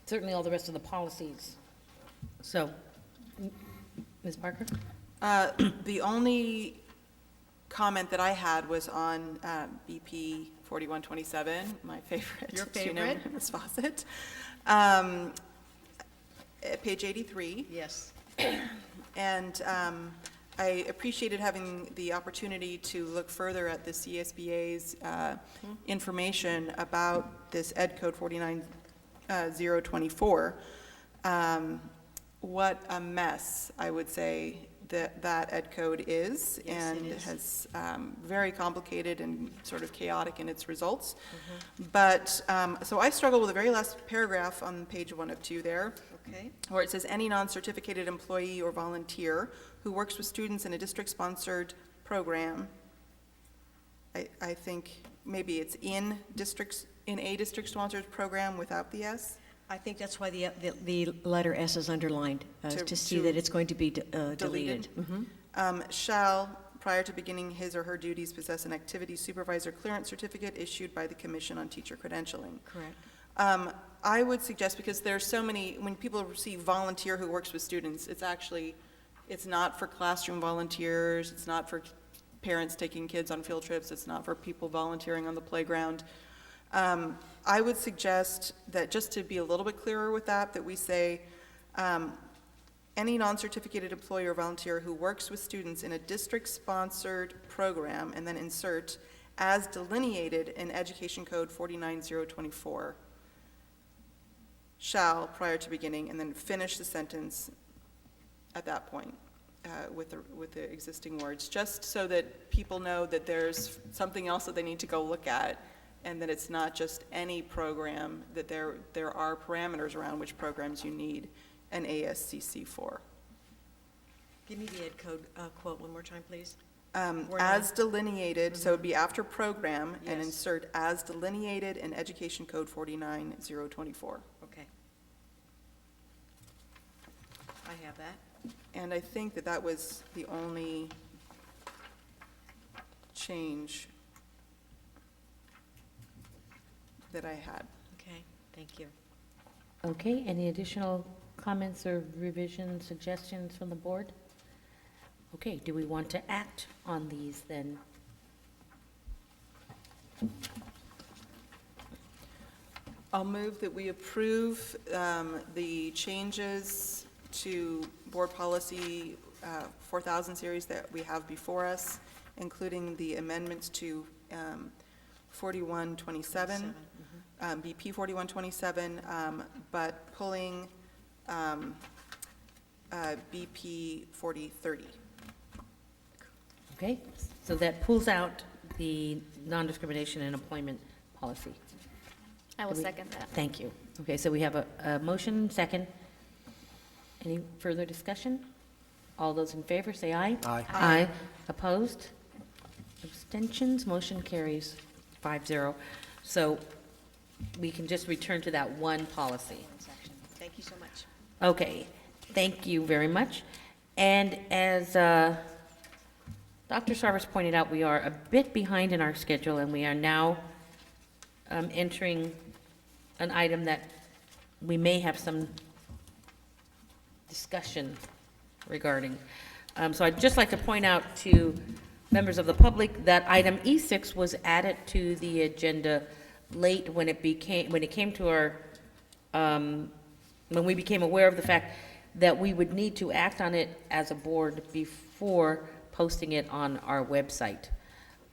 certainly all the rest of the policies. So, Ms. Parker? The only comment that I had was on BP 4127, my favorite. Your as you know, favorite? Ms. Fawcett. At page 83. Yes. And I appreciated having the opportunity to look further at the CSBA's information about this Ed Code 49024. What a mess, I would say, that Ed Code is, Yes, and it is. has very complicated and sort of chaotic in its results. Mm-hmm. But, so I struggle with the very last paragraph on page 1 of 2 there, Okay. where it says, any non-certificated employee or volunteer who works with students in a district-sponsored program. I think maybe it's in a district-sponsored program without the S. I think that's why the letter S is underlined, to see that it's going to be deleted. Mhm. Shall, prior to beginning his or her duties, possess an activity supervisor clearance certificate issued by the Commission on Teacher Credentialing. Correct. I would suggest, because there's so many, when people receive volunteer who works with students, it's not for classroom volunteers, it's not for parents taking kids on field trips, it's not for people volunteering on the playground. I would suggest that, just to be a little bit clearer with that we say, any non-certificated employee or volunteer who works with students in a district-sponsored program, and then insert, as delineated in Education Code 49024, shall, prior to beginning, and then finish the sentence at that point with the existing words, just so that people know that there's something else that they need to go look at, and that it's not just any program, that there are parameters around which programs you need an ASCC for. Give me the Ed Code quote one more time, please. Word As one. delineated, so it'd be after program, and Yes. insert as delineated in Education Code 49024. Okay. I have that. And I think that was the only change that I had. Okay, thank you. Okay, any additional comments or revision suggestions from the board? Okay, do we want to act on these then? I'll move that we approve the changes to Board Policy 4000 series that we have before us, including the amendments to 4127, BP 4127, but pulling BP 4030. Okay, so that pulls out the non-discrimination in employment policy. I will Do we- second that. Thank you. Okay, so we have a motion, second. Any further discussion? All those in favor, say aye. Aye. Aye. Opposed? Abstentions? Motion carries 5-0. So we can just return to that one policy. Section. Thank you so much. Okay, thank you very much. And as Dr. Sarvis pointed out, we are a bit behind in our schedule, and we are now entering an item that we may have some discussion regarding. So I'd just like to point out to members of the public that item E6 was added to the agenda late when it came to our, when we became aware of the fact that we would need to act on it as a board before posting it on our website.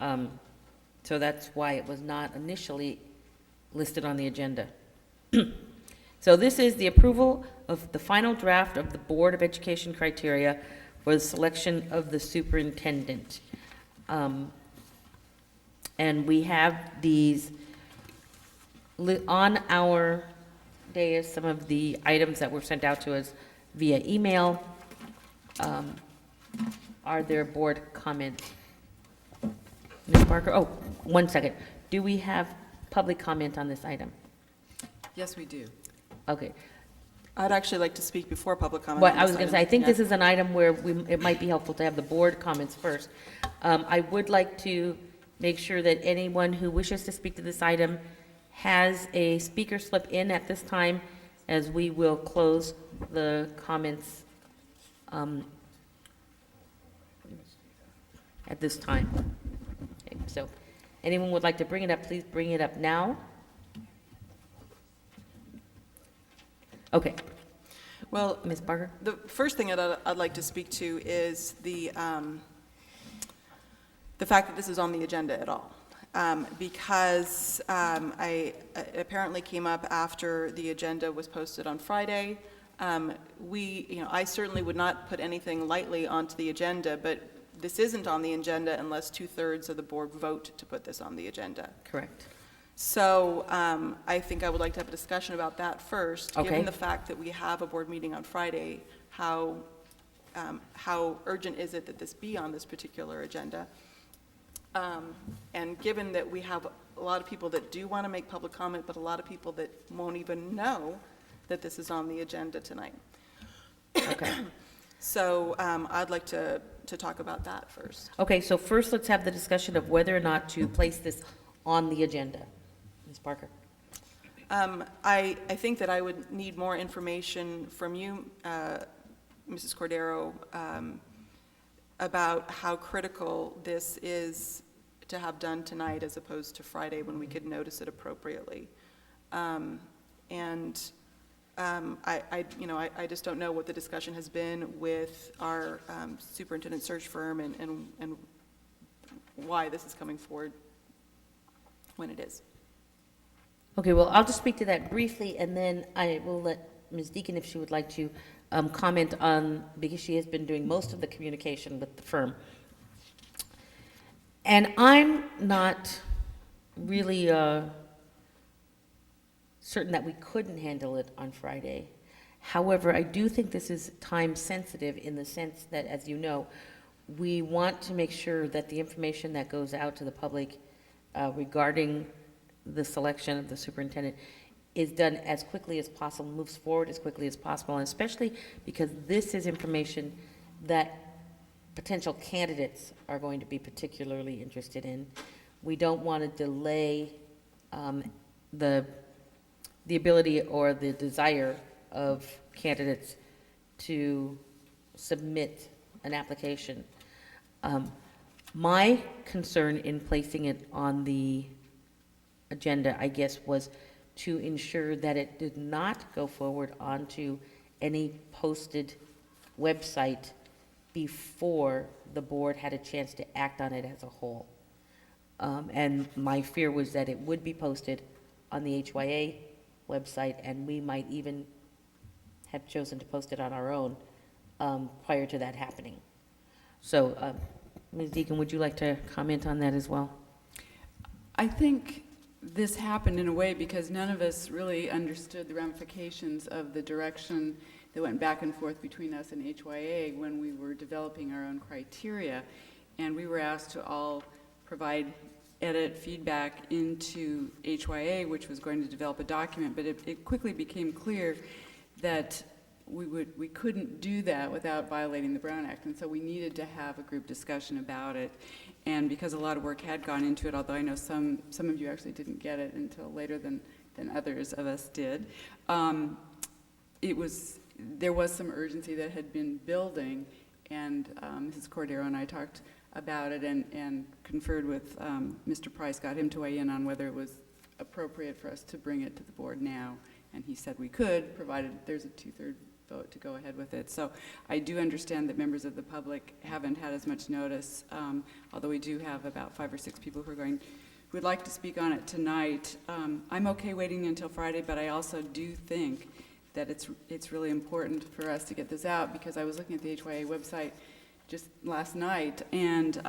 So that's why it was not initially listed on the agenda. So this is the approval of the final draft of the Board of Education criteria for the selection of the superintendent. And we have these on our dais, some of the items that were sent out to us via email. Are there board comments? Ms. Parker, oh, 1 second. Do we have public comment on this item? Yes, we do. Okay. I'd actually like to speak before public comment. Well, on I was this going to say, I item. think Yeah. this is an item where it might be helpful to have the board comments first. I would like to make sure that anyone who wishes to speak to this item has a speaker slip in at this time, as we will close the comments at this time. Okay, so anyone would like to bring it up, please bring it up now. Okay, Well, Ms. Barker? the first thing I'd like to speak to is the fact that this is on the agenda at all. Because it apparently came up after the agenda was posted on Friday. I certainly would not put anything lightly onto the agenda, but this isn't on the agenda unless 2/3 of the board vote to put this on the agenda. Correct. So I think I would like to have a discussion about that first. Okay. Given the fact that we have a board meeting on Friday, how urgent is it that this be on this particular agenda? And given that we have a lot of people that do want to make public comment, but a lot of people that won't even know that this is on the agenda tonight. Okay. So I'd like to talk about that first. Okay, so first let's have the discussion of whether or not to place this on the agenda. Ms. Barker? I think that I would need more information from you, Mrs. Cordero, about how critical this is to have done tonight as opposed to Friday when we could notice it appropriately. I just don't know what the discussion has been with our superintendent search firm and why this is coming forward when it is. Okay, well, I'll just speak to that briefly, and then I will let Ms. Deacon, if she would like to, comment on, because she has been doing most of the communication with the firm. And I'm not really certain that we couldn't handle it on Friday. However, I do think this is time sensitive in the sense that, as you know, we want to make sure that the information that goes out to the public regarding the selection of the superintendent is done as quickly as possible, moves forward as quickly as possible, and especially because this is information that potential candidates are going to be particularly interested in. We don't want to delay the ability or the desire of candidates to submit an application. My concern in placing it on the agenda, I guess, was to ensure that it did not go forward onto any posted website before the board had a chance to act on it as a whole. And my fear was that it would be posted on the HYA website, and we might even have chosen to post it on our own prior to that happening. So, Ms. Deacon, would you like to comment on that as well? I think this happened in a way because none of us really understood the ramifications of the direction that went back and forth between us and HYA when we were developing our own criteria. And we were asked to all provide edit feedback into HYA, which was going to develop a document, but it quickly became clear that we couldn't do that without violating the Brown Act, and so we needed to have a group discussion about it. And because a lot of work had gone into it, although I know some of you actually didn't get it until later than others of us did, there was some urgency that had been building, and Mrs. Cordero and I talked about it and conferred with Mr. Price, got him to weigh in on whether it was appropriate for us to bring it to the board now, and he said we could, provided there's a 2/3 vote to go ahead with it. So I do understand that members of the public haven't had as much notice, although we do have about 5 or 6 people who would like to speak on it tonight. I'm okay waiting until Friday, but I also do think that it's really important for us to get this out, because I was looking at the HYA website just last night, and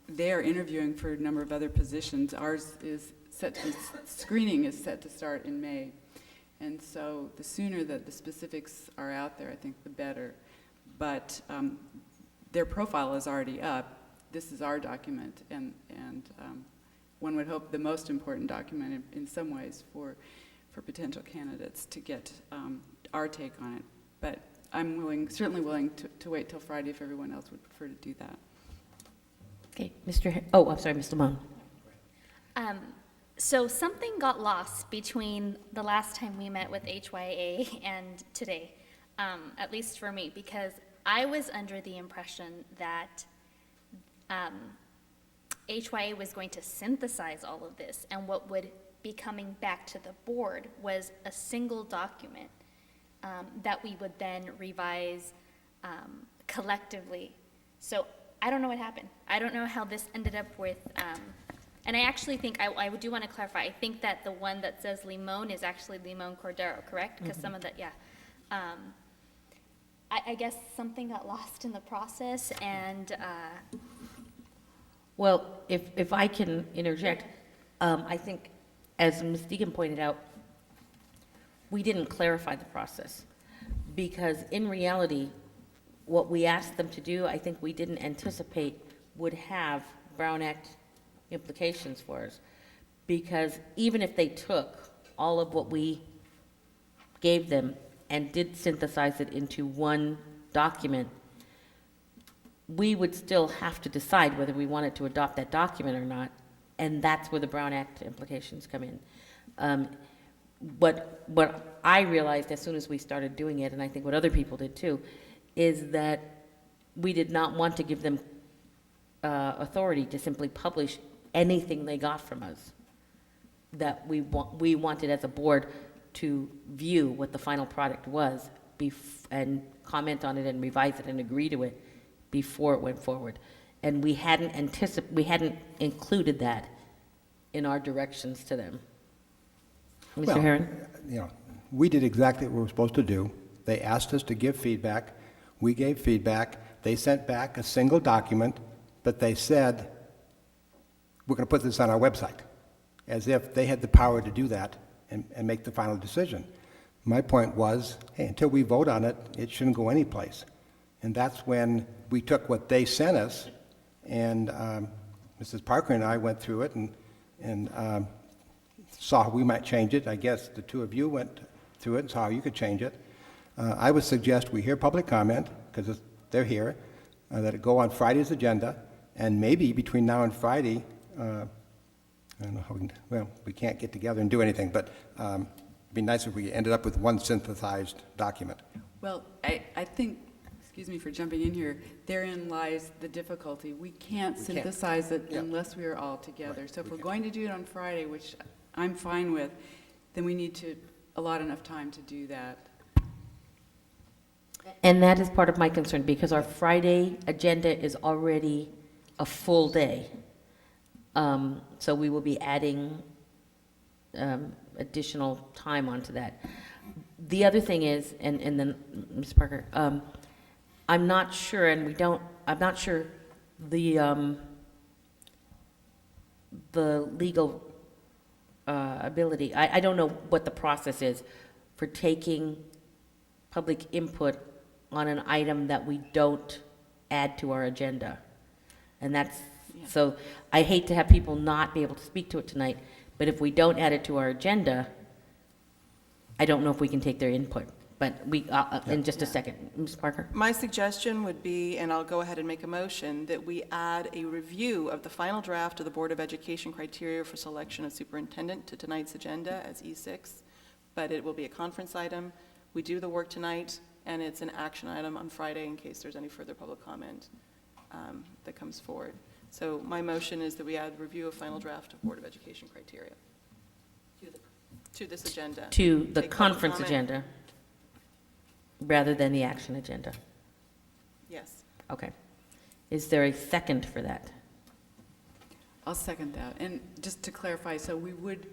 they're interviewing for a number of other positions. Ours is set to, screening is set to start in May. And so the sooner that the specifics are out there, I think the better. But their profile is already up. This is our document, and one would hope the most important document in some ways for potential candidates to get our take on it. But I'm certainly willing to wait till Friday if everyone else would prefer to do that. Okay, I'm sorry, Mr. Mon. So something got lost between the last time we met with HYA and today, at least for me, because I was under the impression that HYA was going to synthesize all of this, and what would be coming back to the board was a single document that we would then revise collectively. So I don't know what happened. I don't know how this ended up with, and I actually think, I do want to clarify, I think that the one that says Limon is actually Limon Cordero, correct? Because some of the, yeah. I guess something got lost in the process, and, Well, if I can interject, I think, as Ms. Deegan pointed out, we didn't clarify the process, because in reality, what we asked them to do, I think we didn't anticipate would have Brown Act implications for us. Because even if they took all of what we gave them and did synthesize it into one document, we would still have to decide whether we wanted to adopt that document or not, and that's where the Brown Act implications come in. What I realized as soon as we started doing it, and I think what other people did too, is that we did not want to give them authority to simply publish anything they got from us. That we wanted as a board to view what the final product was and comment on it and revise it and agree to it before it went forward. And we hadn't included that in our directions to them. Mr. Well, Herron? You know, we did exactly what we were supposed to do. They asked us to give feedback. We gave feedback. They sent back a single document, but they said, we're going to put this on our website, as if they had the power to do that and make the final decision. My point was, hey, until we vote on it, it shouldn't go anyplace. And that's when we took what they sent us, and Mrs. Parker and I went through it and saw how we might change it. I guess the two of you went through it and saw how you could change it. I would suggest we hear public comment, because they're here, that it go on Friday's agenda, and maybe between now and Friday, I don't know how we can't get together and do anything, but it'd be nice if we ended up with one synthesized document. Well, I think, excuse me for jumping in here, therein lies the difficulty. We can't synthesize it Yeah. unless we are all together. So if we we're can't. going to do it on Friday, which I'm fine with, then we need to allot enough time to do that. And that is part of my concern, because our Friday agenda is already a full day. So we will be adding additional time onto that. The other thing is, and then, Ms. Parker, I'm not sure, I'm not sure the legal ability, I don't know what the process is for taking public input on an item that we don't add to our agenda. And that's, so I hate to have people not be able to speak to it tonight, but if we don't add it to our agenda, I don't know if we can take their input. But we, in just a second. Ms. Parker? My suggestion would be, and I'll go ahead and make a motion, that we add a review of the final draft of the Board of Education criteria for selection of superintendent to tonight's agenda as E6, but it will be a conference item. We do the work tonight, and it's an action item on Friday in case there's any further public comment that comes forward. So my motion is that we add review of final draft of Board of Education criteria to this agenda. To the Take public conference comment. agenda, rather than the action agenda. Yes. Okay. Is there a second for that? I'll second that. And just to clarify, so we would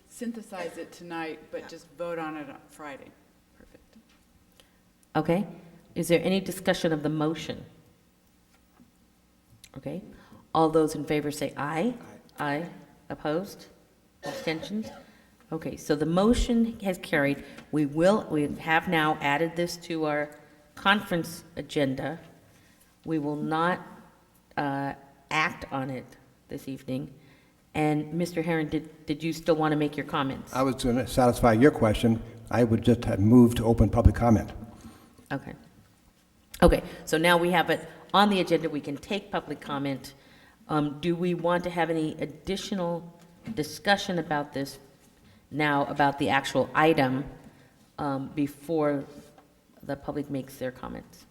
synthesize it tonight, but just vote on it on Friday. Perfect. Okay. Is there any discussion of the motion? Okay. All those in favor say aye. Aye. Opposed? Abstentions? Okay, so the motion has carried. We have now added this to our conference agenda. We will not act on it this evening. And Mr. Herron, did you still want to make your comments? I was going to satisfy your question. I would just have moved to open public comment. Okay. Okay, so now we have it on the agenda. We can take public comment. Do we want to have any additional discussion about this now, about the actual item, before the public makes their comments?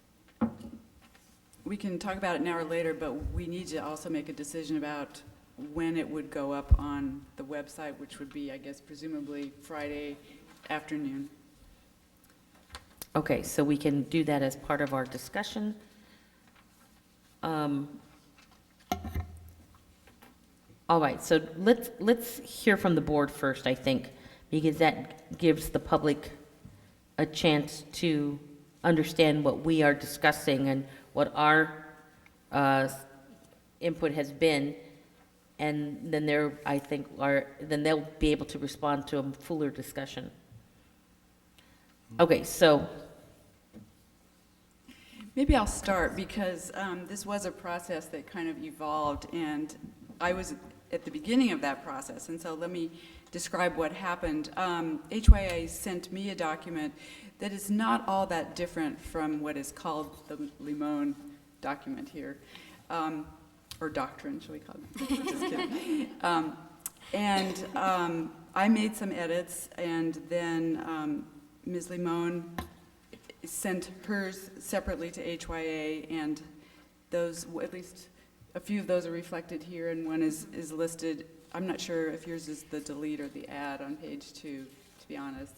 We can talk about it now or later, but we need to also make a decision about when it would go up on the website, which would be, I guess, presumably Friday afternoon. Okay, so we can do that as part of our discussion. All right, so let's hear from the board first, I think, because that gives the public a chance to understand what we are discussing and what our input has been, and then then they'll be able to respond to a fuller discussion. Okay, so, Maybe I'll start because this was a process that kind of evolved, and I was at the beginning of that process, and so let me describe what happened. HYA sent me a document that is not all that different from what is called the Limon document here, or doctrine, shall we call it? Just kidding. I made some edits, and then Ms. Limon sent hers separately to HYA, and those, at least a few of those are reflected here, and one is listed. I'm not sure if yours is the delete or the add on page 2, to be honest.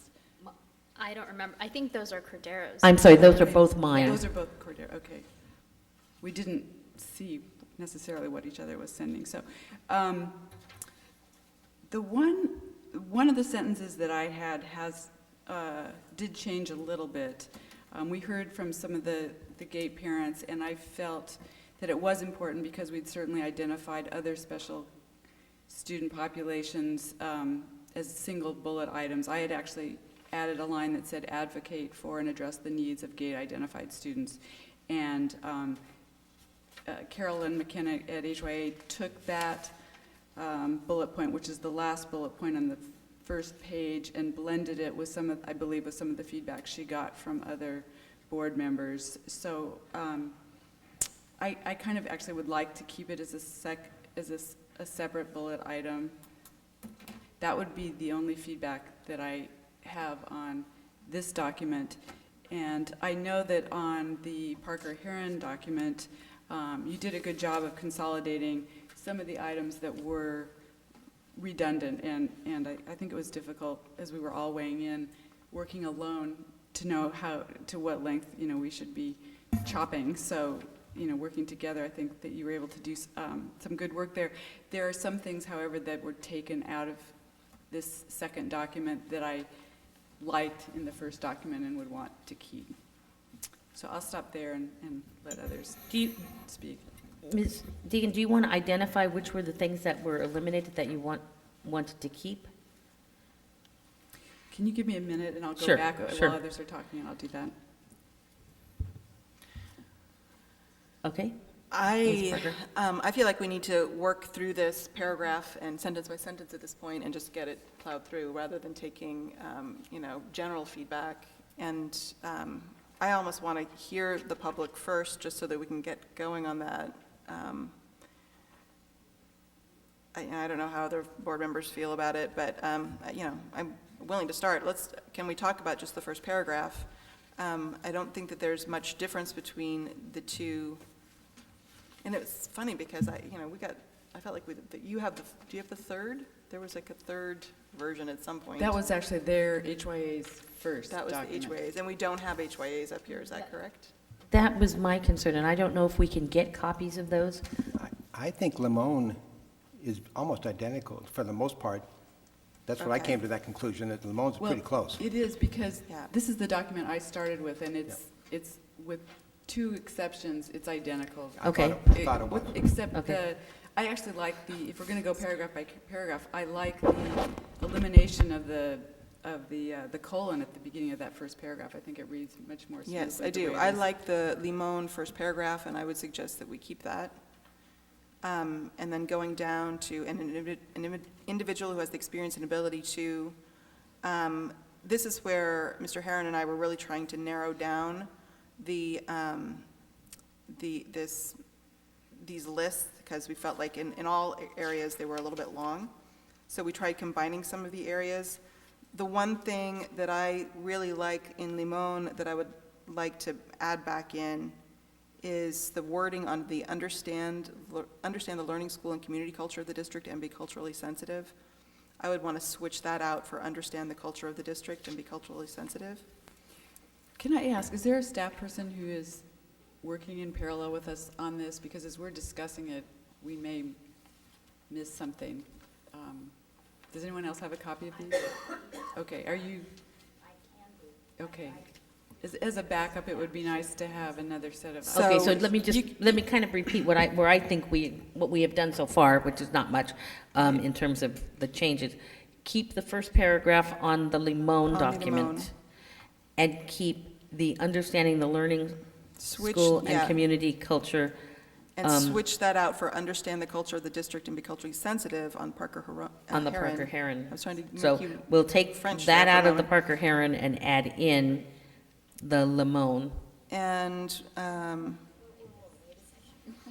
I don't remember. I think those are Cordero's. I'm sorry, those are both mine. Those are both Cordero, okay. We didn't see necessarily what each other was sending, so. The one of the sentences that I had did change a little bit. We heard from some of the GATE parents, and I felt that it was important because we'd certainly identified other special student populations as single bullet items. I had actually added a line that said advocate for and address the needs of GATE-identified students. And Carolyn McKenna at HYA took that bullet point, which is the last bullet point on the first page, and blended it with some of, I believe, with some of the feedback she got from other board members. So I kind of actually would like to keep it as a separate bullet item. That would be the only feedback that I have on this document. And I know that on the Parker Heron document, you did a good job of consolidating some of the items that were redundant, and I think it was difficult as we were all weighing in, working alone, to know to what length, we should be chopping. So, working together, I think that you were able to do some good work there. There are some things, however, that were taken out of this second document that I liked in the first document and would want to keep. So I'll stop there and let others speak. Ms. Deegan, do you want to identify which were the things that were eliminated that you wanted to keep? Can you give me a minute and I'll go Sure, back sure. while others are talking, and I'll do that. Okay, I feel like we need to work through this paragraph and sentence by sentence at this point and just get it plowed through rather than taking, general feedback. And I almost want to hear the public first just so that we can get going on that. I don't know how other board members feel about it, but, I'm willing to start. Can we talk about just the first paragraph? I don't think that there's much difference between the two. And it was funny because I felt like do you have the third? There was like a third version at some point. That was actually their HYA's first That was document. the HYAs, and we don't have HYAs up here, is that correct? that was my concern, and I don't know if we can get copies of those. I think Limon is almost identical for the most part. That's what I Okay. came to that conclusion, that Limon's Well, pretty close. It is, because Yeah. this is the document I started with, and it's with two exceptions, it's identical. Okay. I thought it was. Except Okay. I actually like if we're going to go paragraph by paragraph, I like the elimination of the colon at the beginning of that first paragraph. I think it reads much more smoothly. Yes, I the do. way it I is. like the Limon first paragraph, and I would suggest that we keep that. And then going down to an individual who has the experience and ability to, this is where Mr. Heron and I were really trying to narrow down these lists, because we felt like in all areas they were a little bit long. So we tried combining some of the areas. The one thing that I really like in Limon that I would like to add back in is the wording on the understand the learning, school, and community culture of the district and be culturally sensitive. I would want to switch that out for understand the culture of the district and be culturally sensitive. Can I ask, is there a staff person who is working in parallel with us on this? Because as we're discussing it, we may miss something. Does anyone else have a copy of these? Okay, are you? Okay. As a backup, it would be nice to have another set of. Okay, so So let me kind of repeat where I think what we have done so far, which is not much, in terms of the changes. Keep the first paragraph on the Limon On the document. Limon. And keep the understanding the learning, Switch, school, yeah. and community culture. And switch that out for understand the culture of the district and be culturally sensitive on On the Parker Heron. I was trying to make So you we'll take French that there for a out of the moment. Parker Heron and add in the Limon. And, You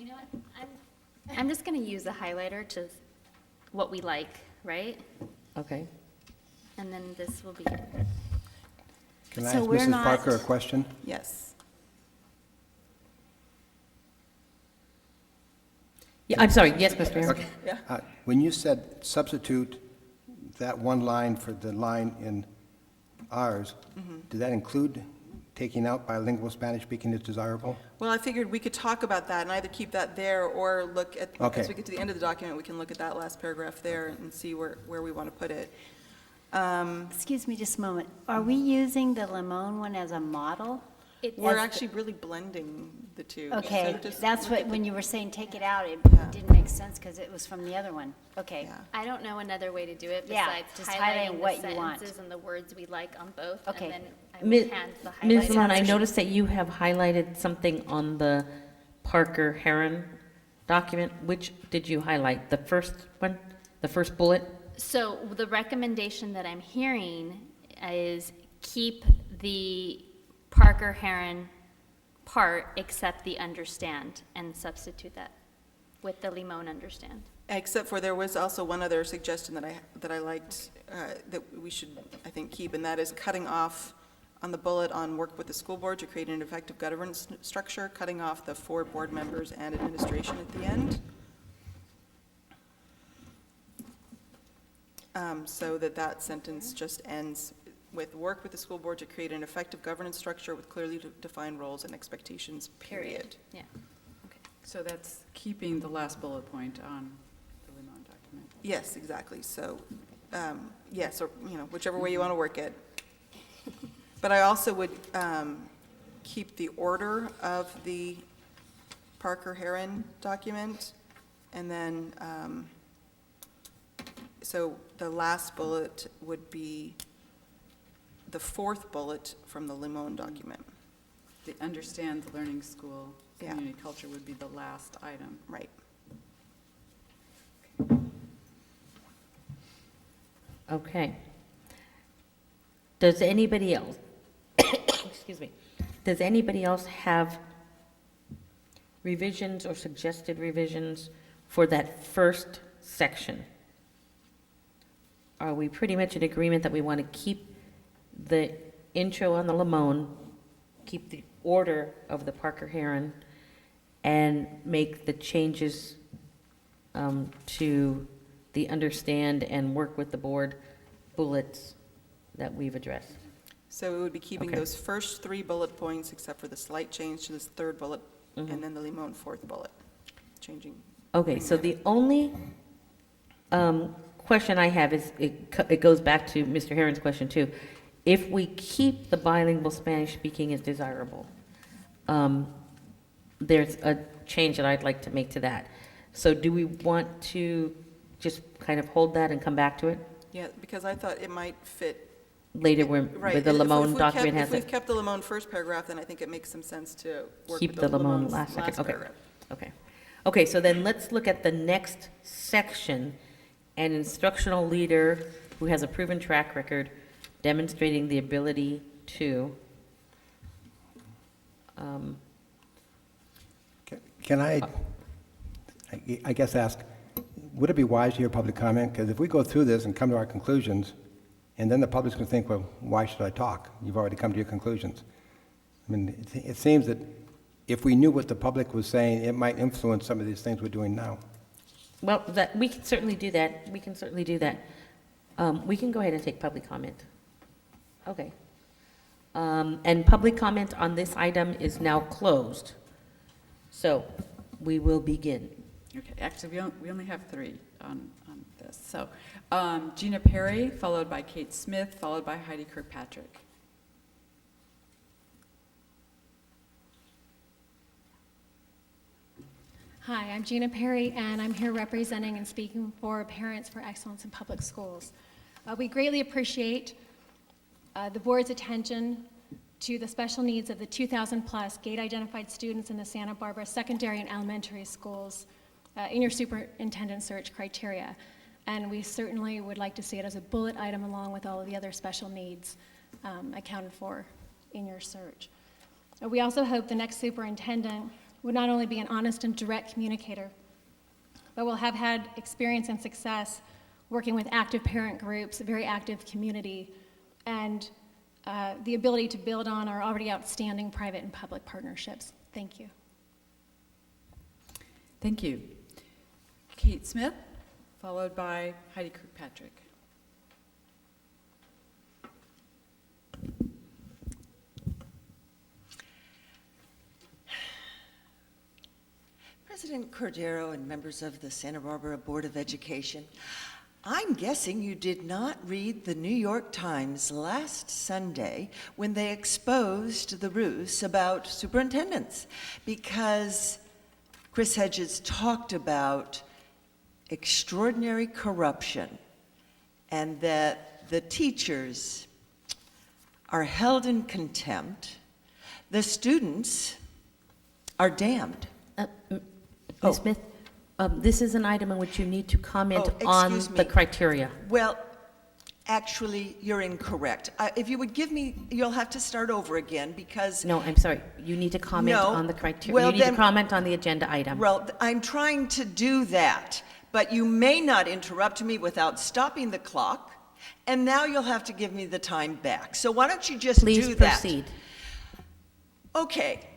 know what? I'm just going to use a highlighter to what we like, right? Okay. And then this will be, Can I So ask we're Mrs. not- Parker a question? yes. Yeah, I'm sorry, yes, Mr. Heron? Okay. When you said substitute that one line for the line in ours, did that include taking out bilingual Spanish speaking is desirable? Well, I figured we could talk about that and either keep that there or look at, Okay. as we get to the end of the document, we can look at that last paragraph there and see where we want to put it. Excuse me just a moment. Are we using the Limon one as a model? it's, We're actually really blending the two. Okay, So just that's look what, at the- when you were saying take it out, it Yeah. didn't make sense because it was from the other one. Okay. Yeah. I don't know another way to do it Yeah, besides just highlighting highlighting what the you want. sentences and the words we like on both. Okay. And then I Ms. will hand the Ms. highlighted. Lamont, I version. noticed that you have highlighted something on the Parker Heron document. Which did you highlight? The first one? The first bullet? So the recommendation that I'm hearing is keep the Parker Heron part except the understand and substitute that with the Limon understand. Except for there was also one other suggestion that I liked, that we should, I think, keep, and that is cutting off on the bullet on work with the school board to create an effective governance structure, cutting off the 4 board members and administration at the end. So that sentence just ends with work with the school board to create an effective governance structure with clearly defined roles and expectations, period. Yeah. So that's keeping the last bullet point on the Limon document. Yes, exactly. So, yes, or, whichever way you want to work it. But I also would keep the order of the Parker Heron document, and then, so the last bullet would be the 4th bullet from the Limon document. The understand the learning, school, Yeah. community culture would be the last item. Right. Okay. Does anybody else, excuse me, does anybody else have revisions or suggested revisions for that first section? Are we pretty much in agreement that we want to keep the intro on the Limon, keep the order of the Parker Heron, and make the changes to the understand and work with the board bullets that we've addressed? So it would be keeping Okay. those first 3 bullet points, except for the slight change to this 3rd bullet, Mhm. and then the Limon 4th bullet, changing. Okay, so the only question I have is, it goes back to Mr. Heron's question too. If we keep the bilingual Spanish speaking as desirable, there's a change that I'd like to make to that. So do we want to just kind of hold that and come back to it Yeah, because I thought it might fit. later where Right. the If Limon we've document kept- has If we've it? kept the Limon first paragraph, then I think it makes some sense to work Keep with the the Limon Limon's last second, okay. paragraph. Okay. Okay, so then let's look at the next section. An instructional leader who has a proven track record demonstrating the ability to, Can I guess ask, would it be wise to hear public comment? Because if we go through this and come to our conclusions, and then the public's going to think, well, why should I talk? You've already come to your conclusions. I mean, it seems that if we knew what the public was saying, it might influence some of these things we're doing now. Well, we can certainly do that. We can certainly do that. We can go ahead and take public comment. Okay. And public comment on this item is now closed. So we will begin. Okay, actually, we only have 3 on this. So Gina Perry, followed by Kate Smith, followed by Heidi Kirkpatrick. Hi, I'm Gina Perry, and I'm here representing and speaking for Parents for Excellence in Public Schools. We greatly appreciate the board's attention to the special needs of the 2,000-plus gate-identified students in the Santa Barbara secondary and elementary schools in your superintendent search criteria. And we certainly would like to see it as a bullet item along with all of the other special needs accounted for in your search. We also hope the next superintendent would not only be an honest and direct communicator, but will have had experience and success working with active parent groups, a very active community, and the ability to build on our already outstanding private and public partnerships. Thank you. Thank you. Kate Smith, followed by Heidi Kirkpatrick. President Cordero and members of the Santa Barbara Board of Education, I'm guessing you did not read the New York Times last Sunday when they exposed the ruse about superintendents, because Chris Hedges talked about extraordinary corruption and that the teachers are held in contempt, the students are damned. Ms. Smith, this is an item in which you need to comment Oh, on excuse the me. criteria. Well, actually, you're incorrect. If you would give me, you'll have to start over again because, No, I'm sorry. You need to comment No. on the criteria. Well, You need to then- comment on the agenda item. well, I'm trying to do that, but you may not interrupt me without stopping the clock, and now you'll have to give me the time back. So why don't you just Please do that? proceed. Okay.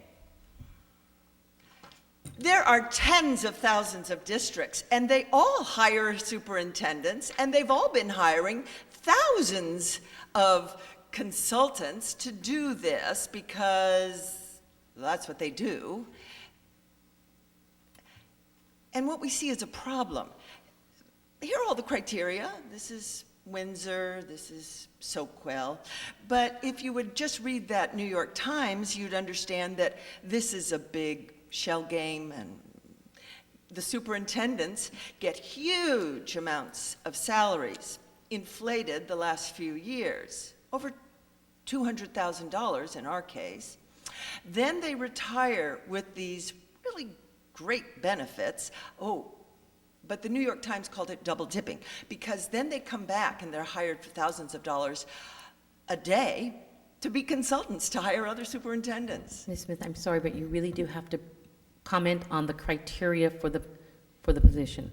There are tens of thousands of districts, and they all hire superintendents, and they've all been hiring thousands of consultants to do this because that's what they do. And what we see is a problem. Here are all the criteria. This is Windsor, this is Soquel. But if you would just read that New York Times, you'd understand that this is a big shell game, and the superintendents get huge amounts of salaries, inflated the last few years, over $200,000 in our case. Then they retire with these really great benefits. Oh, but the New York Times called it double dipping, because then they come back and they're hired for thousands of dollars a day to be consultants to hire other superintendents. Ms. Smith, I'm sorry, but you really do have to comment on the criteria for the position.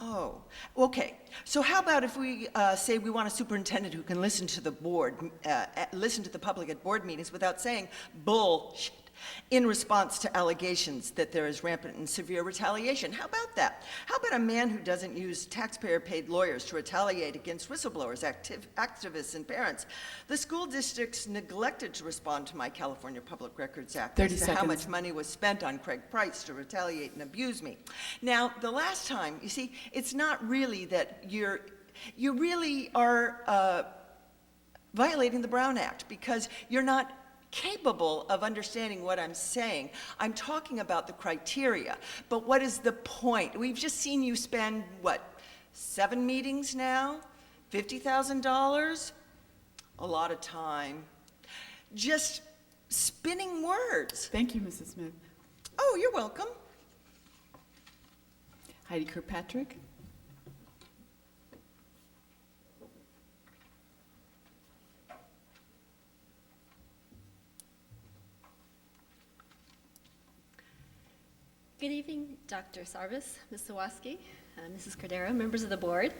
Oh, okay. So how about if we say we want a superintendent who can listen to the board, listen to the public at board meetings without saying bullshit in response to allegations that there is rampant and severe retaliation? How about that? How about a man who doesn't use taxpayer-paid lawyers to retaliate against whistleblowers, activists, and parents? The school districts neglected to respond to my California Public Records Act 30 as to how seconds. much money was spent on Craig Price to retaliate and abuse me. Now, the last time, you see, it's not really that you really are violating the Brown Act because you're not capable of understanding what I'm saying. I'm talking about the criteria, but what is the point? We've just seen you spend, what, 7 meetings now? $50,000? A lot of time. Just spinning words. Thank you, Mrs. Smith. Oh, you're welcome. Heidi Kirkpatrick. Good evening, Dr. Sarvis, Ms. Sawaski, Mrs. Cordero, members of the board.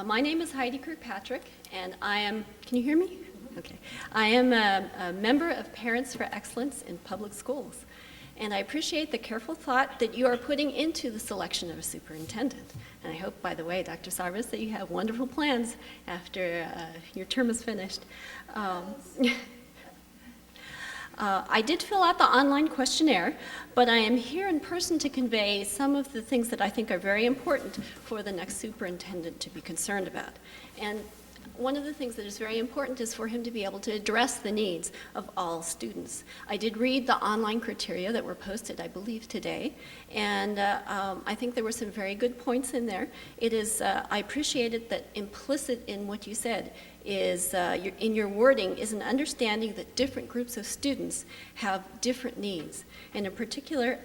My name is Heidi Kirkpatrick, and I am, can you hear me? Okay. I am a member of Parents for Excellence in Public Schools, and I appreciate the careful thought that you are putting into the selection of a superintendent. And I hope, by the way, Dr. Sarvis, that you have wonderful plans after your term is finished. I did fill out the online questionnaire, but I am here in person to convey some of the things that I think are very important for the next superintendent to be concerned about. And one of the things that is very important is for him to be able to address the needs of all students. I did read the online criteria that were posted, I believe, today, and I think there were some very good points in there. It is, I appreciated that implicit in what you said is, in your wording, is an understanding that different groups of students have different needs. And in particular,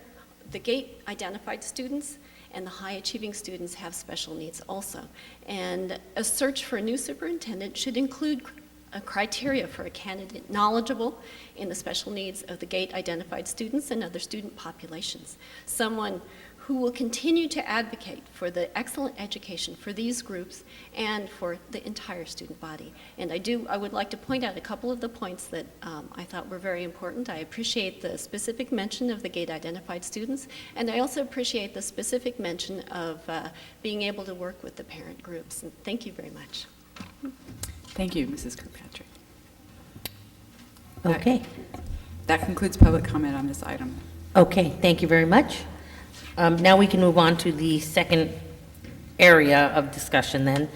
the GATE identified students and the high-achieving students have special needs also. And a search for a new superintendent should include a criteria for a candidate knowledgeable in the special needs of the GATE-identified students and other student populations. Someone who will continue to advocate for the excellent education for these groups and for the entire student body. And I would like to point out a couple of the points that I thought were very important. I appreciate the specific mention of the GATE-identified students, and I also appreciate the specific mention of being able to work with the parent groups. And thank you very much. Thank you, Mrs. Kirkpatrick. Okay. That concludes public comment on this item. Okay, thank you very much. Now we can move on to the second area of discussion then.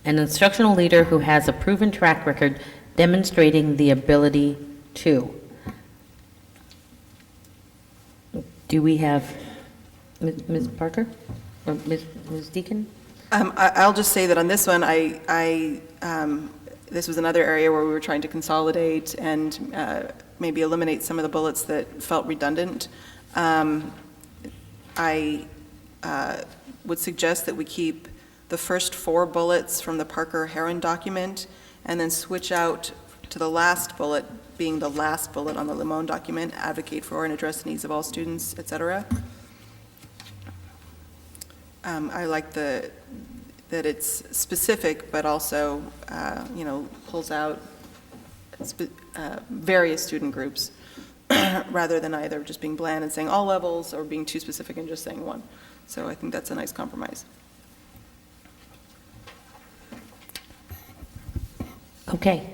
An instructional leader who has a proven track record demonstrating the ability to. Do we have Ms. Parker or Ms. Deacon? I'll just say that on this one, this was another area where we were trying to consolidate and maybe eliminate some of the bullets that felt redundant. I would suggest that we keep the first 4 bullets from the Parker-Heron document and then switch out to the last bullet, being the last bullet on the Limon document, advocate for and address the needs of all students, et cetera. I like that it's specific, but also, pulls out various student groups rather than either just being bland and saying all levels or being too specific and just saying one. So I think that's a nice compromise. Okay.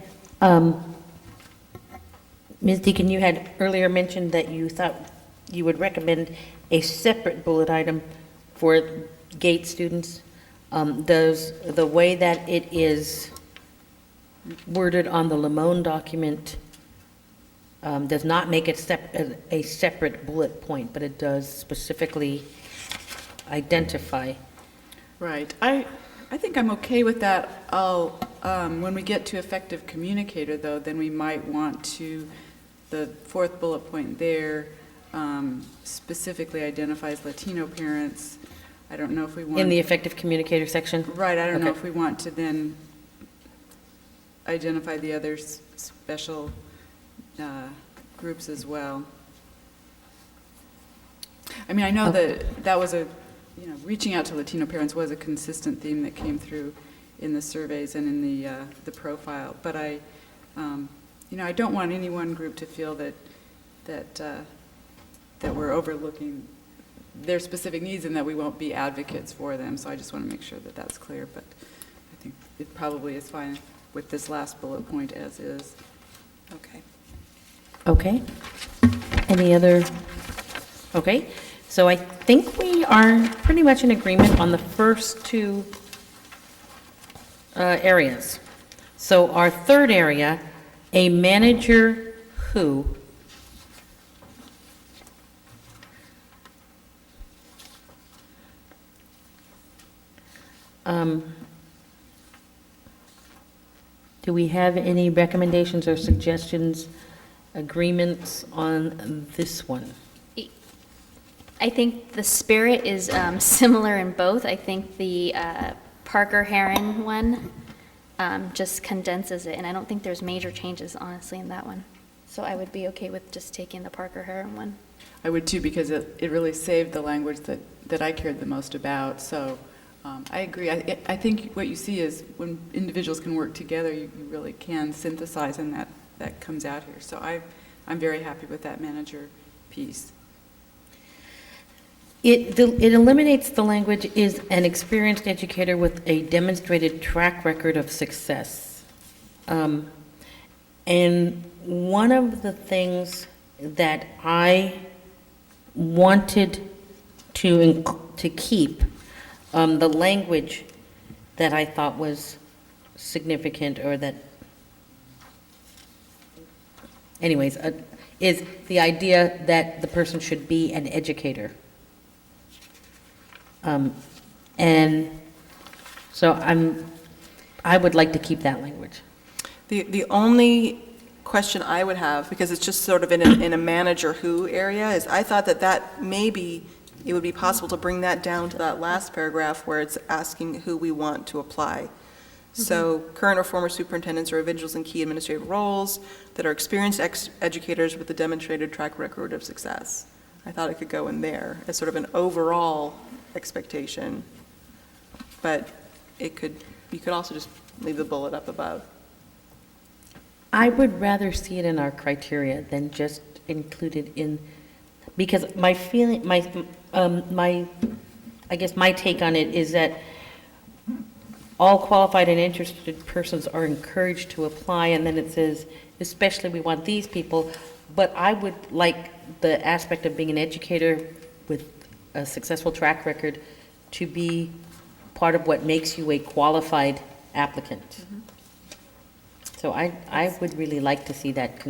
Ms. Deacon, you had earlier mentioned that you thought you would recommend a separate bullet item for GATE students. Does the way that it is worded on the Limon document does not make it a separate bullet point, but it does specifically identify? Right. I think I'm okay with that. When we get to effective communicator, though, then we might want to, the 4th bullet point there specifically identifies Latino parents. I don't know if we want... In the effective communicator section? Right. I don't know Okay. if we want to then identify the other special groups as well. I mean, I know that was reaching out to Latino parents was a consistent theme that came through in the surveys and in the profile. But I don't want any one group to feel that we're overlooking their specific needs and that we won't be advocates for them. So I just want to make sure that that's clear. But I think it probably is fine with this last bullet point as is. Okay. Okay. Any other? Okay. So I think we are pretty much in agreement on the first 2 areas. So our third area, a manager who. Do we have any recommendations or suggestions, agreements on this one? I think the spirit is similar in both. I think the Parker-Heron one just condenses it, and I don't think there's major changes, honestly, in that one. So I would be okay with just taking the Parker Heron one. I would too, because it really saved the language that I cared the most about. So I agree. I think what you see is when individuals can work together, you really can synthesize, and that comes out here. So I'm very happy with that manager piece. It eliminates the language is an experienced educator with a demonstrated track record of success. And one of the things that I wanted to keep, the language that I thought was significant, or that, anyways, is the idea that the person should be an educator. And so I would like to keep that language. The only question I would have, because it's just sort of in a manager who area, is I thought that maybe it would be possible to bring that down to that last paragraph where it's asking who we want to apply. So current or former superintendents or individuals in key administrative roles that are experienced educators with a demonstrated track record of success. I thought it could go in there as sort of an overall expectation, but you could also just leave the bullet up above. I would rather see it in our criteria than just included in, because my feeling, I guess my take on it is that all qualified and interested persons are encouraged to apply, and then it says, especially we want these people, but I would like the aspect of being an educator with a successful track record to be part of what makes you a qualified applicant. So I would really like to see that.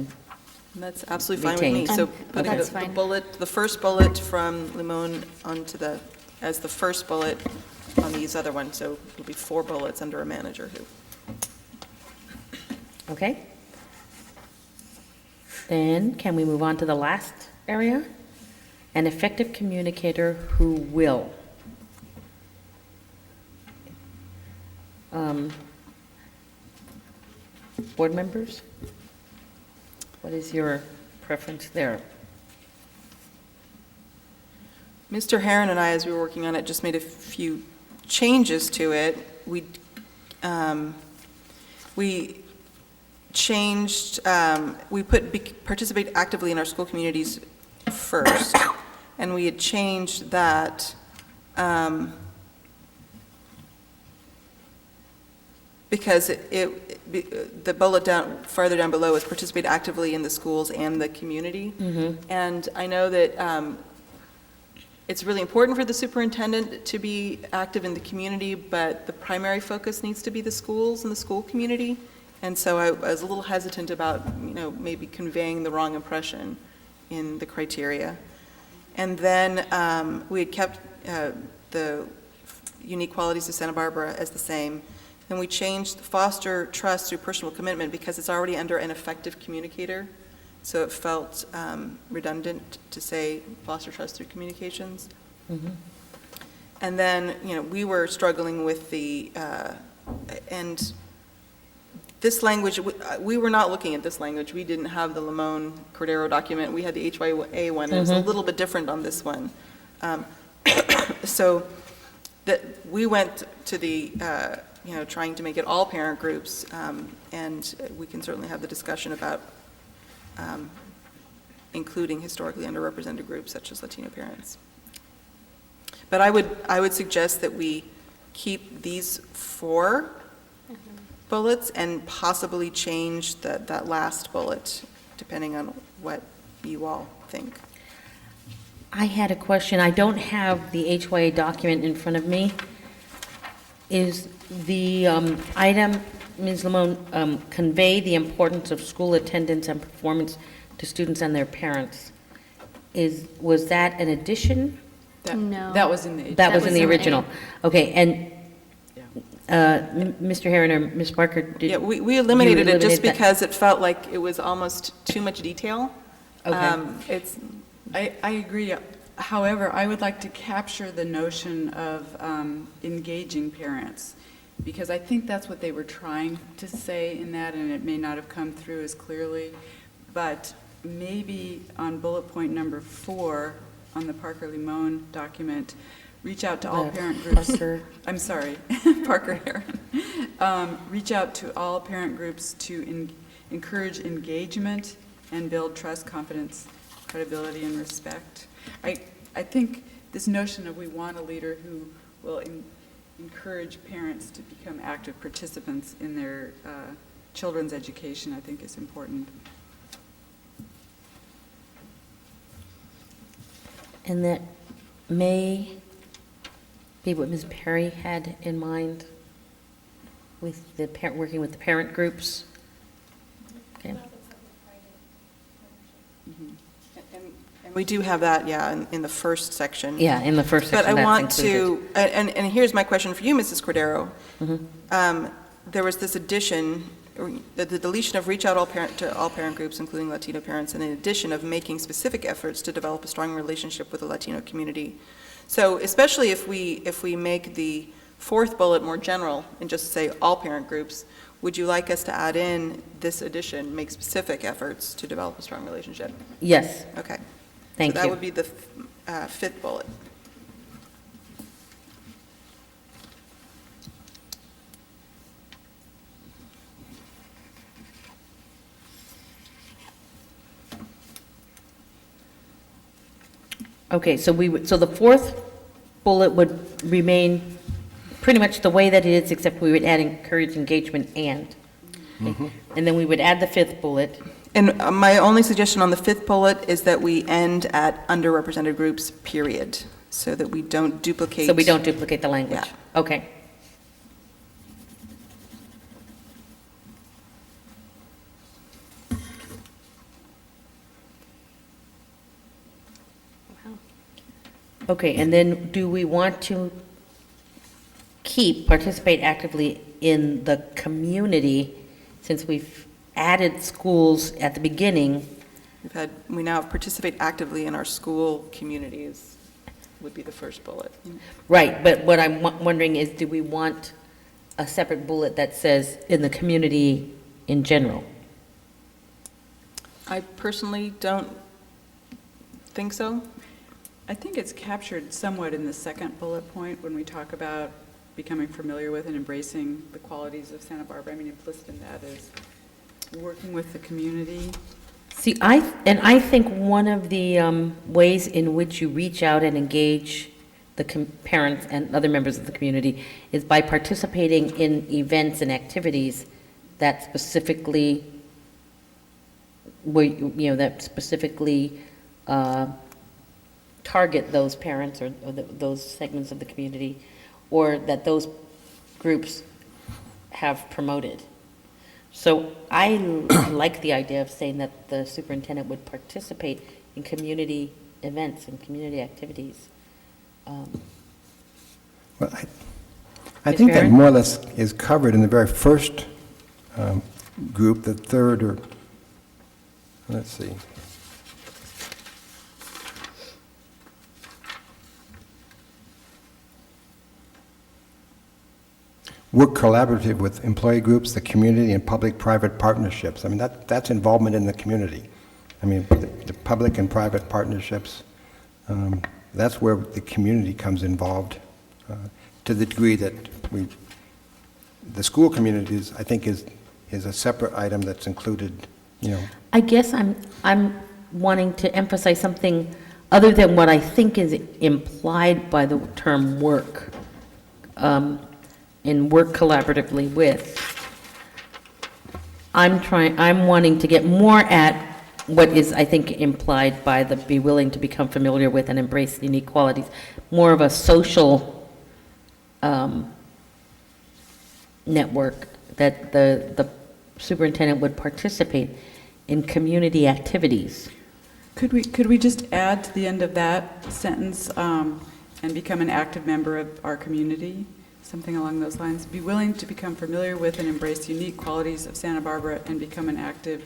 That's absolutely fine with me. Retained. So putting That's the fine. bullet, the first bullet from Limon onto as the first bullet on these other ones, so it'll be 4 bullets under a manager who. Okay? Then can we move on to the last area? An effective communicator who will. Board members? What is your preference there? Mr. Heron and I, as we were working on it, just made a few changes to it. We changed, we put participate actively in our school communities first, and we had changed that because the bullet farther down below is participate actively in the schools and the community. And I know that it's really important for the superintendent to be active in the community, but the primary focus needs to be the schools and the school community. And so I was a little hesitant about, maybe conveying the wrong impression in the criteria. And then we had kept the unique qualities of Santa Barbara as the same. Then we changed foster trust through personal commitment because it's already under an effective communicator. So it felt redundant to say foster trust through communications. And then, we were struggling with and this language, we were not looking at this language. We didn't have the Limon Cordero document. We had the HYA one, and it's a little bit different on this one. So that we went to the, trying to make it all parent groups, and we can certainly have the discussion about including historically underrepresented groups such as Latino parents. But I would suggest that we keep these 4 bullets and possibly change that last bullet, depending on what you all think. I had a question. I don't have the HYA document in front of me. Is the item, Ms. Limon, convey the importance of school attendance and performance to students and their parents? Was that an addition? No. That was in the. That was in the in the original. Okay, and Mr. Heron or Ms. Barker, did Yeah, you we eliminated it just eliminate that? because it felt like it was almost too much detail. Okay. I agree. However, I would like to capture the notion of engaging parents, because I think that's what they were trying to say in that, and it may not have come through as clearly. but maybe on bullet point number 4 on the Parker-Limon document, reach out to all The parent groups. Parker- I'm sorry, Parker Heron. Reach out to all parent groups to encourage engagement and build trust, confidence, credibility, and respect. I think this notion of we want a leader who will encourage parents to become active participants in their children's education, I think is important. And that may be what Ms. Perry had in mind with the working with the parent groups. Okay. And we do have that, yeah, in the first section. Yeah, in the first But section, I that's want included. to, and here's my question for you, Mrs. Cordero. Mm-hmm. There was this addition, or the deletion of reach out to all parent groups, including Latino parents, and the addition of making specific efforts to develop a strong relationship with the Latino community. So especially if we make the fourth bullet more general and just say all parent groups, would you like us to add in this addition, make specific efforts to develop a strong relationship? Yes, Okay. thank So that you. would be the fifth bullet. Okay, so so the fourth bullet would remain pretty much the way that it is, except we would add encourage engagement and. Okay? And then we would add the fifth bullet. And my only suggestion on the fifth bullet is that we end at underrepresented groups, period, so that we don't duplicate. So we don't duplicate the language? Yeah. Okay. Okay, and then do we want to participate actively in the community, since we've added schools at the beginning? We now participate actively in our school communities, would be the first bullet. Right, but what I'm wondering is, do we want a separate bullet that says in the community in general? I personally don't think so. I think it's captured somewhat in the second bullet point when we talk about becoming familiar with and embracing the qualities of Santa Barbara. I mean, implicit in that is working with the community. See, I think one of the ways in which you reach out and engage the parents and other members of the community is by participating in events and activities that specifically, that specifically target those parents or those segments of the community, or that those groups have promoted. So I like the idea of saying that the superintendent would participate in community events and community activities. Well, I Ms. think that Barron? more or less is covered in the very first group, the third, or, let's see. Work collaborative with employee groups, the community, and public-private partnerships. I mean, that's involvement in the community. I mean, the public and private partnerships, that's where the community comes involved, to the degree that the school communities, I think, is a separate item that's included, I guess I'm wanting to emphasize something other than what I think is implied by the term work, and work collaboratively with. I'm wanting to get more at what is, I think, implied by the be willing to become familiar with and embrace unique qualities, more of a social network, that the superintendent would participate in community activities. Could we just add to the end of that sentence, and become an active member of our community? Something along those lines. Be willing to become familiar with and embrace unique qualities of Santa Barbara and become an active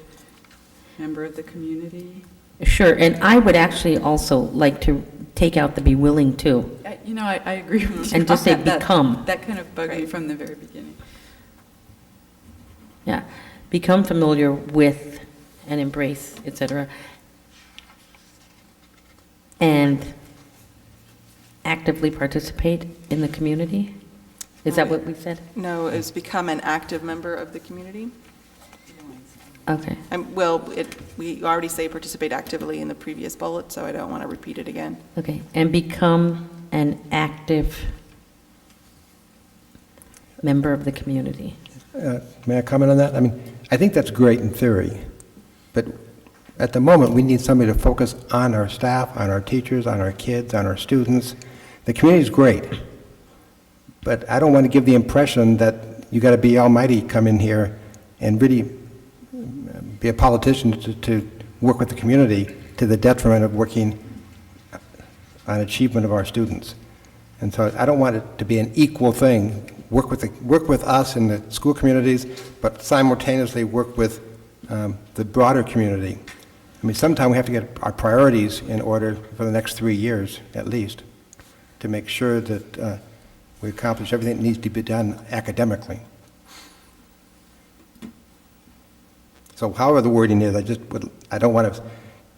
member of the community. Sure, and I would actually also like to take out the be willing to. I agree with you. And just say on that. become. That kind of bugged me from the very beginning. Yeah, become familiar with and embrace, et cetera, and actively participate in the community? Is that what we said? No, is become an active member of the community. Okay. Well, we already say participate actively in the previous bullet, so I don't want to repeat it again. Okay, and become an active member of the community. May I comment on that? I mean, I think that's great in theory, but at the moment, we need somebody to focus on our staff, on our teachers, on our kids, on our students. The community's great, but I don't want to give the impression that you got to be almighty, come in here and really be a politician to work with the community to the detriment of working on achievement of our students. And so I don't want it to be an equal thing. Work with us in the school communities, but simultaneously work with the broader community. I mean, sometime we have to get our priorities in order for the next 3 years, at least, to make sure that we accomplish everything that needs to be done academically. So however the wording is, I don't want to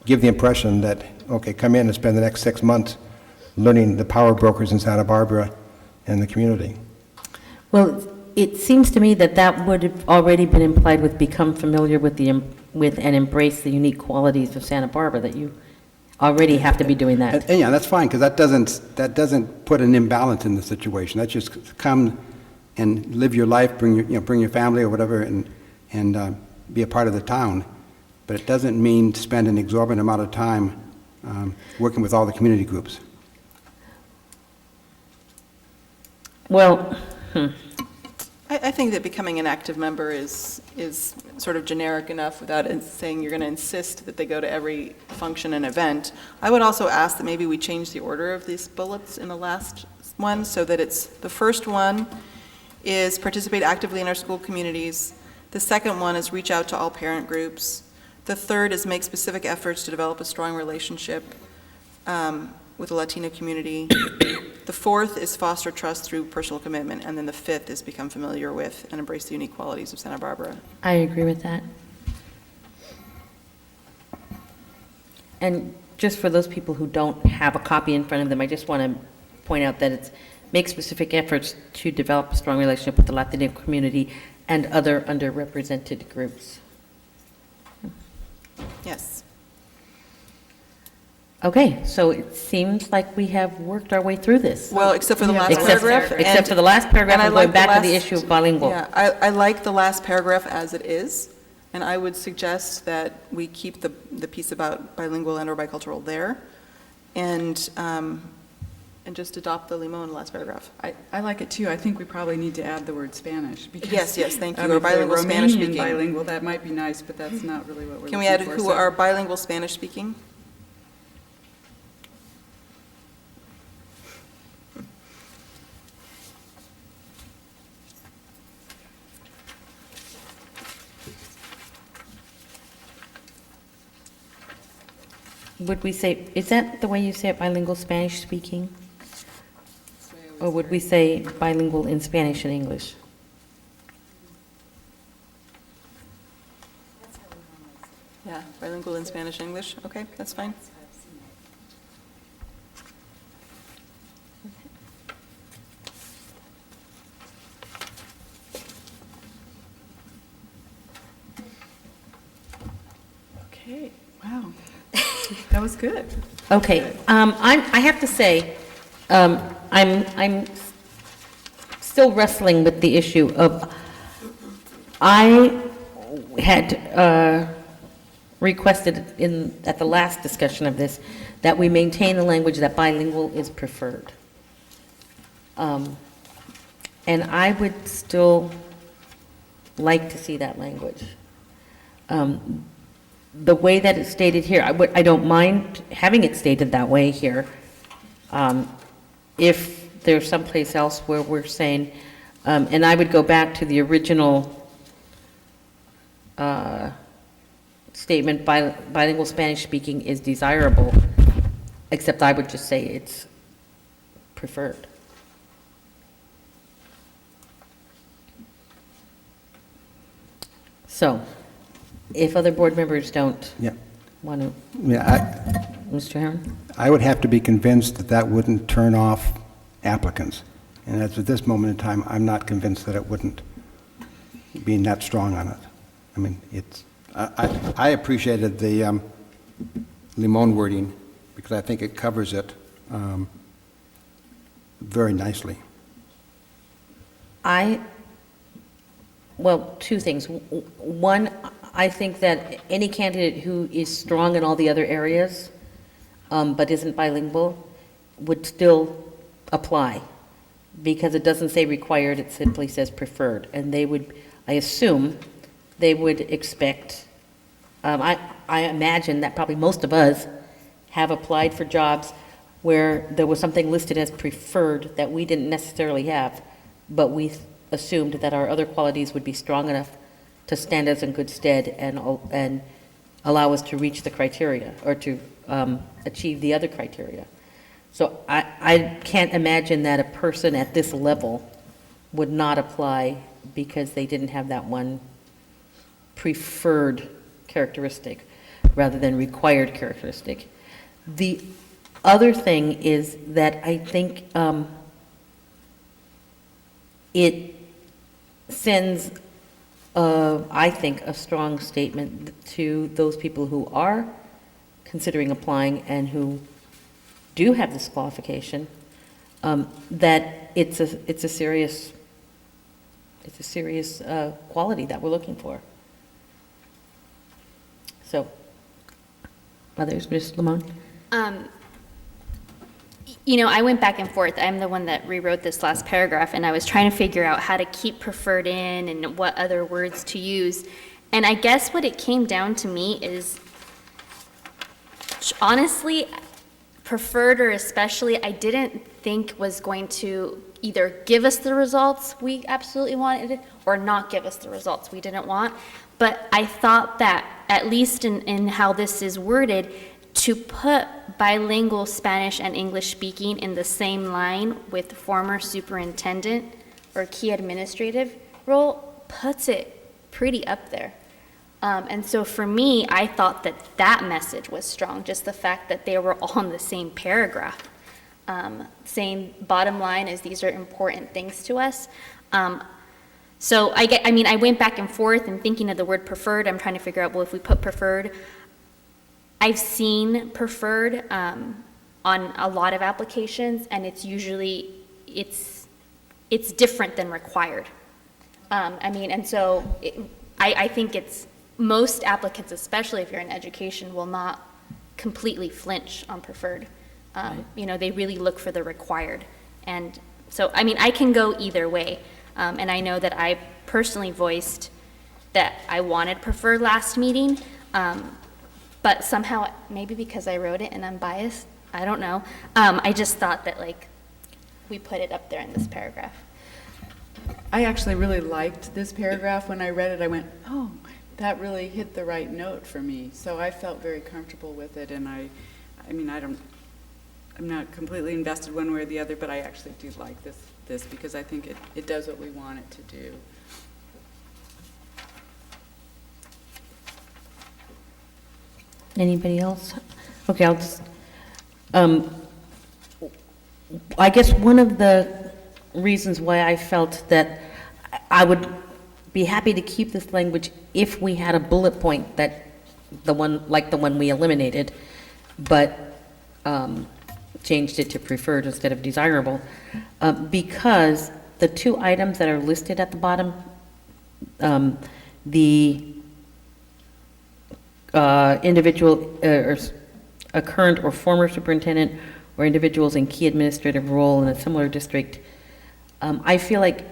give the impression that, okay, come in and spend the next 6 months learning the power brokers in Santa Barbara and the community. Well, it seems to me that that would have already been implied with become familiar with and embrace the unique qualities of Santa Barbara, that you already have to be doing that. And yeah, that's fine, because that doesn't put an imbalance in the situation. That's just come and live your life, bring your family or whatever, and be a part of the town. But it doesn't mean spend an exorbitant amount of time working with all the community groups. Well, I think that becoming an active member is sort of generic enough without saying you're going to insist that they go to every function and event. I would also ask that maybe we change the order of these bullets in the last one so that it's, the first one is participate actively in our school communities. The second one is reach out to all parent groups. The third is make specific efforts to develop a strong relationship with the Latino community. The fourth is foster trust through personal commitment. And then the fifth is become familiar with and embrace the unique qualities of Santa Barbara. I agree with that. And just for those people who don't have a copy in front of them, I just want to point out that it's make specific efforts to develop a strong relationship with the Latino community and other underrepresented groups. Yes. Okay, so it seems like we have worked our way through this. Well, except for the last Except- paragraph. Except for the last paragraph, and I and going like back to the last- issue of bilingual. Yeah, I like the last paragraph as it is, and I would suggest that we keep the piece about bilingual and or bicultural there, and just adopt the limon in the last paragraph. I like it too. I think we probably need to add the word Spanish. Because, Yes, thank you, if or they're bilingual Spanish Romanian speaking. bilingual, that might be nice, but that's not really what we're Can looking we add for. who are bilingual Spanish speaking? Would we say, is that the way you say it, bilingual Spanish speaking? Or would we say bilingual in Spanish and English? Yeah, bilingual in Spanish, English, okay, that's fine. Okay, wow. That was good. Okay, I have to say, I'm still wrestling with the issue of, I had requested at the last discussion of this, that we maintain the language that bilingual is preferred. And I would still like to see that language. The way that it's stated here, I don't mind having it stated that way here. If there's someplace else where we're saying, and I would go back to the original statement, bilingual Spanish speaking is desirable, except I would just say it's preferred. So, if other board members don't Yeah. want to, Yeah, Mr. Herron? I would have to be convinced that that wouldn't turn off applicants. And as of this moment in time, I'm not convinced that it wouldn't, being that strong on it. I mean, I appreciated the Limon wording, because I think it covers it very nicely. Well, two things. One, I think that any candidate who is strong in all the other areas, but isn't bilingual, would still apply, because it doesn't say required, it simply says preferred. And they would, I assume, they would expect, I imagine that probably most of us have applied for jobs where there was something listed as preferred that we didn't necessarily have, but we assumed that our other qualities would be strong enough to stand us in good stead and allow us to reach the criteria, or to achieve the other criteria. So I can't imagine that a person at this level would not apply because they didn't have that one preferred characteristic rather than required characteristic. The other thing is that I think it sends, I think, a strong statement to those people who are considering applying and who do have this qualification, that it's a serious quality that we're looking for. So, others, Ms. Limon? You know, I went back and forth. I'm the one that rewrote this last paragraph, and I was trying to figure out how to keep preferred in and what other words to use. And I guess what it came down to me is, honestly, preferred or especially, I didn't think was going to either give us the results we absolutely wanted or not give us the results we didn't want. But I thought that, at least in how this is worded, to put bilingual Spanish and English speaking in the same line with former superintendent or key administrative role puts it pretty up there. And so for me, I thought that that message was strong, just the fact that they were all in the same paragraph, saying bottom line is these are important things to us. So I went back and forth and thinking of the word preferred. I'm trying to figure out, well, if we put preferred, I've seen preferred on a lot of applications, and it's usually, it's different than required. And so I think it's, most applicants, especially if you're in education, will not completely flinch on preferred. You know, they really look for the required. And so, I can go either way. And I know that I personally voiced that I wanted preferred last meeting, but somehow, maybe because I wrote it and I'm biased, I don't know. I just thought that, like, we put it up there in this paragraph. I actually really liked this paragraph. When I read it, I went, oh, that really hit the right note for me. So I felt very comfortable with it, and I'm not completely invested one way or the other, but I actually do like this because I think it does what we want it to do. Anybody else? Okay, I'll just, I guess one of the reasons why I felt that I would be happy to keep this language if we had a bullet point that like the one we eliminated, but changed it to preferred instead of desirable, because the two items that are listed at the bottom, the individual, or a current or former superintendent, or individuals in key administrative role in a similar district, I feel like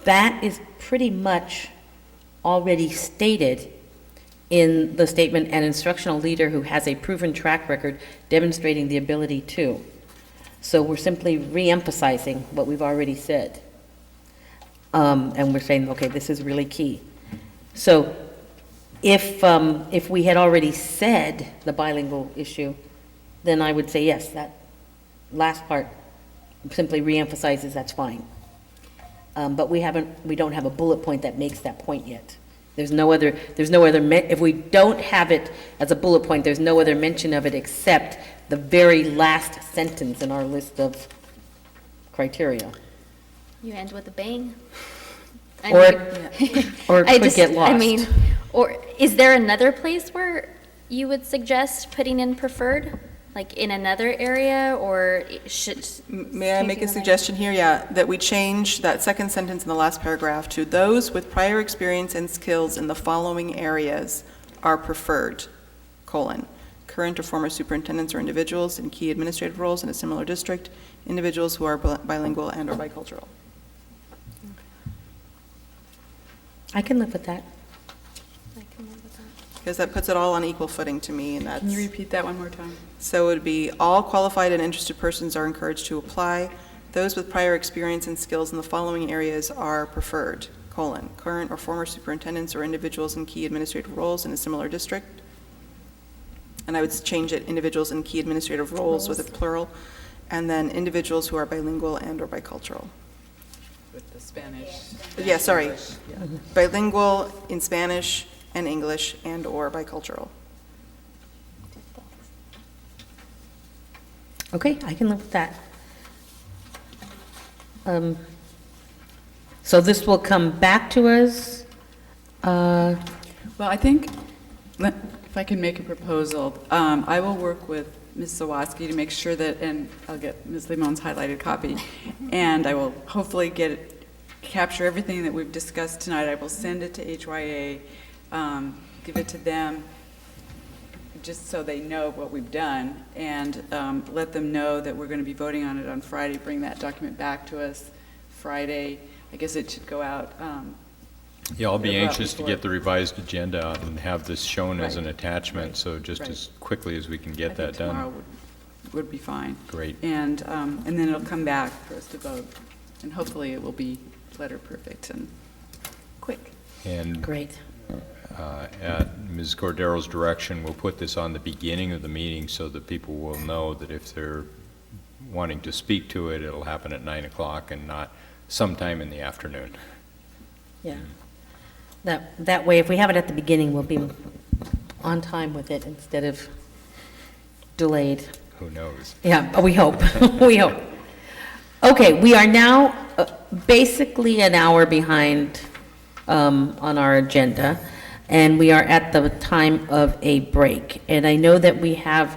that is pretty much already stated in the statement, an instructional leader who has a proven track record demonstrating the ability to. So we're simply re-emphasizing what we've already said. And we're saying, okay, this is really key. So if we had already said the bilingual issue, then I would say, yes, that last part simply re-emphasizes, that's fine. But we don't have a bullet point that makes that point yet. There's no other, if we don't have it as a bullet point, there's no other mention of it except the very last sentence in our list of criteria. You end with a bang. I Or, mean, or it I could just- get lost. I mean, or is there another place where you would suggest putting in preferred? Like in another area, or it should? May I make a suggestion here? Yeah, that we change that second sentence in the last paragraph to those with prior experience and skills in the following areas are preferred, colon, current or former superintendents or individuals in key administrative roles in a similar district, individuals who are bilingual and or bicultural. I can live with that. Because that puts it all on equal footing to me, and that's. Can you repeat that one more time? So it would be, all qualified and interested persons are encouraged to apply. Those with prior experience and skills in the following areas are preferred, colon, current or former superintendents or individuals in key administrative roles in a similar district. And I would change it, individuals in key administrative roles with a plural, and then individuals who are bilingual and or bicultural. With the Spanish. Yeah, sorry. English, yeah. Bilingual in Spanish and English and or bicultural. Okay, I can live with that. So this will come back to us. Well, I think, if I can make a proposal, I will work with Ms. Zawoski to make sure that, and I'll get Ms. Limon's highlighted copy, and I will hopefully capture everything that we've discussed tonight. I will send it to HYA, give it to them, just so they know what we've done, and let them know that we're going to be voting on it on Friday. Bring that document back to us Friday. I guess it should go out. Yeah, I'll be it'll go out anxious to before. get the revised agenda out and have this shown as Right. an attachment, Right. so just Right. as quickly as we can I get think that done. tomorrow would be fine. Great. And then it'll come back for us to vote, and hopefully it will be letter perfect and quick. And Great. at Ms. Cordero's direction, we'll put this on the beginning of the meeting so that people will know that if they're wanting to speak to it, it'll happen at 9 o'clock and not sometime in the afternoon. Yeah. That way, if we have it at the beginning, we'll be on time with it instead of delayed. Who knows? Yeah, we hope, we hope. Okay, we are now basically an hour behind on our agenda, and we are at the time of a break. And I know that we have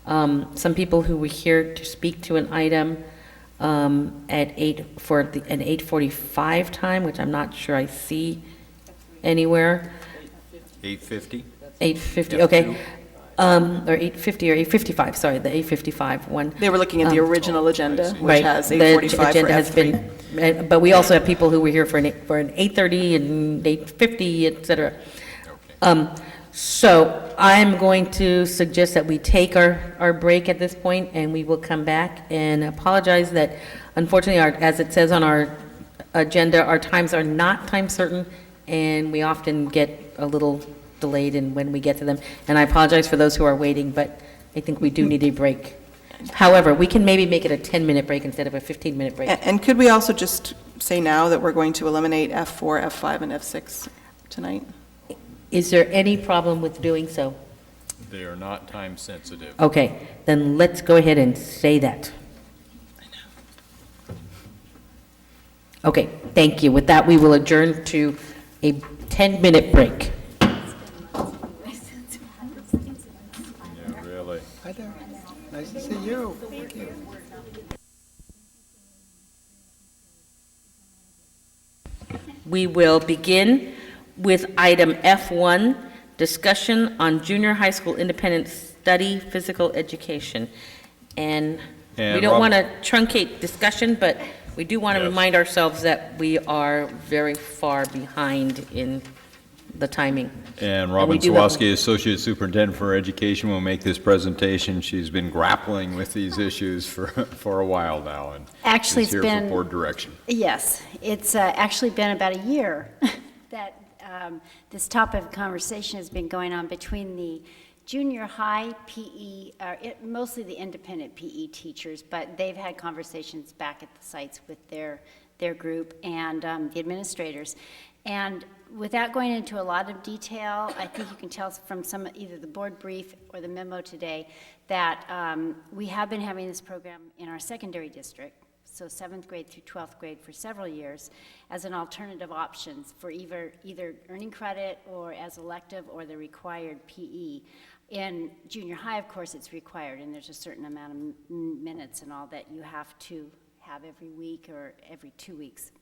some people who were here to speak to an item at an 8:45 time, which I'm not sure I see anywhere. 8:50? 8:50, okay. Or 8:50 or 8:55, sorry, the 8:55 one. They were looking at the original agenda, which Right, has the 8:45 for agenda has F3. been, but we also have people who were here for an 8:30 and 8:50, et cetera. So I'm going to suggest that we take our break at this point, and we will come back and apologize that unfortunately, as it says on our agenda, our times are not time certain, and we often get a little delayed in when we get to them. And I apologize for those who are waiting, but I think we do need a break. However, we can maybe make it a 10-minute break instead of a 15-minute break. And could we also just say now that we're going to eliminate F4, F5, and F6 tonight? Is there any problem with doing so? They are not time sensitive. Okay, then let's go ahead and say that. Okay, thank you. With that, we will adjourn to a 10-minute break. Yeah, really. Hi there. Nice to see you. Thank you. We will begin with item F1, discussion on junior high school independent study physical education. And we And don't Rob- want to truncate discussion, but we do want to Yes. remind ourselves that we are very far behind in the timing. And we Robin do have- Sawaski, Associate Superintendent for Education, will make this presentation. She's been grappling with these issues for a while now, and Actually, is it's here for been- board direction. Yes, it's actually been about a year that this topic of conversation has been going on between the junior high PE, mostly the independent PE teachers, but they've had conversations back at the sites with their group and the administrators. And without going into a lot of detail, I think you can tell from either the board brief or the memo today that we have been having this program in our secondary district, so 7th grade through 12th grade for several years, as an alternative options for either earning credit or as elective or the required PE. In junior high, of course, it's required, and there's a certain amount of minutes and all that you have to have every week or every 2 weeks.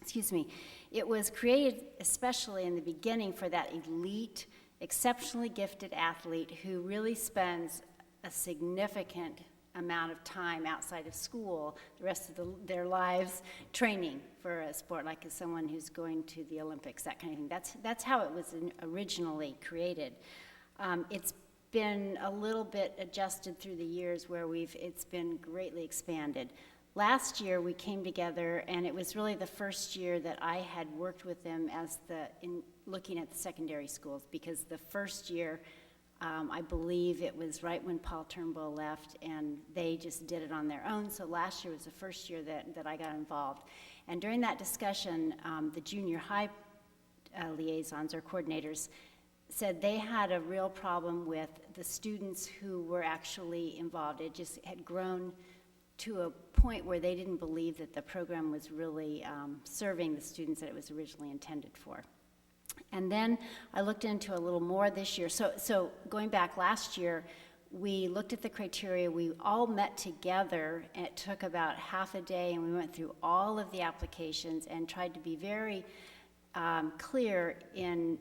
Excuse me. It was created especially in the beginning for that elite, exceptionally gifted athlete who really spends a significant amount of time outside of school, the rest of their lives, training for a sport, like as someone who's going to the Olympics, that kind of thing. That's how it was originally created. It's been a little bit adjusted through the years where it's been greatly expanded. Last year we came together, and it was really the first year that I had worked with them in looking at the secondary schools, because the first year, I believe it was right when Paul Turnbull left, and they just did it on their own. So last year was the first year that I got involved. And during that discussion, the junior high liaisons or coordinators said they had a real problem with the students who were actually involved. It just had grown to a point where they didn't believe that the program was really serving the students that it was originally intended for. And then I looked into a little more this year. So going back last year, we looked at the criteria. We all met together, and it took about half a day, and we went through all of the applications and tried to be very clear in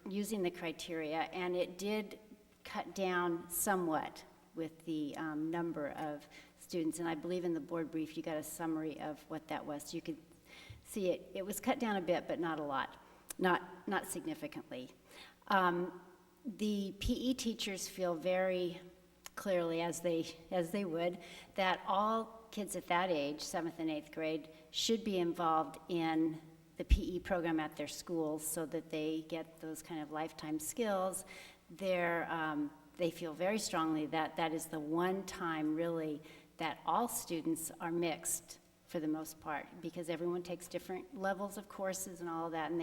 using the criteria, and it did cut down somewhat with the number of students. And I believe in the board brief you got a summary of what that was. So you could see it was cut down a bit, but not a lot. Not significantly. The PE teachers feel very clearly, as they would, that all kids at that age, 7th and 8th grade, should be involved in the PE program at their schools so that they get those kind of lifetime skills. They feel very strongly that that is the one time really that all students are mixed for the most part, because everyone takes different levels of courses and all of that, and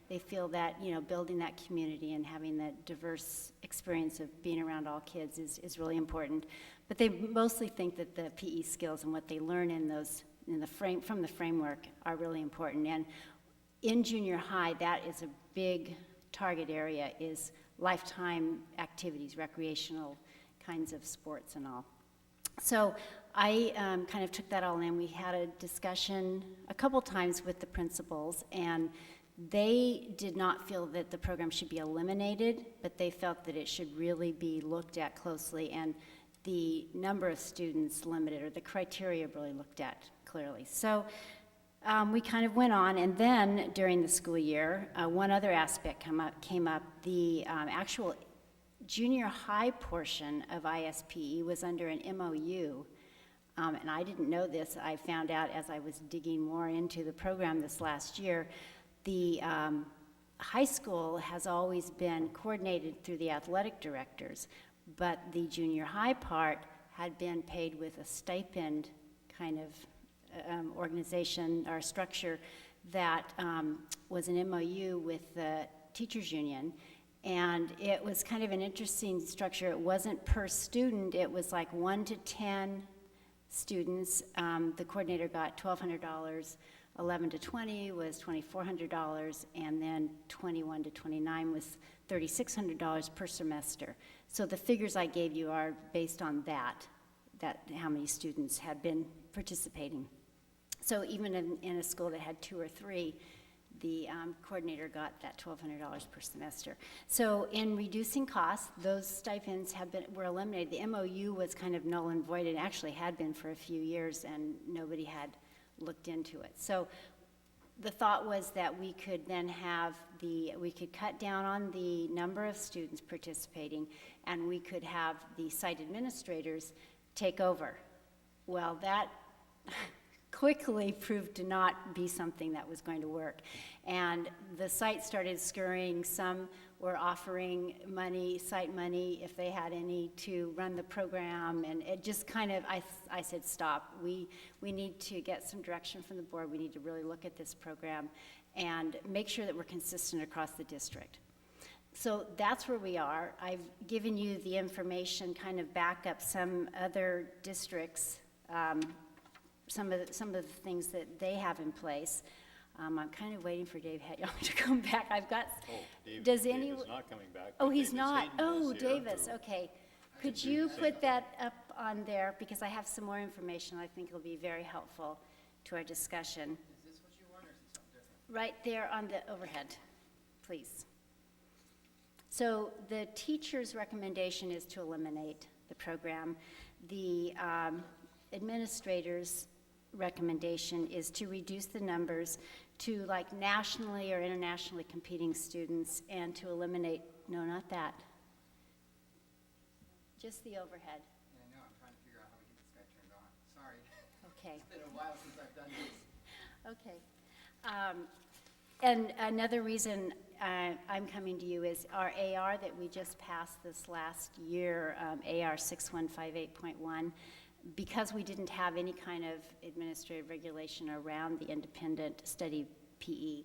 they feel that, building that community and having that diverse experience of being around all kids is really important. But they mostly think that the PE skills and what they learn from the framework are really important. And in junior high, that is a big target area, is lifetime activities, recreational kinds of sports and all. So I kind of took that all in. We had a discussion a couple times with the principals, and they did not feel that the program should be eliminated, but they felt that it should really be looked at closely, and the number of students limited, or the criteria really looked at clearly. So we kind of went on, and then during the school year, one other aspect came up. The actual junior high portion of ISPE was under an MOU, and I didn't know this. I found out as I was digging more into the program this last year. The high school has always been coordinated through the athletic directors, but the junior high part had been paid with a stipend kind of organization or structure that was an MOU with the teachers union. And it was kind of an interesting structure. It wasn't per student. It was like 1 to 10 students. The coordinator got $1,200. 11 to 20 was $2,400, and then 21 to 29 was $3,600 per semester. So the figures I gave you are based on that how many students had been participating. So even in a school that had 2 or 3, the coordinator got that $1,200 per semester. So in reducing costs, those stipends were eliminated. The MOU was kind of null and void. It actually had been for a few years, and nobody had looked into it. So the thought was that we could then we could cut down on the number of students participating, and we could have the site administrators take over. Well, that quickly proved to not be something that was going to work. And the site started scurrying. Some were offering site money, if they had any, to run the program. And it just kind of, I said, stop. We need to get some direction from the board. We need to really look at this program. and make sure that we're consistent across the district. So that's where we are. I've given you the information, kind of back up some other districts, some of the things that they have in place. I'm kind of waiting for Dave Hetyon to come back. I've got, does any? Dave is not coming back. Oh, but he's Davis not? Hayden Oh, is here. Davis, okay. Could you put that up on there, because I have some more information I think will be very helpful to our discussion. Is this what you want, or is it something different? Right there on the overhead, please. So the teacher's recommendation is to eliminate the program. The administrator's recommendation is to reduce the numbers to like nationally or internationally competing students and to eliminate, no, not that. Just the overhead. Yeah, I know, I'm trying to figure out how we get this guy turned on. Sorry. Okay. It's been a while since I've done this. Okay. And another reason I'm coming to you is our AR that we just passed this last year, AR 6158.1, because we didn't have any kind of administrative regulation around the independent study PE,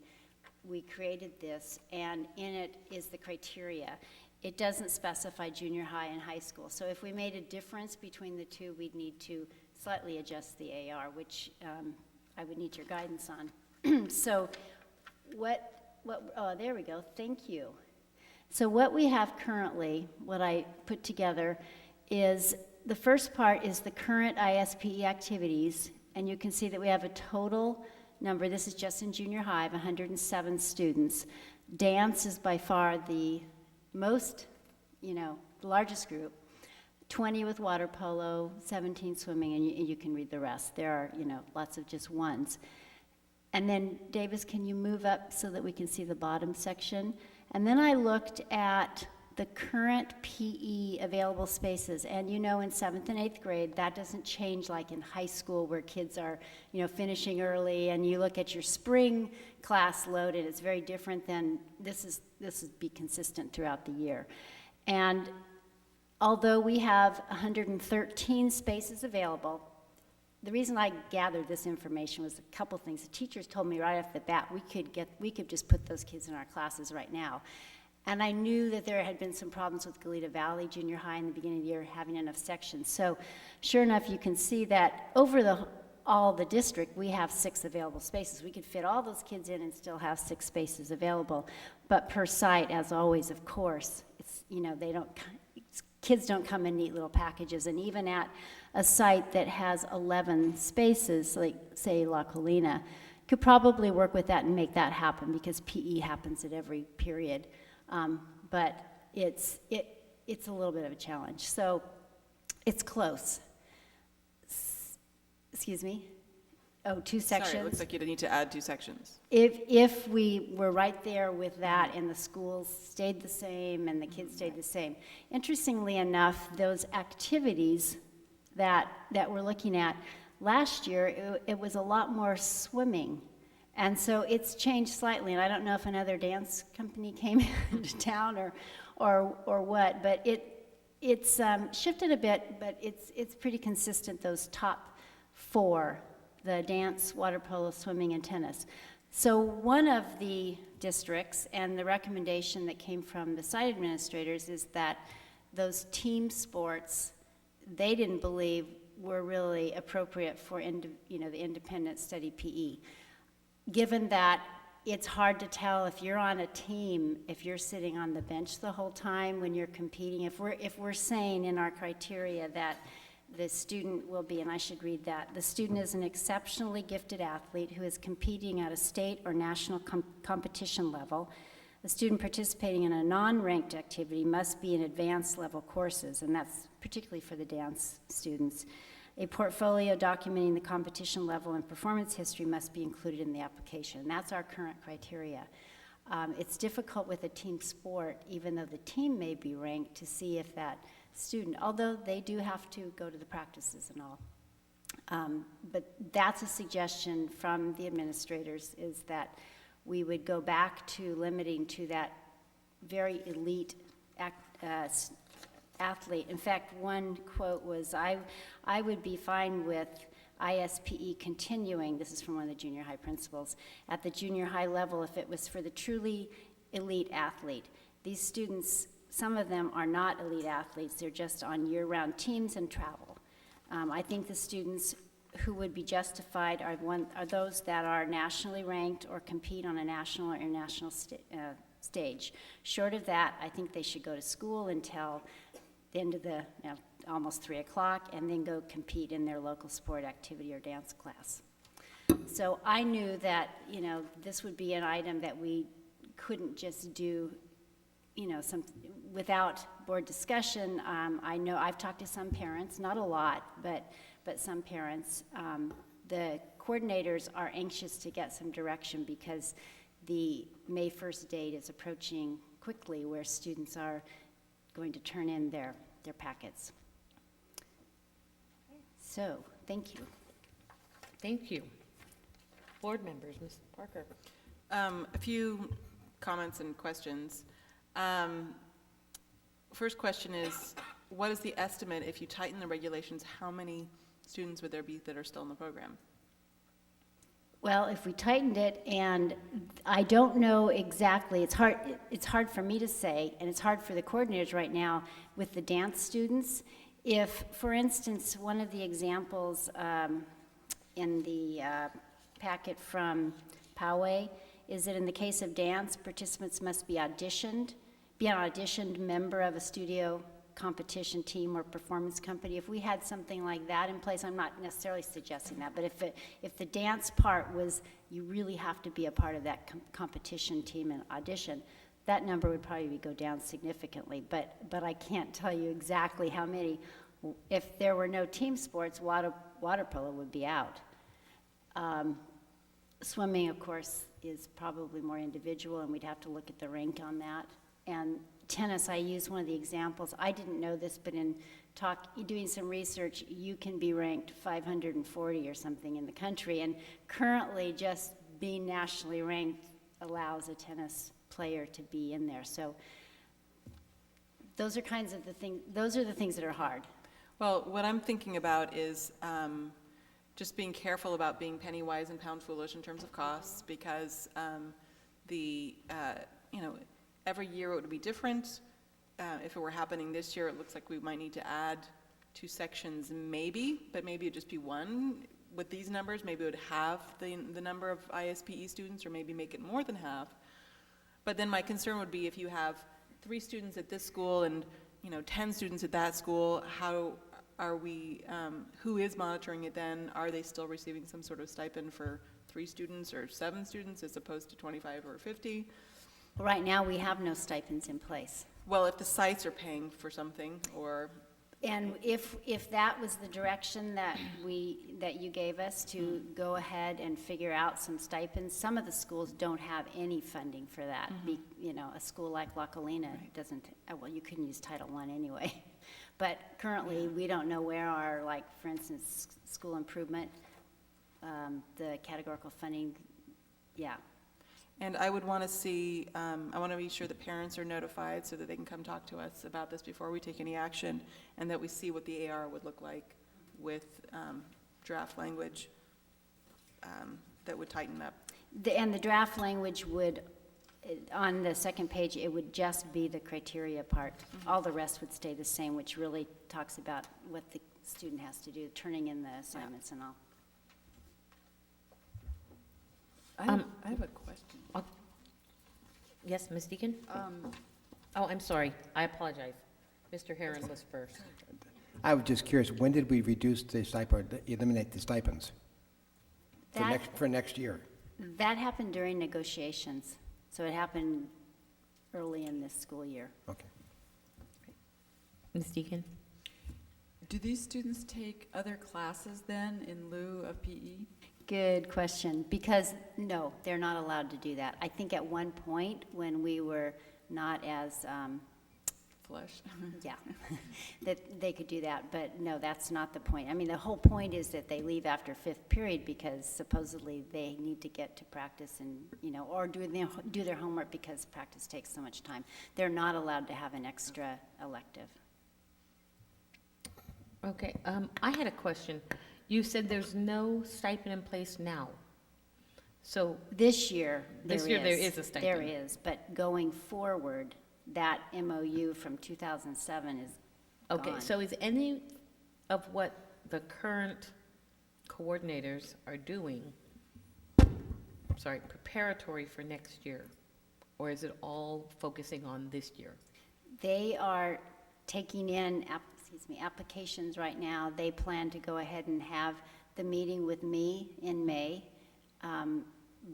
we created this, and in it is the criteria. It doesn't specify junior high and high school. So if we made a difference between the two, we'd need to slightly adjust the AR, which I would need your guidance on. So oh, there we go, thank you. So what we have currently, what I put together, is the first part is the current ISPE activities, and you can see that we have a total number, this is just in junior high, of 107 students. Dance is by far the most, the largest group. 20 with water polo, 17 swimming, and you can read the rest. There are, lots of just ones. And then, Davis, can you move up so that we can see the bottom section? And then I looked at the current PE available spaces. And in 7th and 8th grade, that doesn't change like in high school where kids are, finishing early, and you look at your spring class load, and it's very different than this would be consistent throughout the year. And although we have 113 spaces available, the reason I gathered this information was a couple things. The teachers told me right off the bat we could just put those kids in our classes right now. And I knew that there had been some problems with Goleta Valley Junior High in the beginning of the year having enough sections. So sure enough, you can see that over all the district, we have 6 available spaces. We could fit all those kids in and still have 6 spaces available. But per site, as always, of course, it's, kids don't come in neat little packages, and even at a site that has 11 spaces, like say La Colina, could probably work with that and make that happen because PE happens at every period. But it's a little bit of a challenge. So it's close. Excuse me? Oh, 2 sections. Sorry, it looks like you need to add 2 sections. If we were right there with that and the schools stayed the same and the kids stayed the same. Interestingly enough, those activities that we're looking at, last year it was a lot more swimming. And so it's changed slightly, and I don't know if another dance company came into town or what, but it's shifted a bit, but it's pretty consistent, those top 4. The dance, water polo, swimming, and tennis. So one of the districts, and the recommendation that came from the site administrators, is that those team sports, they didn't believe were really appropriate for the independent study PE. Given that it's hard to tell if you're on a team, if you're sitting on the bench the whole time when you're competing, if we're saying in our criteria that the student will be, and I should read that, the student is an exceptionally gifted athlete who is competing at a state or national competition level. The student participating in a non-ranked activity must be in advanced level courses, and that's particularly for the dance students. A portfolio documenting the competition level and performance history must be included in the application. That's our current criteria. It's difficult with a team sport, even though the team may be ranked, to see if that student, although they do have to go to the practices and all. But that's a suggestion from the administrators, is that we would go back to limiting to that very elite athlete. In fact, one quote was, I would be fine with ISPE continuing, this is from one of the junior high principals, at the junior high level if it was for the truly elite athlete. These students, some of them are not elite athletes, they're just on year-round teams and travel. I think the students who would be justified are those that are nationally ranked or compete on a national or international stage. Short of that, I think they should go to school until the end of the, almost 3 o'clock, and then go compete in their local sport activity or dance class. So I knew that, this would be an item that we couldn't just do, without board discussion. I know I've talked to some parents, not a lot, but some parents. The coordinators are anxious to get some direction because the May 1st date is approaching quickly, where students are going to turn in their packets. So, thank you. Thank you. Board members, Ms. Parker. A few comments and questions. First question is, what is the estimate if you tighten the regulations? How many students would there be that are still in the program? Well, if we tightened it, and I don't know exactly, it's hard for me to say, and it's hard for the coordinators right now with the dance students. If, for instance, one of the examples in the packet from Poway is that in the case of dance, participants must be an auditioned member of a studio competition team or performance company. If we had something like that in place, I'm not necessarily suggesting that, but if the dance part was, you really have to be a part of that competition team and audition, that number would probably go down significantly, but I can't tell you exactly how many. If there were no team sports, water polo would be out. Swimming, of course, is probably more individual, and we'd have to look at the rank on that. And tennis, I use one of the examples. I didn't know this, but in doing some research, you can be ranked 540 or something in the country, and currently just being nationally ranked allows a tennis player to be in there. So those are the things that are hard. Well, what I'm thinking about is just being careful about being penny wise and pound foolish in terms of costs, because every year it would be different. If it were happening this year, it looks like we might need to add 2 sections maybe, but maybe it'd just be 1. With these numbers, maybe it would have the number of ISPE students, or maybe make it more than half. But then my concern would be if you have 3 students at this school and 10 students at that school, how are we, who is monitoring it then? Are they still receiving some sort of stipend for 3 students or 7 students as opposed to 25 or 50? Right now, we have no stipends in place. Well, if the sites are paying for something, or... And if that was the direction that you gave us to go ahead and figure out some stipends, some of the schools don't have any funding for that. A school like La Colina doesn't, well, you couldn't use Title I anyway. But currently, we don't know where our, for instance, school improvement, the categorical funding, yeah. And I would want to see, I want to be sure that parents are notified so that they can come talk to us about this before we take any action, and that we see what the AR would look like with draft language that would tighten up. And the draft language would, on the second page, it would just be the criteria part. All the rest would stay the same, which really talks about what the student has to do, turning in the assignments and all. I have a question. Yes, Ms. Deacon? Oh, I'm sorry. I apologize. Mr. Herron was first. I was just curious, when did we reduce the stipend, eliminate the stipends for next year? That happened during negotiations, so it happened early in this school year. Okay. Ms. Deacon? Do these students take other classes then in lieu of PE? Good question, because no, they're not allowed to do that. I think at one point when we were not as, Flush. yeah, that they could do that, but no, that's not the point. I mean, the whole point is that they leave after 5th period because supposedly they need to get to practice and, or do their homework because practice takes so much time. They're not allowed to have an extra elective. Okay, I had a question. You said there's no stipend in place now. So, This year, This year there is a stipend. There is, but going forward, that MOU from 2007 is gone. okay, so is any of what the current coordinators are doing, preparatory for next year? Or is it all focusing on this year? They are taking in, applications right now. They plan to go ahead and have the meeting with me in May,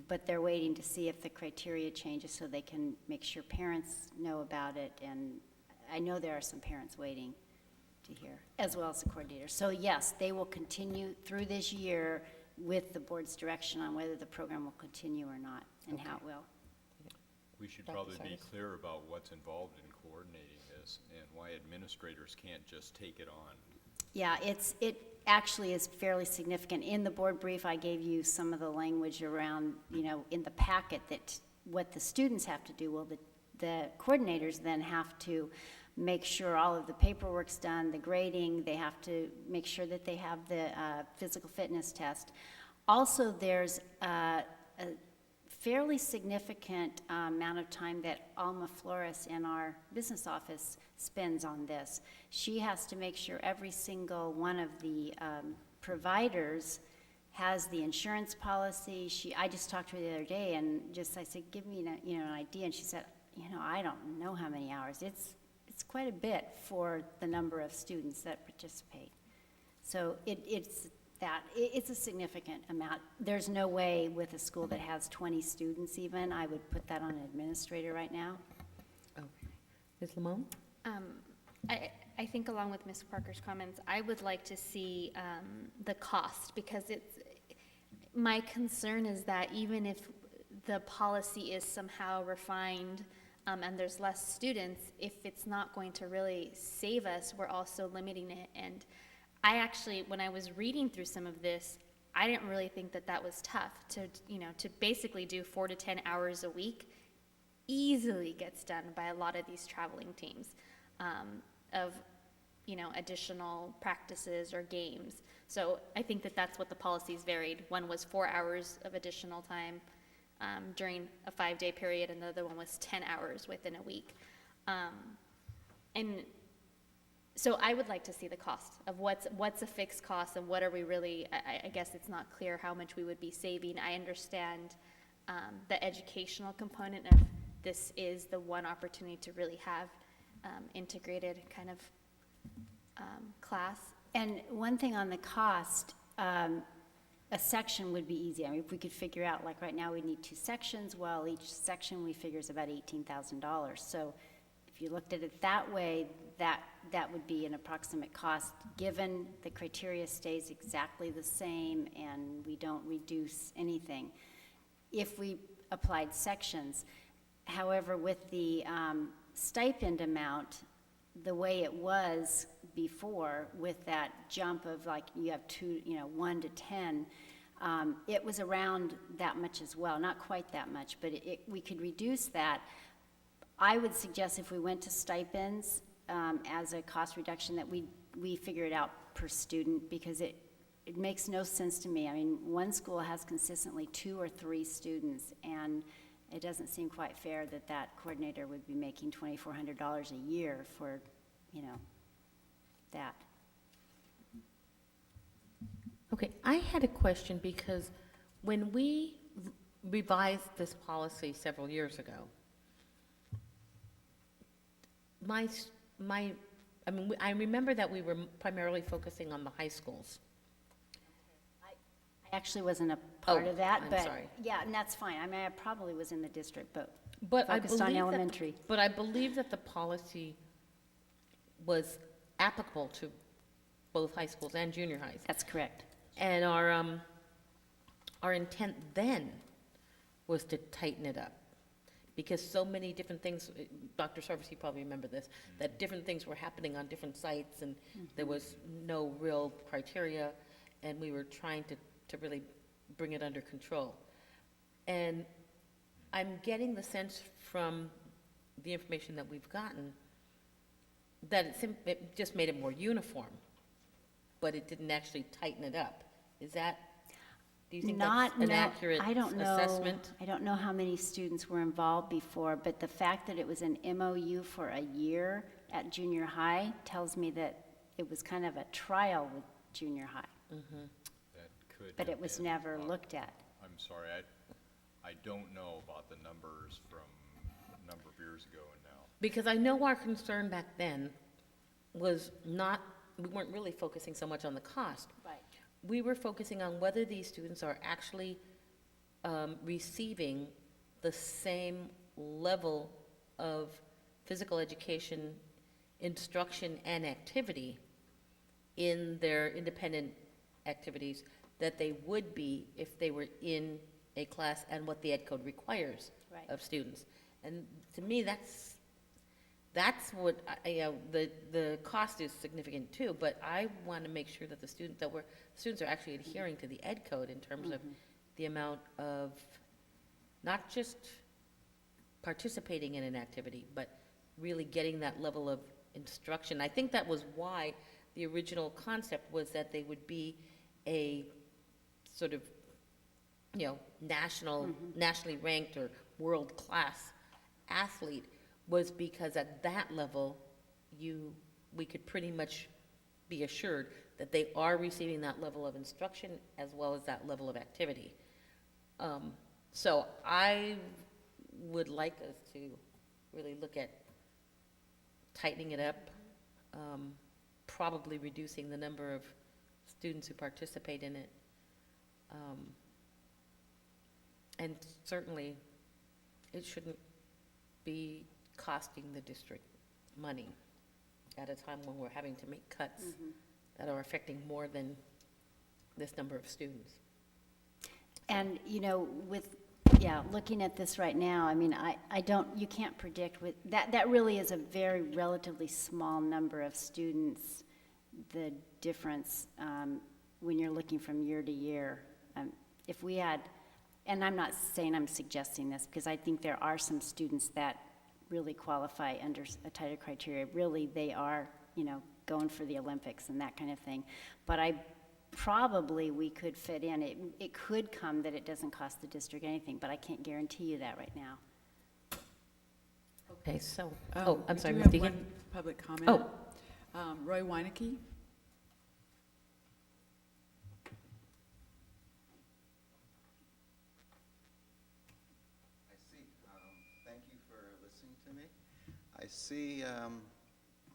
but they're waiting to see if the criteria changes so they can make sure parents know about it. And I know there are some parents waiting to hear, as well as the coordinator. So yes, they will continue through this year with the board's direction on whether the program will continue or not, and how it will. We should Dr. probably be Cyrus? clear about what's involved in coordinating this and why administrators can't just take it on. Yeah, it actually is fairly significant. In the board brief, I gave you some of the language around, in the packet, that what the students have to do. Well, the coordinators then have to make sure all of the paperwork's done, the grading, they have to make sure that they have the physical fitness test. Also, there's a fairly significant amount of time that Alma Flores in our business office spends on this. She has to make sure every single one of the providers has the insurance policy. I just talked to her the other day, and I said, give me an idea, and she said, I don't know how many hours. It's quite a bit for the number of students that participate. So it's a significant amount. There's no way with a school that has 20 students even, I would put that on an administrator right now. Okay. Ms. Lamone? I think along with Ms. Parker's comments, I would like to see the cost, because my concern is that even if the policy is somehow refined and there's less students, if it's not going to really save us, we're also limiting it. And I actually, when I was reading through some of this, I didn't really think that was tough to basically do 4 to 10 hours a week. Easily gets done by a lot of these traveling teams of additional practices or games. So I think that's what the policies varied. One was 4 hours of additional time during a 5-day period, and the other one was 10 hours within a week. And so I would like to see the cost of what's a fixed cost and what are we really, I guess it's not clear how much we would be saving. I understand the educational component of this is the one opportunity to really have integrated kind of class. And one thing on the cost, a section would be easy. I mean, if we could figure out, like right now we need 2 sections, well, each section we figure is about $18,000. So if you looked at it that way, that would be an approximate cost, given the criteria stays exactly the same and we don't reduce anything. If we applied sections, however, with the stipend amount, the way it was before, with that jump of like you have 1 to 10, it was around that much as well. Not quite that much, but we could reduce that. I would suggest if we went to stipends as a cost reduction, that we figure it out per student, because it makes no sense to me. I mean, one school has consistently 2 or 3 students, and it doesn't seem quite fair that coordinator would be making $2,400 a year for, that. Okay, I had a question, because when we revised this policy several years ago, I remember that we were primarily focusing on the high schools. I actually wasn't a part of that, I'm but sorry. yeah, and that's fine. I mean, I probably was in the district, but I focused on believe elementary. But I believe that the policy was applicable to both high schools and junior highs. That's correct. And our intent then was to tighten it up, because so many different things, Dr. Service, you probably remember this, that different things were happening on different sites, and there was no real criteria, and we were trying to really bring it under control. And I'm getting the sense from the information that we've gotten that it just made it more uniform, but it didn't actually tighten it up. Is that, do you think Not, that's an no, accurate I don't know. assessment? I don't know how many students were involved before, but the fact that it was an MOU for a year at junior high tells me that it was kind of a trial with junior high, That could but have it was been, never looked at. I'm sorry, I don't know about the numbers from a number of years ago and now. Because I know our concern back then was not, we weren't really focusing so much on the cost. Right. We were focusing on whether these students are actually receiving the same level of physical education, instruction, and activity in their independent activities that they would be if they were in a class, and what the ed code requires Right. of students. And to me, that's what, the cost is significant too, but I want to make sure that the students are actually adhering to the ed code in terms of the amount of, not just participating in an activity, but really getting that level of instruction. I think that was why the original concept was that they would be a sort of, nationally ranked or world-class athlete, was because at that level, we could pretty much be assured that they are receiving that level of instruction as well as that level of activity. So I would like us to really look at tightening it up, probably reducing the number of students who participate in it. And certainly, it shouldn't be costing the district money at a time when we're having to make cuts that are affecting more than this number of students. And, looking at this right now, I mean, you can't predict that really is a very relatively small number of students, the difference when you're looking from year to year. If we had, and I'm not saying I'm suggesting this, because I think there are some students that really qualify under a tighter criteria. Really, they are, going for the Olympics and that kind of thing. But we could fit in. It could come that it doesn't cost the district anything, but I can't guarantee you that right now. Okay, so, I'm we sorry, do Ms. have Deegan? one public comment. Roy Weinecke? I see. Thank you for listening to me. I see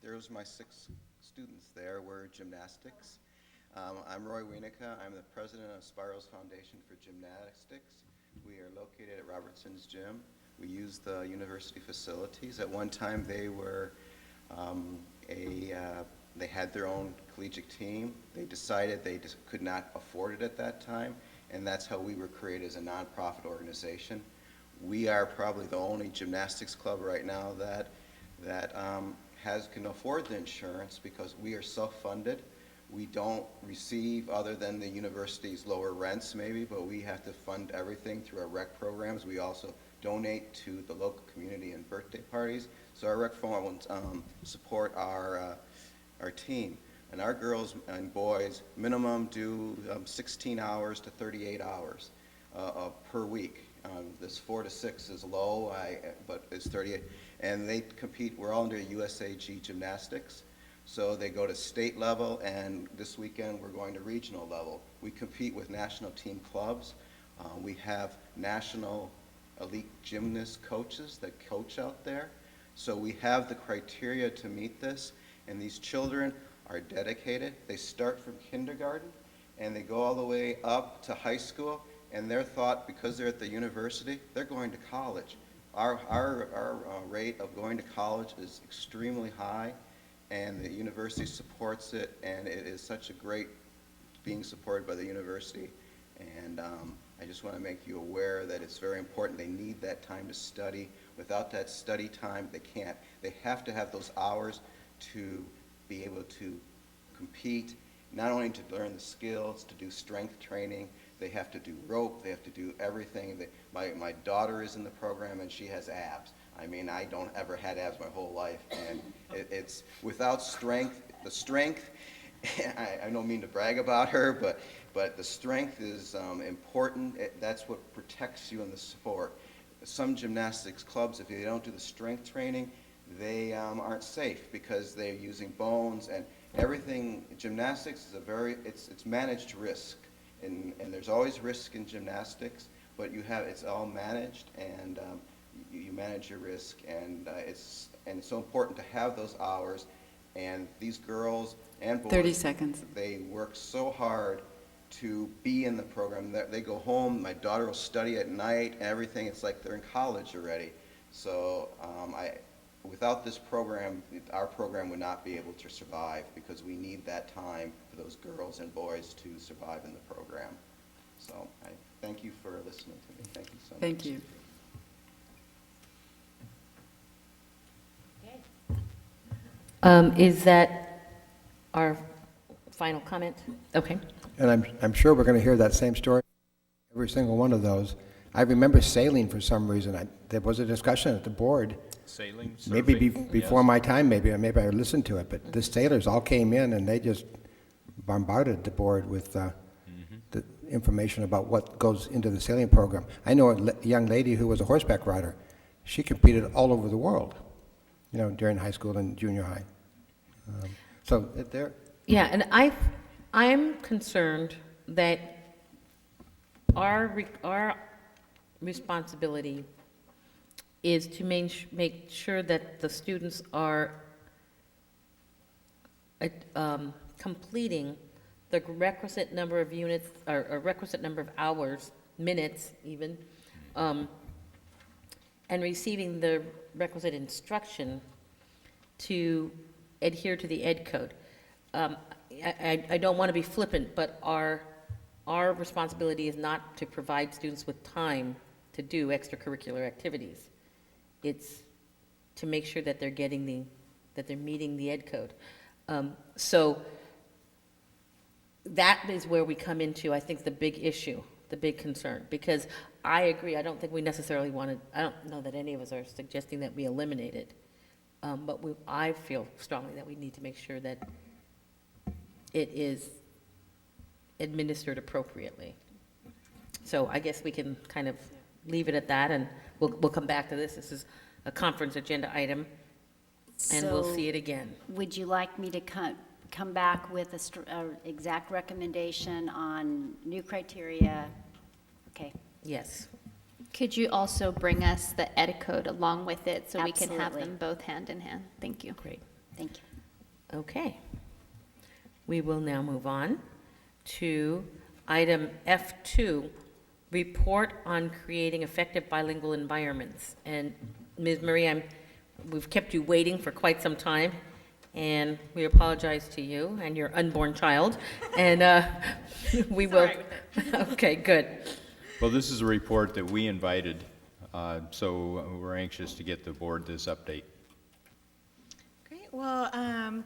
there's my 6 students there were gymnastics. I'm Roy Wienicke. I'm the president of Spirals Foundation for Gymnastics. We are located at Robertson's Gym. We use the university facilities. At one time, they were they had their own collegiate team. They decided they just could not afford it at that time, and that's how we were created as a nonprofit organization. We are probably the only gymnastics club right now that can afford the insurance because we are self-funded. We don't receive, other than the university's lower rents maybe, but we have to fund everything through our rec programs. We also donate to the local community and birthday parties. So our rec funds support our team. And our girls and boys minimum do 16 hours to 38 hours per week. This 4 to 6 is low, but it's 38. And they compete, we're all under USAG gymnastics. So they go to state level, and this weekend we're going to regional level. We compete with national team clubs. We have national elite gymnast coaches that coach out there. So we have the criteria to meet this, and these children are dedicated. They start from kindergarten, and they go all the way up to high school, and their thought, because they're at the university, they're going to college. Our rate of going to college is extremely high, and the university supports it, and it is such a great being supported by the university. And I just want to make you aware that it's very important. They need that time to study. Without that study time, they can't. They have to have those hours to be able to compete, not only to learn the skills, to do strength training. They have to do rope. They have to do everything. My daughter is in the program, and she has abs. I mean, I don't ever had abs my whole life, and it's without strength, the strength I don't mean to brag about her, but the strength is important. That's what protects you in the sport. Some gymnastics clubs, if they don't do the strength training, they aren't safe because they're using bones and everything. Gymnastics is it's managed risk, and there's always risk in gymnastics, but it's all managed, and you manage your risk, and it's so important to have those hours. And these girls and boys, 30 seconds. They work so hard to be in the program. They go home, my daughter will study at night and everything. It's like they're in college already. So without this program, our program would not be able to survive, because we need that time for those girls and boys to survive in the program. So I thank you for listening to me. Thank you so much. Thank you. Is that our final comment? Okay. And I'm sure we're going to hear that same story, every single one of those. I remember sailing for some reason. There was a discussion at the board. Sailing, surfing. Maybe before yes. my time, maybe I listened to it, but the sailors all came in and they just bombarded the board with the information about what goes into the sailing program. I know a young lady who was a horseback rider. She competed all over the world, during high school and junior high. So there. Yeah, and I'm concerned that our responsibility is to make sure that the students are completing the requisite number of units, or requisite number of hours, minutes even, and receiving the requisite instruction to adhere to the ed code. I don't want to be flippant, but our responsibility is not to provide students with time to do extracurricular activities. It's to make sure that they're that they're meeting the ed code. So that is where we come into, I think, the big issue, the big concern, because I agree, I don't think we necessarily I don't know that any of us are suggesting that we eliminate it, but I feel strongly that we need to make sure that it is administered appropriately. So I guess we can kind of leave it at that, and we'll come back to this. This is a conference agenda item, and we'll see it again. Would you like me to come back with a exact recommendation on new criteria? Okay. Yes. Could you also bring us the ed code along with it so we can have Absolutely. them both hand in hand? Thank you. Great. Thank you. Okay. We will now move on to item F2, report on creating effective bilingual environments. And Ms. Marie, we've kept you waiting for quite some time, and we apologize to you and your unborn child. And we will. Okay, good. Well, this is a report that we invited, so we're anxious to get the board this update. Great. Well,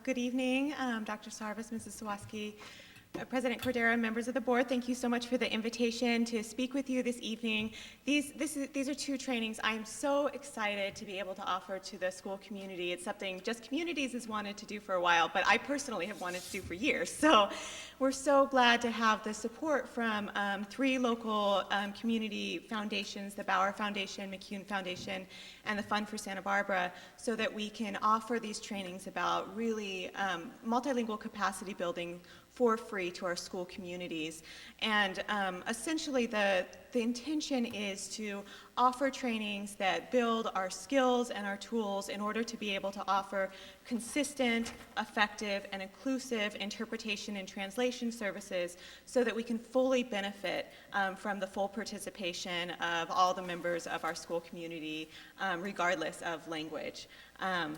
good evening, Dr. Sarvis, Mrs. Sawaski, President Cordero, members of the board. Thank you so much for the invitation to speak with you this evening. These are two trainings I'm so excited to be able to offer to the school community. It's something Just Communities has wanted to do for a while, but I personally have wanted to do for years. So we're so glad to have the support from 3 local community foundations, the Bauer Foundation, McCune Foundation, and the Fund for Santa Barbara, so that we can offer these trainings about really multilingual capacity building for free to our school communities. And essentially the intention is to offer trainings that build our skills and our tools in order to be able to offer consistent, effective, and inclusive interpretation and translation services so that we can fully benefit from the full participation of all the members of our school community, regardless of language.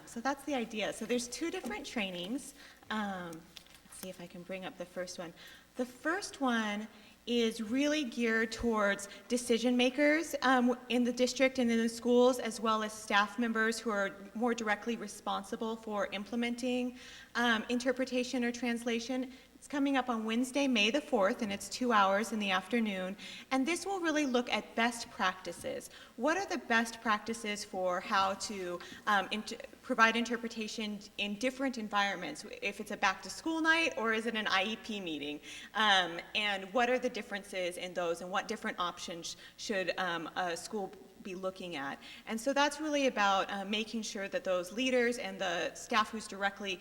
So that's the idea. So there's 2 different trainings. Let's see if I can bring up the first one. The first one is really geared towards decision makers in the district and in the schools, as well as staff members who are more directly responsible for implementing interpretation or translation. It's coming up on Wednesday, May the 4th, and it's 2 hours in the afternoon. And this will really look at best practices. What are the best practices for how to provide interpretation in different environments, if it's a back-to-school night or is it an IEP meeting, and what are the differences in those, and what different options should a school be looking at. And so that's really about making sure that those leaders and the staff who's directly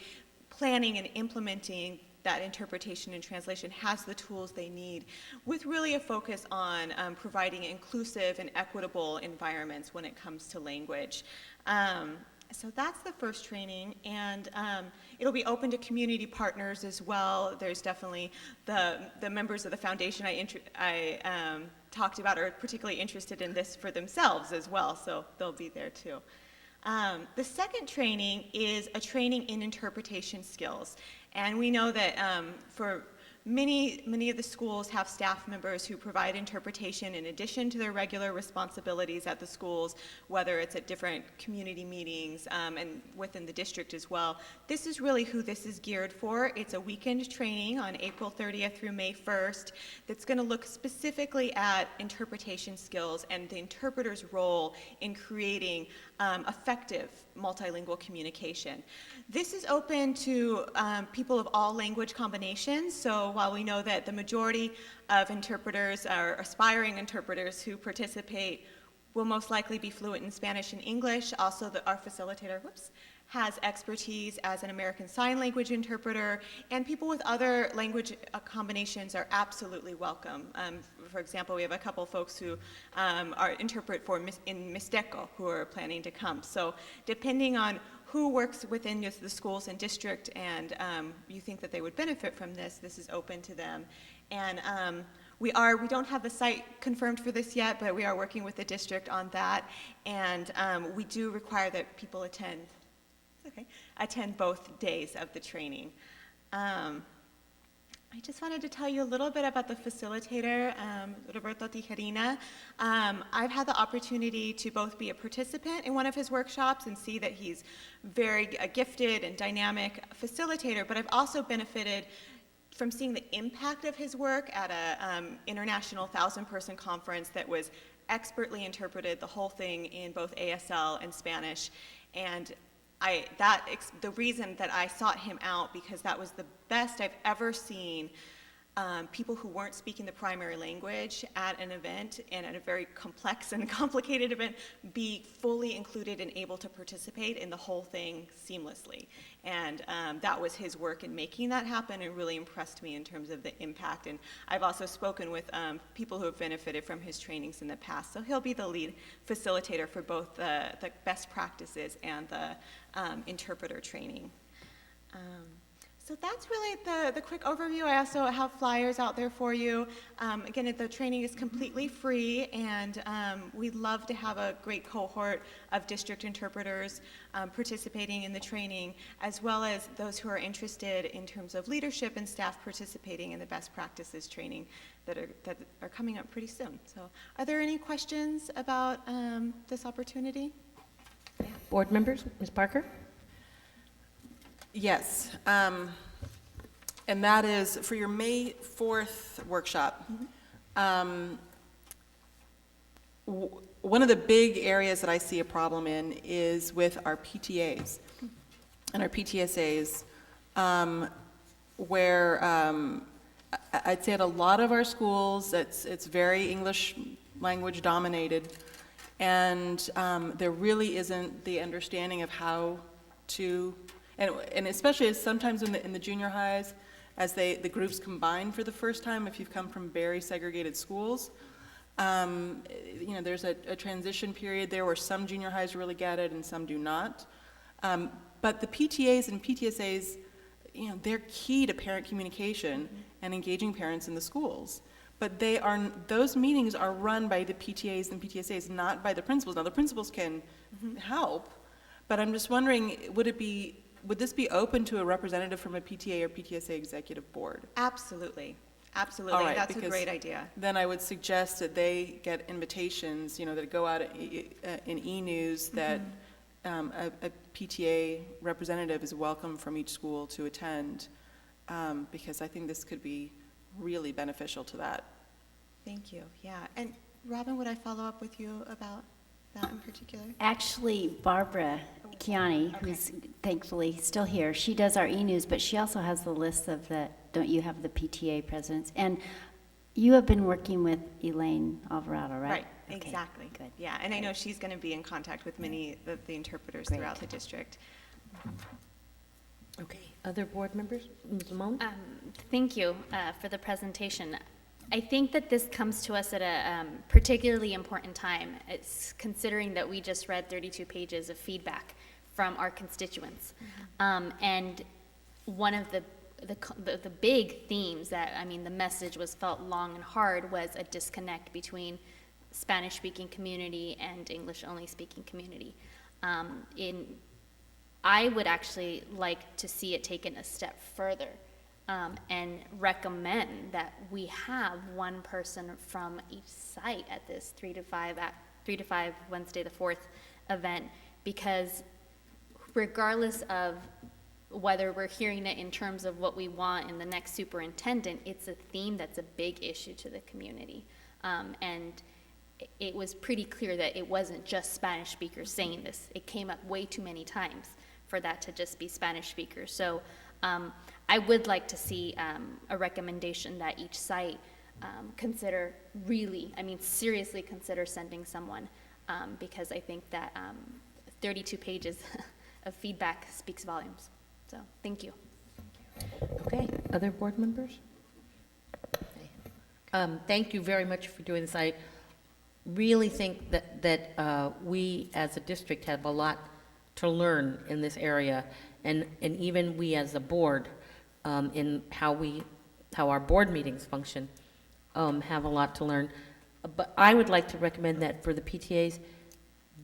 planning and implementing that interpretation and translation has the tools they need, with really a focus on providing inclusive and equitable environments when it comes to language. So that's the first training, and it'll be open to community partners as well. There's definitely the members of the foundation I talked about are particularly interested in this for themselves as well, so they'll be there too. The second training is a training in interpretation skills. And we know that for many of the schools have staff members who provide interpretation in addition to their regular responsibilities at the schools, whether it's at different community meetings and within the district as well. This is really who this is geared for. It's a weekend training on April 30th through May 1st that's going to look specifically at interpretation skills and the interpreter's role in creating effective multilingual communication. This is open to people of all language combinations, so while we know that the majority of interpreters are aspiring interpreters who participate will most likely be fluent in Spanish and English, also our facilitator, has expertise as an American Sign Language interpreter, and people with other language combinations are absolutely welcome. For example, we have a couple folks who interpret in Mixteco who are planning to come. So depending on who works within the schools and district and you think that they would benefit from this, this is open to them. And we don't have the site confirmed for this yet, but we are working with the district on that, and we do require that people attend both days of the training. I just wanted to tell you a little bit about the facilitator, Roberto Tijerina. I've had the opportunity to both be a participant in one of his workshops and see that he's very gifted and dynamic facilitator, but I've also benefited from seeing the impact of his work at an international 1,000-person conference that was expertly interpreted, the whole thing in both ASL and Spanish. And the reason that I sought him out, because that was the best I've ever seen people who weren't speaking the primary language at an event, and at a very complex and complicated event, be fully included and able to participate in the whole thing seamlessly. And that was his work in making that happen, and really impressed me in terms of the impact. And I've also spoken with people who have benefited from his trainings in the past. So he'll be the lead facilitator for both the best practices and the interpreter training. So that's really the quick overview. I also have flyers out there for you. Again, the training is completely free, and we'd love to have a great cohort of district interpreters participating in the training, as well as those who are interested in terms of leadership and staff participating in the best practices training that are coming up pretty soon. So are there any questions about this opportunity? Board members, Ms. Parker? Yes, and that is for your May 4th workshop. One of the big areas that I see a problem in is with our PTAs and our PTSAs, where I'd say at a lot of our schools, it's very English language dominated, and there really isn't the understanding of how to. And especially sometimes in the junior highs, as the groups combine for the first time, if you've come from very segregated schools, there's a transition period there where some junior highs really get it and some do not. But the PTAs and PTSAs, they're key to parent communication and engaging parents in the schools. But those meetings are run by the PTAs and PTSAs, not by the principals. Now, the principals can help, but I'm just wondering, would this be open to a representative from a PTA or PTSA executive board? Absolutely. Absolutely. All right, that's a great idea. Then I would suggest that they get invitations, that go out in e-news, that a PTA representative is welcome from each school to attend, because I think this could be really beneficial to that. Thank you. Yeah. And Robin, would I follow up with you about that in particular? Actually, Barbara Kiani, who's thankfully still here, she does our e-news, but she also has the list of the, don't you have the PTA presidents? And you have been working with Elaine Alvarado, right? Right, Okay, exactly. Good. Yeah, and I know she's going to be in contact with many of the interpreters Great. throughout the district. Okay, other board members? Ms. Lamone? Thank you for the presentation. I think that this comes to us at a particularly important time. It's considering that we just read 32 pages of feedback from our constituents. And one of the big themes that, I mean, the message was felt long and hard was a disconnect between Spanish-speaking community and English-only speaking community. I would actually like to see it taken a step further and recommend that we have one person from each site at this 3 to 5 Wednesday the 4th event, because regardless of whether we're hearing it in terms of what we want in the next superintendent, it's a theme that's a big issue to the community. And it was pretty clear that it wasn't just Spanish speakers saying this. It came up way too many times for that to just be Spanish speakers. So I would like to see a recommendation that each site consider really, I mean, seriously consider sending someone, because I think that 32 pages of feedback speaks volumes. So, thank you. Okay, other board members? Thank you very much for doing this. I really think that we as a district have a lot to learn in this area, and even we as a board, in how our board meetings function, have a lot to learn. But I would like to recommend that for the PTAs,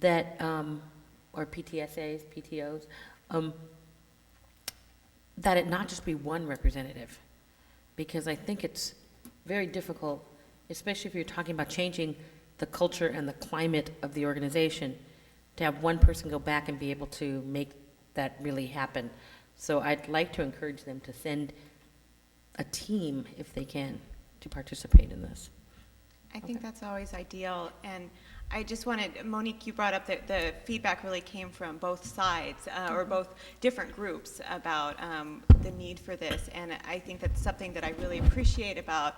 that, or PTSAs, PTOs, that it not just be one representative, because I think it's very difficult, especially if you're talking about changing the culture and the climate of the organization, to have one person go back and be able to make that really happen. So I'd like to encourage them to send a team, if they can, to participate in this. I think that's always ideal, and I just wanted, Monique, you brought up that the feedback really came from both sides, or both different groups about the need for this, and I think that's something that I really appreciate about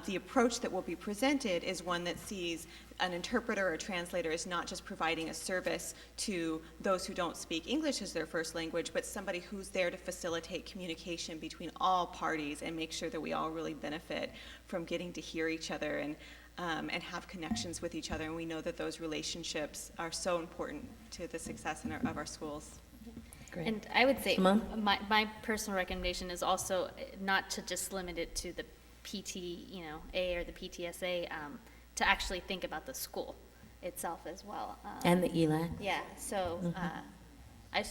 the approach that will be presented is one that sees an interpreter or translator as not just providing a service to those who don't speak English as their first language, but somebody who's there to facilitate communication between all parties and make sure that we all really benefit from getting to hear each other and have connections with each other. And we know that those relationships are so important to the success of our schools. Great. And I would say, Simone? my personal recommendation is also not to just limit it to the A or the PTSA, to actually think about the school itself as well. And the ELAC? Yeah, so I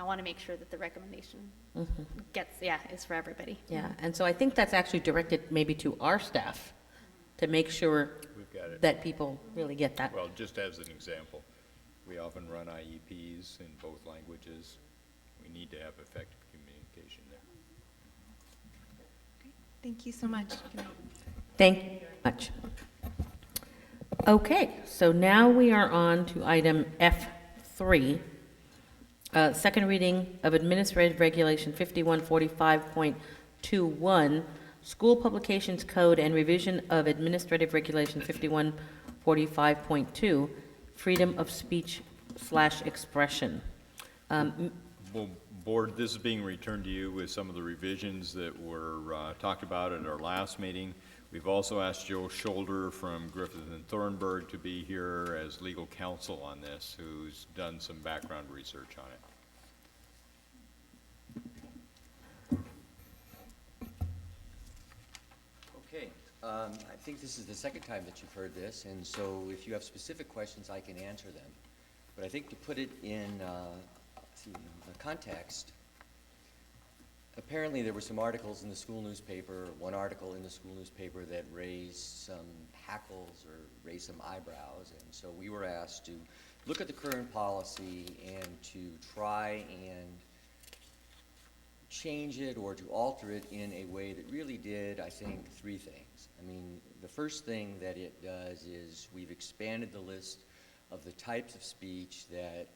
want to make sure that the recommendation is for everybody. Yeah, and so I think that's actually directed maybe to our staff, to make sure We've got it. that people really get that. Well, just as an example, we often run IEPs in both languages. We need to have effective communication there. Thank you so much. Thank you very much. Okay, so now we are on to item F3, second reading of Administrative Regulation 5145.21, School Publications Code and revision of Administrative Regulation 5145.2, Freedom of Speech/Expression. Well, Board, this is being returned to you with some of the revisions that were talked about at our last meeting. We've also asked Joe Scholder from Griffith and Thornburg to be here as legal counsel on this, who's done some background research on it. Okay, I think this is the second time that you've heard this, and so if you have specific questions, I can answer them. But I think to put it in context, apparently there were some articles in the school newspaper, one article in the school newspaper that raised some hackles or raised some eyebrows, and so we were asked to look at the current policy and to try and change it or to alter it in a way that really did, I think, three things. I mean, the first thing that it does is we've expanded the list of the types of speech that,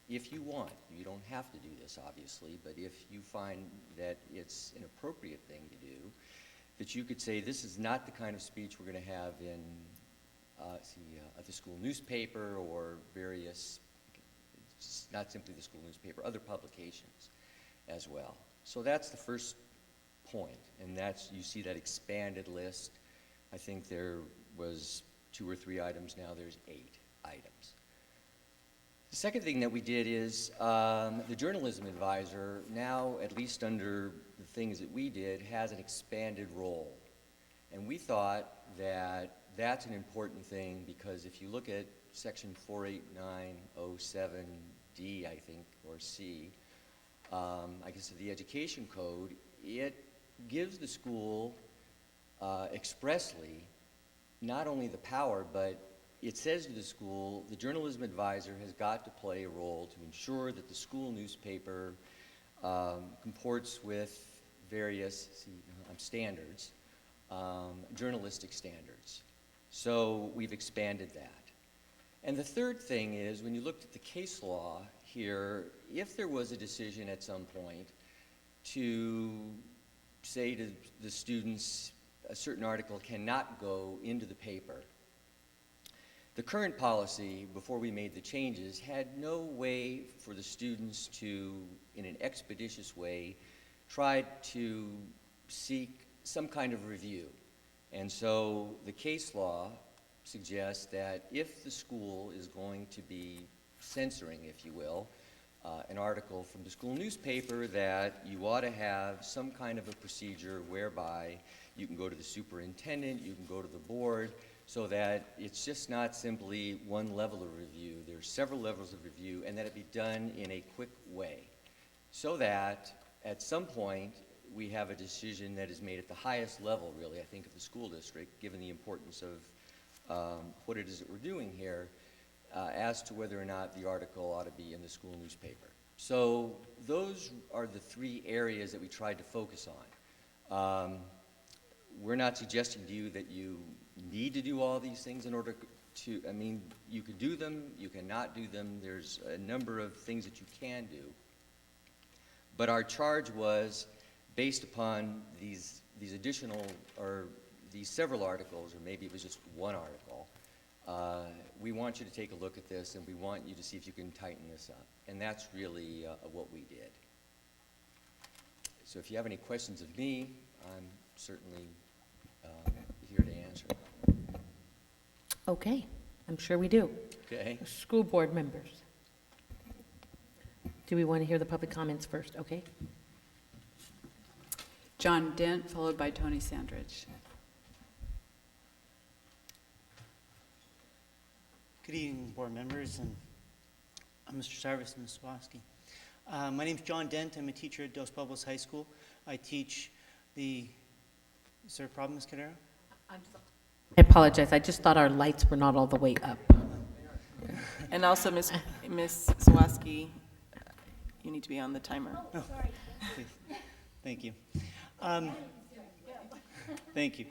if you want, you don't have to do this obviously, but if you find that it's an appropriate thing to do, that you could say this is not the kind of speech we're going to have in the school newspaper or various, not simply the school newspaper, other publications as well. So that's the first point, and that's, you see that expanded list. I think there was 2 or 3 items, now there's 8 items. The second thing that we did is the journalism advisor now, at least under the things that we did, has an expanded role. And we thought that that's an important thing because if you look at section 48907D, I think, or C, I guess of the Education Code, it gives the school expressly not only the power, but it says to the school, the journalism advisor has got to play a role to ensure that the school newspaper comports with various standards, journalistic standards. So we've expanded that. And the third thing is, when you looked at the case law here, if there was a decision at some point to say to the students, a certain article cannot go into the paper, the current policy, before we made the changes, had no way for the students to, in an expeditious way, try to seek some kind of review. And so the case law suggests that if the school is going to be censoring, if you will, an article from the school newspaper, that you ought to have some kind of a procedure whereby you can go to the superintendent, you can go to the board, so that it's just not simply one level of review. There's several levels of review, and that it be done in a quick way, so that at some point we have a decision that is made at the highest level, really, I think, of the school district, given the importance of what it is that we're doing here, as to whether or not the article ought to be in the school newspaper. So those are the 3 areas that we tried to focus on. We're not suggesting to you that you need to do all these things in order to, I mean, you could do them, you cannot do them. There's a number of things that you can do. But our charge was based upon these additional, or these several articles, or maybe it was just one article. We want you to take a look at this, and we want you to see if you can tighten this up. And that's really what we did. So if you have any questions of me, I'm certainly here to answer. Okay, I'm sure we do. Okay. School board members. Do we want to hear the public comments first? Okay. John Dent, followed by Tony Sandridge. Good evening, board members, and Mr. Sarvis and Ms. Swaski. My name's John Dent. I'm a teacher at Dos Pueblos High School. I teach the, is there a problem, Ms. Cadero? I apologize. I just thought our lights were not all the way up. And also, Ms. Sawaski, you need to be on the timer. Oh, sorry. Please. Thank you. Thank you.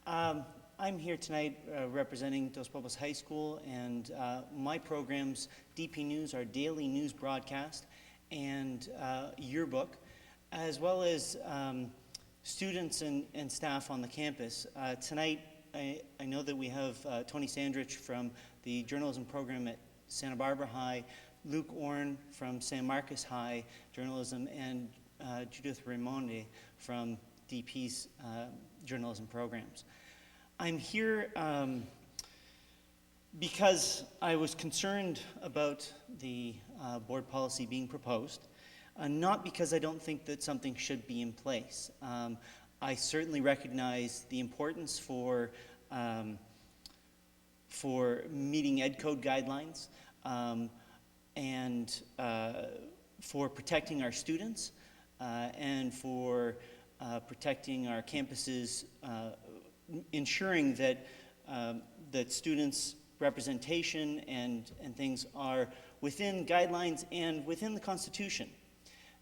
I'm here tonight representing Dos Pueblos High School, and my programs, DP News, our daily news broadcast, and yearbook, as well as students and staff on the campus. Tonight, I know that we have Tony Sandridge from the journalism program at Santa Barbara High, Luke Orn from San Marcos High Journalism, and Judith Raimonde from DP's journalism programs. I'm here because I was concerned about the board policy being proposed, not because I don't think that something should be in place. I certainly recognize the importance for meeting Ed Code guidelines and for protecting our students and for protecting our campuses, ensuring that that students' representation and things are within guidelines and within the Constitution.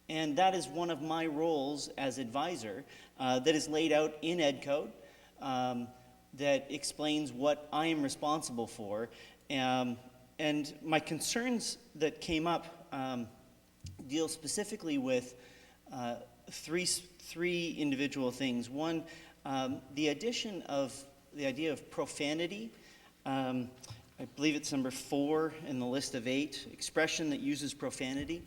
And that is one of my roles as advisor that is laid out in Ed Code that explains what I am responsible for. And my concerns that came up deal specifically with three individual things. One, the addition of the idea of profanity. I believe it's number 4 in the list of 8, expression that uses profanity.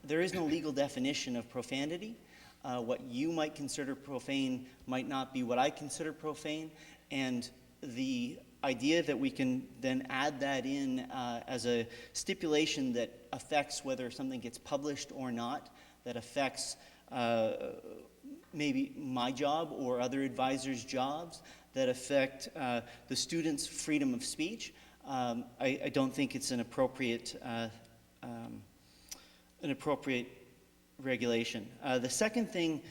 There is no legal definition of profanity. What you might consider profane might not be what I consider profane, and the idea that we can then add that in as a stipulation that affects whether something gets published or not, that affects maybe my job or other advisors' jobs, that affect the students' freedom of speech, I don't think it's an appropriate regulation. The second thing,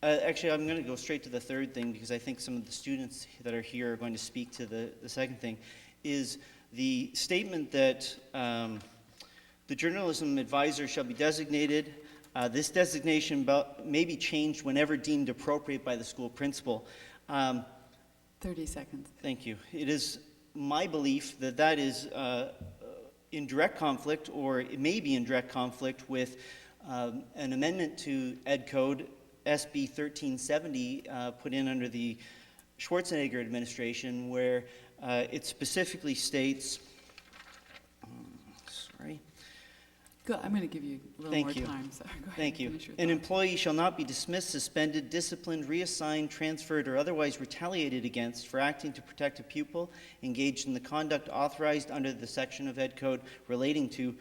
actually I'm going to go straight to the third thing because I think some of the students that are here are going to speak to the second thing, is the statement that the journalism advisor shall be designated. This designation may be changed whenever deemed appropriate by the school principal. 30 seconds. Thank you. It is my belief that that is in direct conflict, or it may be in direct conflict with an amendment to Ed Code SB 1370 put in under the Schwarzenegger administration, where it specifically states, sorry. Good. I'm going to give you a little more time. So go ahead. Thank you. Finish your An thought. employee shall not be dismissed, suspended, disciplined, reassigned, transferred, or otherwise retaliated against for acting to protect a pupil engaged in the conduct authorized under the section of Ed Code relating to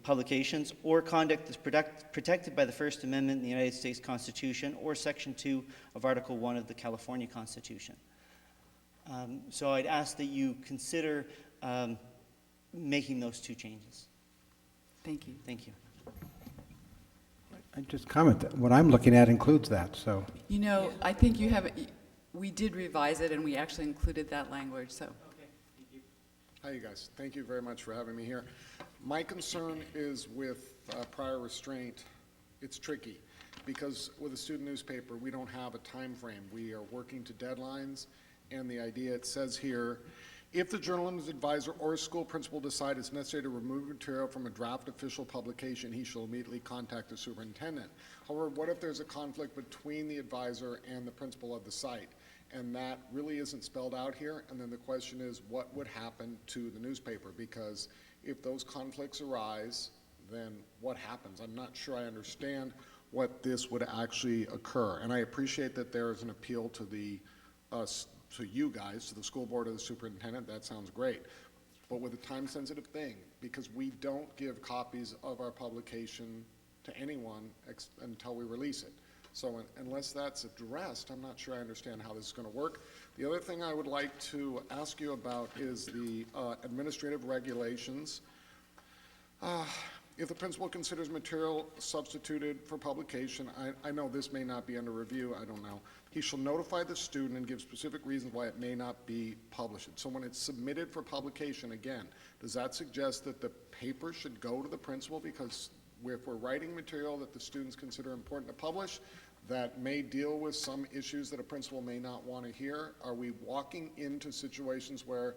publications, or conduct that's protected by the First Amendment in the United States Constitution, or Section 2 of Article 1 of the California Constitution. So I'd ask that you consider making those 2 changes. Thank you. Thank you. I just comment that what I'm looking at includes that, so. You know, I think you have, we did revise it and we actually included that language, so. Hi, you guys. Thank you very much for having me here. My concern is with prior restraint. It's tricky because with a student newspaper, we don't have a time frame. We are working to deadlines, and the idea, it says here, if the journalism advisor or a school principal decide it's necessary to remove material from a draft official publication, he shall immediately contact the superintendent. However, what if there's a conflict between the advisor and the principal of the site? And that really isn't spelled out here. And then the question is, what would happen to the newspaper? Because if those conflicts arise, then what happens? I'm not sure I understand what this would actually occur. And I appreciate that there is an appeal to the to you guys, to the school board or the superintendent. That sounds great. But with a time-sensitive thing, because we don't give copies of our publication to anyone until we release it. So unless that's addressed, I'm not sure I understand how this is going to work. The other thing I would like to ask you about is the administrative regulations. If the principal considers material substituted for publication, I know this may not be under review, I don't know. He shall notify the student and give specific reasons why it may not be published. So when it's submitted for publication, again, does that suggest that the paper should go to the principal? Because if we're writing material that the students consider important to publish, that may deal with some issues that a principal may not want to hear, are we walking into situations where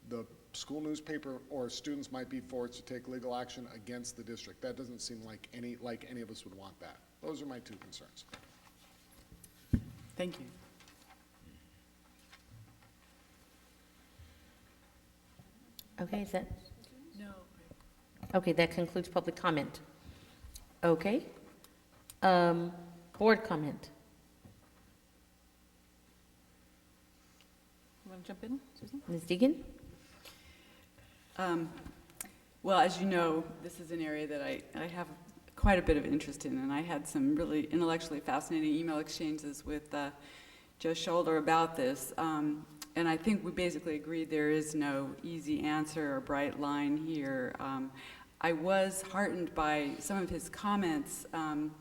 the school newspaper or students might be forced to take legal action against the district? That doesn't seem like any of us would want that. Those are my 2 concerns. Thank you. Okay, is that? No. Okay, that concludes public comment. Okay. Board comment. You want to jump in, Susan? Ms. Deegan? Well, as you know, this is an area that I have quite a bit of interest in, and I had some really intellectually fascinating email exchanges with Joe Scholder about this. And I think we basically agreed there is no easy answer or bright line here. I was heartened by some of his comments, and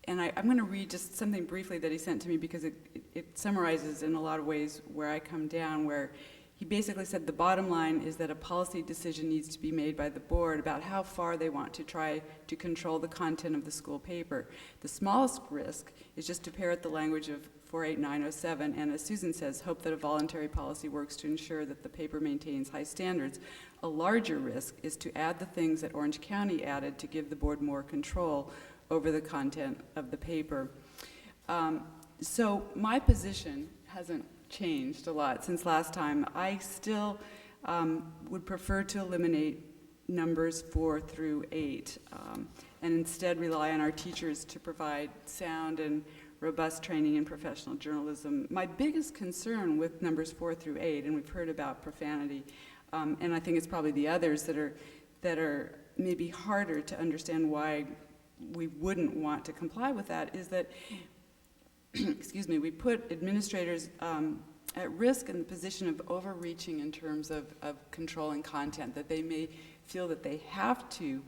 I'm going to read just something briefly that he sent to me because it summarizes in a lot of ways where I come down, where he basically said the bottom line is that a policy decision needs to be made by the board about how far they want to try to control the content of the school paper. The smallest risk is just to parrot the language of 48907, and as Susan says, hope that a voluntary policy works to ensure that the paper maintains high standards. A larger risk is to add the things that Orange County added to give the board more control over the content of the paper. So my position hasn't changed a lot since last time. I still would prefer to eliminate numbers 4 through 8 and instead rely on our teachers to provide sound and robust training in professional journalism. My biggest concern with numbers 4 through 8, and we've heard about profanity, and I think it's probably the others that are maybe harder to understand why we wouldn't want to comply with that, is that excuse me, we put administrators at risk in the position of overreaching in terms of controlling content, that they may feel that they have to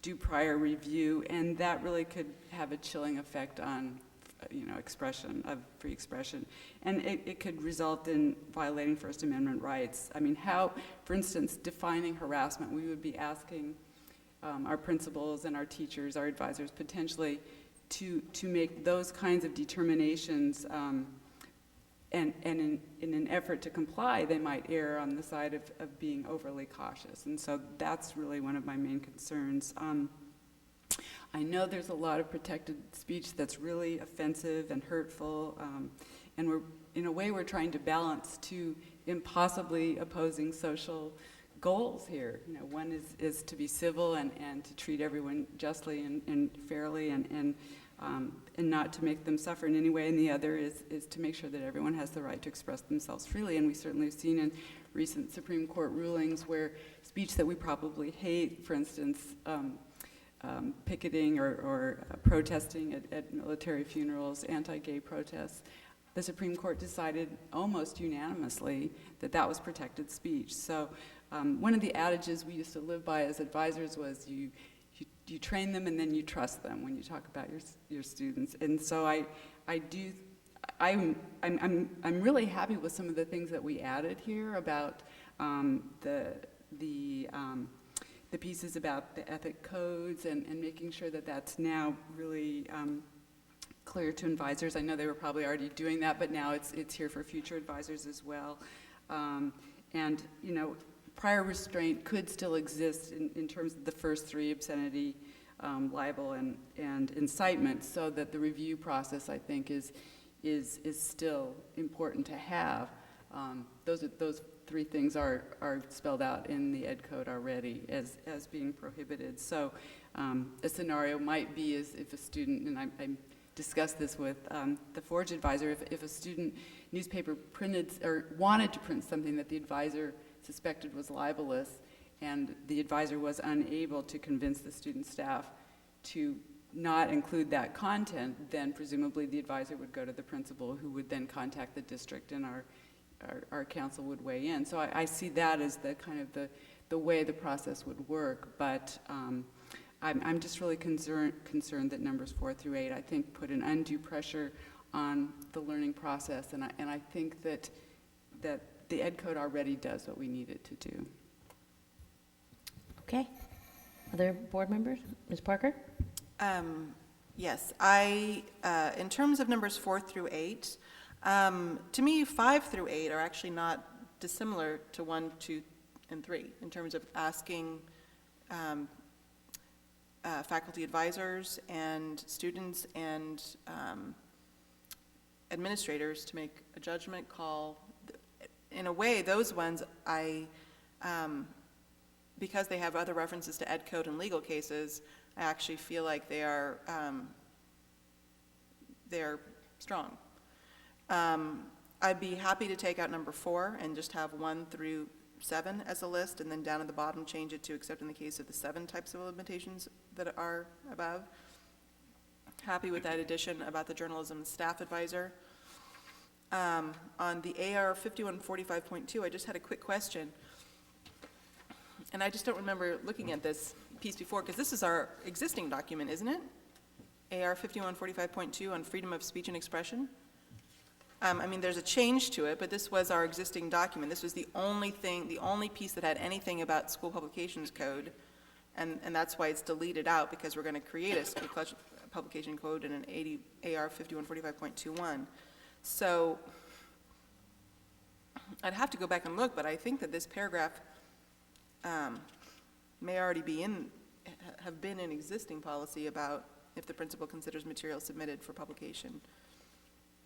do prior review, and that really could have a chilling effect on expression of free expression. And it could result in violating First Amendment rights. I mean, how, for instance, defining harassment, we would be asking our principals and our teachers, our advisors, potentially to make those kinds of determinations, and in an effort to comply, they might err on the side of being overly cautious. And so that's really one of my main concerns. I know there's a lot of protected speech that's really offensive and hurtful, and in a way we're trying to balance two impossibly opposing social goals here. One is to be civil and to treat everyone justly and fairly and not to make them suffer in any way, and the other is to make sure that everyone has the right to express themselves freely. And we certainly have seen in recent Supreme Court rulings where speech that we probably hate, for instance, picketing or protesting at military funerals, anti-gay protests, the Supreme Court decided almost unanimously that that was protected speech. So one of the adages we used to live by as advisors was you train them and then you trust them when you talk about your students. And so I'm really happy with some of the things that we added here about the pieces about the ethic codes and making sure that that's now really clear to advisors. I know they were probably already doing that, but now it's here for future advisors as well. And prior restraint could still exist in terms of the first three, obscenity, libel, and incitement, so that the review process, I think, is still important to have. Those three things are spelled out in the Ed Code already as being prohibited. So a scenario might be is if a student, and I discussed this with the Forge advisor, if a student newspaper printed or wanted to print something that the advisor suspected was libelous, and the advisor was unable to convince the student staff to not include that content, then presumably the advisor would go to the principal, who would then contact the district, and our council would weigh in. So I see that as the kind of the way the process would work, but I'm just really concerned that numbers 4 through 8, I think, put an undue pressure on the learning process, and I think that the Ed Code already does what we need it to do. Okay. Other board members? Ms. Parker? Yes, in terms of numbers 4 through 8, to me, 5 through 8 are actually not dissimilar to 1, 2, and 3 in terms of asking faculty advisors and students and administrators to make a judgment call. In a way, those ones, because they have other references to Ed Code and legal cases, I actually feel like they're strong. I'd be happy to take out number 4 and just have 1 through 7 as a list, and then down at the bottom change it to except in the case of the 7 types of limitations that are above. Happy with that addition about the journalism staff advisor. On the AR 5145.2, I just had a quick question. And I just don't remember looking at this piece before, because this is our existing document, isn't it? AR 5145.2 on freedom of speech and expression. I mean, there's a change to it, but this was our existing document. This was the only thing, the only piece that had anything about school publications code, and that's why it's deleted out, because we're going to create a school publication code in an AR 5145.21. So I'd have to go back and look, but I think that this paragraph may already be have been in existing policy about if the principal considers material submitted for publication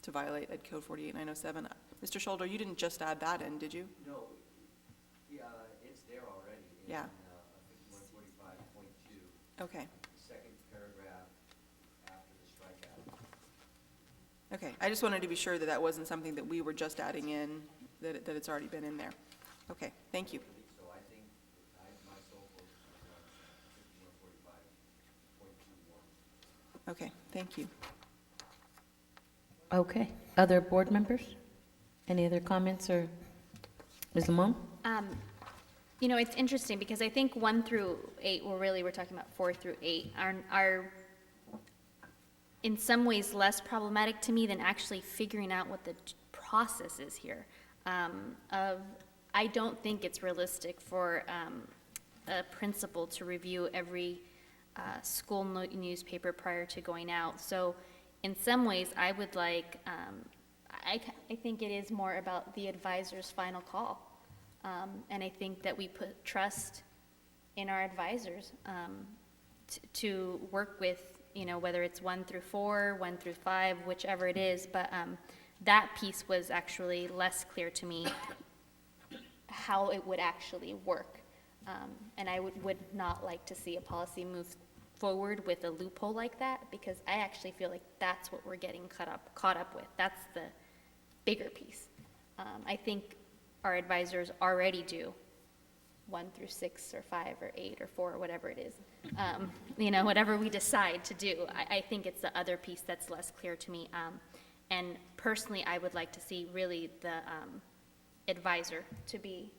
to violate Ed Code 48907. Mr. Scholder, you didn't just add that in, did you? No, yeah, it's there already. Yeah. 5145.2. Okay. The second paragraph after the strikeout. Okay, I just wanted to be sure that that wasn't something that we were just adding in, that it's already been in there. Okay, thank you. So I think my sole focus is on 5145.21. Okay, thank you. Okay. Other board members? Any other comments, or Ms. Lamont? You know, it's interesting because I think 1 through 8, well, really, we're talking about 4 through 8, are in some ways less problematic to me than actually figuring out what the process is here. I don't think it's realistic for a principal to review every school newspaper prior to going out. So in some ways, I would like, I think it is more about the advisor's final call. And I think that we put trust in our advisors to work with, you know, whether it's 1 through 4, 1 through 5, whichever it is. But that piece was actually less clear to me how it would actually work. And I would not like to see a policy move forward with a loophole like that, because I actually feel like that's what we're getting caught up with. That's the bigger piece. I think our advisors already do 1 through 6 or 5 or 8 or 4 or whatever it is. You know, whatever we decide to do, I think it's the other piece that's less clear to me. And personally, I would like to see really the advisor to be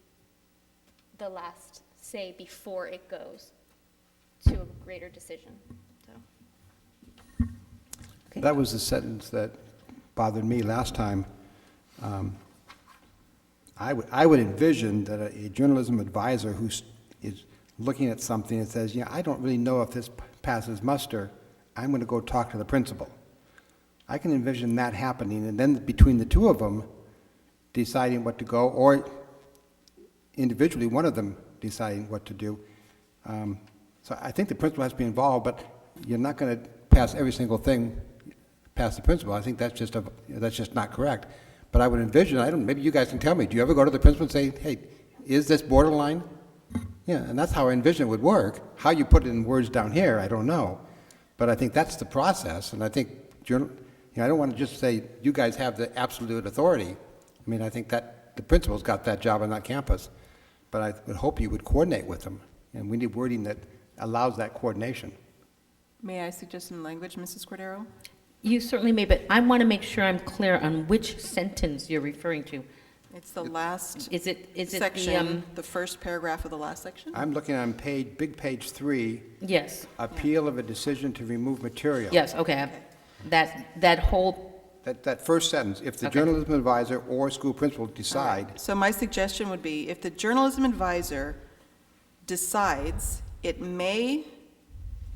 the last say before it goes to a greater decision. So. That was the sentence that bothered me last time. I would envision that a journalism advisor who is looking at something and says, I don't really know if this passes muster, I'm going to go talk to the principal. I can envision that happening, and then between the two of them deciding what to go, or individually one of them deciding what to do. So I think the principal has to be involved, but you're not going to pass every single thing past the principal. I think that's just not correct. But I would envision, maybe you guys can tell me, do you ever go to the principal and say, hey, is this borderline? Yeah, and that's how I envision it would work. How you put it in words down here, I don't know. But I think that's the process, and I think, I don't want to just say, you guys have the absolute authority. I mean, I think that the principal's got that job on that campus. But I would hope you would coordinate with them, and we need wording that allows that coordination. May I suggest some language, Mrs. Cordero? You certainly may, but I want to make sure I'm clear on which sentence you're referring to. It's the last Is it section, the first paragraph of the last section? I'm looking on big page 3. Yes. Appeal of a decision to remove material. Yes, okay. That whole, That first sentence, if the journalism advisor or school principal decide. So my suggestion would be, if the journalism advisor decides it may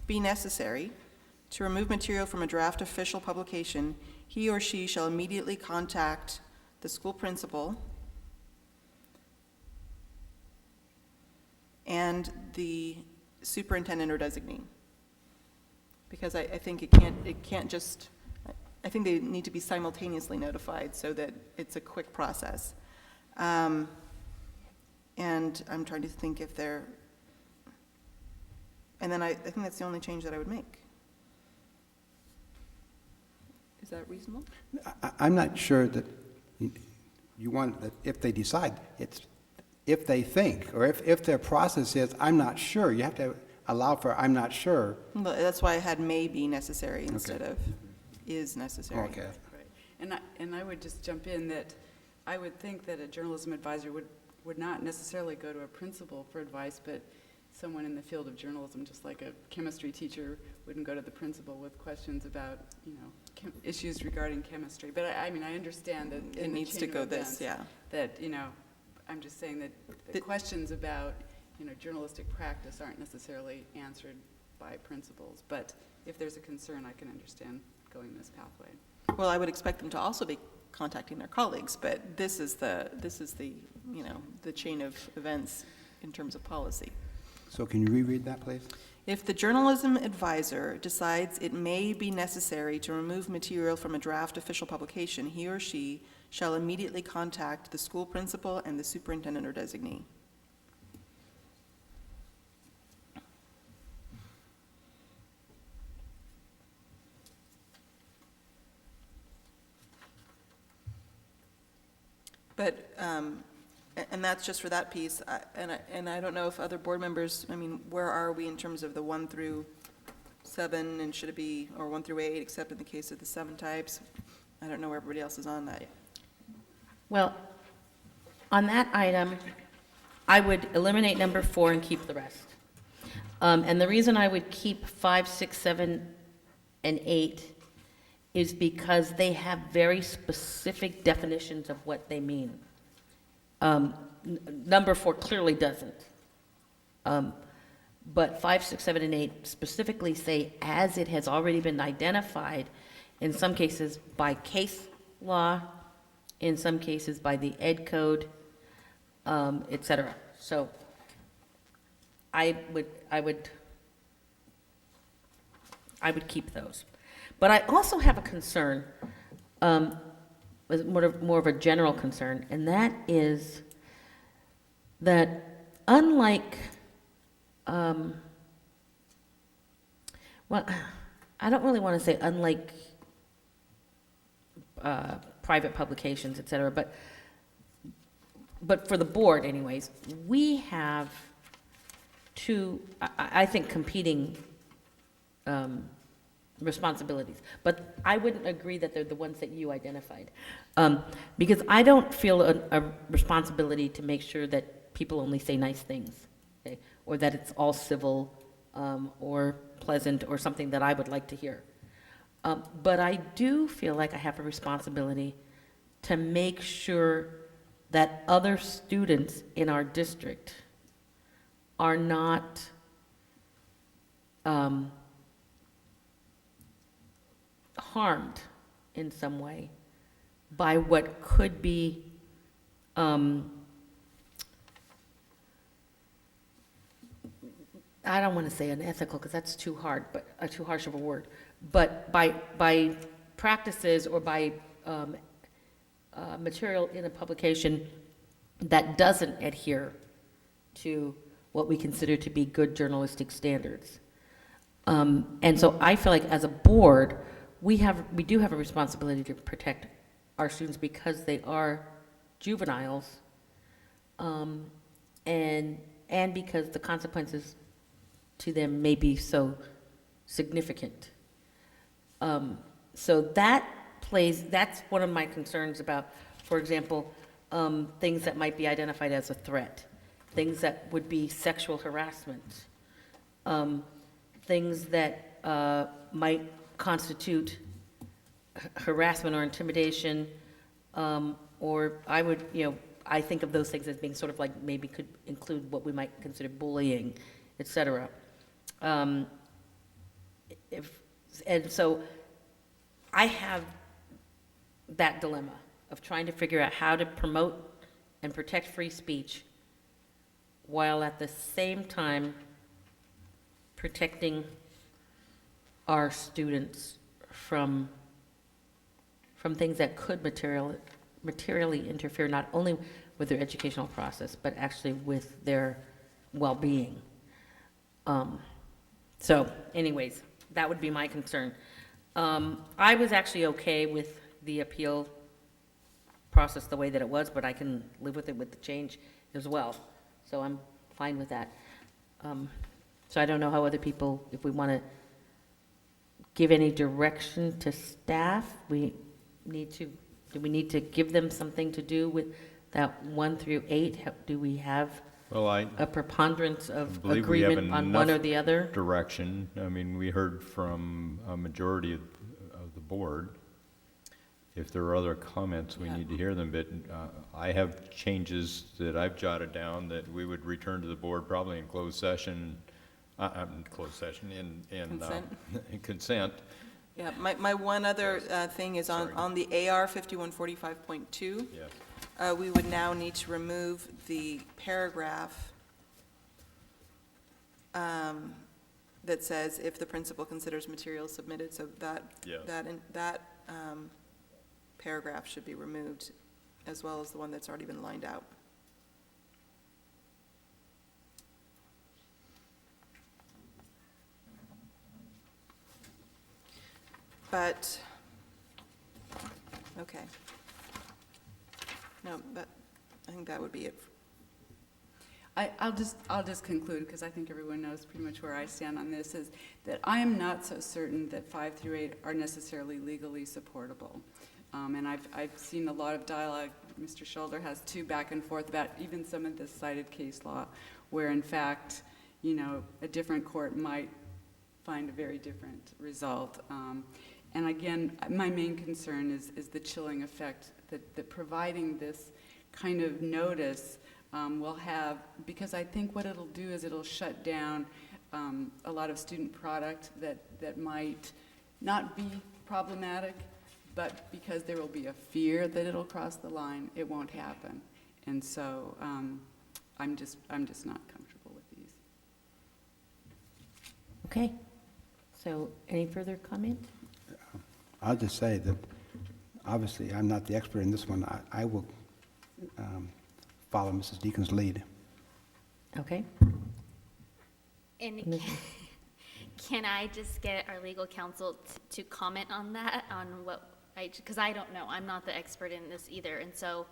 be necessary to remove material from a draft official publication, he or she shall immediately contact the school principal and the superintendent or designee. Because I think it can't just, I think they need to be simultaneously notified so that it's a quick process. And I'm trying to think if they're, and then I think that's the only change that I would make. Is that reasonable? I'm not sure that you want that if they decide, it's if they think, or if their process is, I'm not sure. You have to allow for I'm not sure. Well, that's why I had may be necessary instead of is necessary. Okay. Right. And I would just jump in that I would think that a journalism advisor would not necessarily go to a principal for advice, but someone in the field of journalism, just like a chemistry teacher wouldn't go to the principal with questions about, issues regarding chemistry, but I mean, I understand that It in the needs to chain of go this, events, yeah. that, I'm just saying that the questions about, journalistic practice aren't necessarily answered by principals, but if there's a concern, I can understand going this pathway. Well, I would expect them to also be contacting their colleagues, but this is the the chain of events in terms of policy. So can you reread that, please? If the journalism advisor decides it may be necessary to remove material from a draft official publication, he or she shall immediately contact the school principal and the superintendent or designee. But, and that's just for that piece, and I don't know if other board members, where are we in terms of the 1 through 7, and should it be, or 1 through 8, except in the case of the 7 types? I don't know where everybody else is on that. Well, on that item, I would eliminate number 4 and keep the rest. And the reason I would keep 5, 6, 7, and 8 is because they have very specific definitions of what they mean. Number 4 clearly doesn't. But 5, 6, 7, and 8 specifically say, as it has already been identified, in some cases by case law, in some cases by the Ed Code, et cetera. So I would keep those. But I also have a concern, more of a general concern, and that is that unlike, well, I don't really want to say unlike private publications, et cetera, but for the board anyways, we have two, I think, competing responsibilities. But I wouldn't agree that they're the ones that you identified. Because I don't feel a responsibility to make sure that people only say nice things, okay? Or that it's all civil or pleasant or something that I would like to hear. But I do feel like I have a responsibility to make sure that other students in our district are not harmed in some way by what could be I don't want to say unethical because that's too hard, but too harsh of a word. But by practices or by material in a publication that doesn't adhere to what we consider to be good journalistic standards. And so I feel like as a board, we do have a responsibility to protect our students because they are juveniles, and because the consequences to them may be so significant. So that's one of my concerns about, for example, things that might be identified as a threat, things that would be sexual harassment, things that might constitute harassment or intimidation, or I think of those things as being sort of like maybe could include what we might consider bullying, et cetera. And so I have that dilemma of trying to figure out how to promote and protect free speech while at the same time protecting our students from things that could materially interfere not only with their educational process, but actually with their well-being. So anyways, that would be my concern. I was actually okay with the appeal process the way that it was, but I can live with it with the change as well. So I'm fine with that. So I don't know how other people, if we want to give any direction to staff, do we need to give them something to do with that 1 through 8? Do we have a preponderance of agreement on one or the other? Direction. I mean, we heard from a majority of the board. If there are other comments, we need to hear them, but I have changes that I've jotted down that we would return to the board probably in closed session, in consent. Yeah, my one other thing is on the AR 5145.2. Yes. We would now need to remove the paragraph that says if the principal considers materials submitted, so that, Yes. that paragraph should be removed, as well as the one that's already been lined out. But, okay. No, I think that would be it. I'll just conclude, because I think everyone knows pretty much where I stand on this, is that I am not so certain that 5 through 8 are necessarily legally supportable. And I've seen a lot of dialogue. Mr. Schulder has 2 back and forth about even some of this cited case law, where in fact, you know, a different court might find a very different result. And again, my main concern is the chilling effect that providing this kind of notice will have, because I think what it'll do is it'll shut down a lot of student product that might not be problematic, but because there will be a fear that it'll cross the line, it won't happen. And so I'm just not comfortable with these. Okay. So any further comment? I'll just say that, obviously, I'm not the expert in this one. I will follow Mrs. Deacon's lead. Okay. And can I just get our legal counsel to comment on that, on what because I don't know, I'm not the expert in this either, and so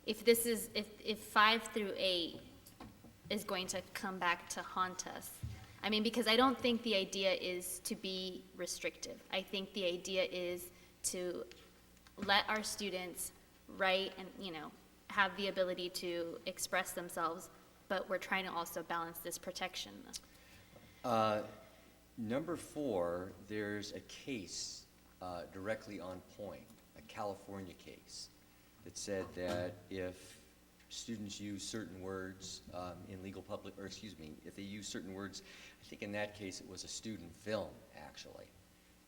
if this is, if 5 through 8 is going to come back to haunt us, I mean, because I don't think the idea is to be restrictive. I think the idea is to let our students write and, you know, have the ability to express themselves, but we're trying to also balance this protection. Number 4, there's a case directly on point, a California case, that said that if students use certain words in legal public, or excuse me, if they use certain words, I think in that case it was a student film, actually,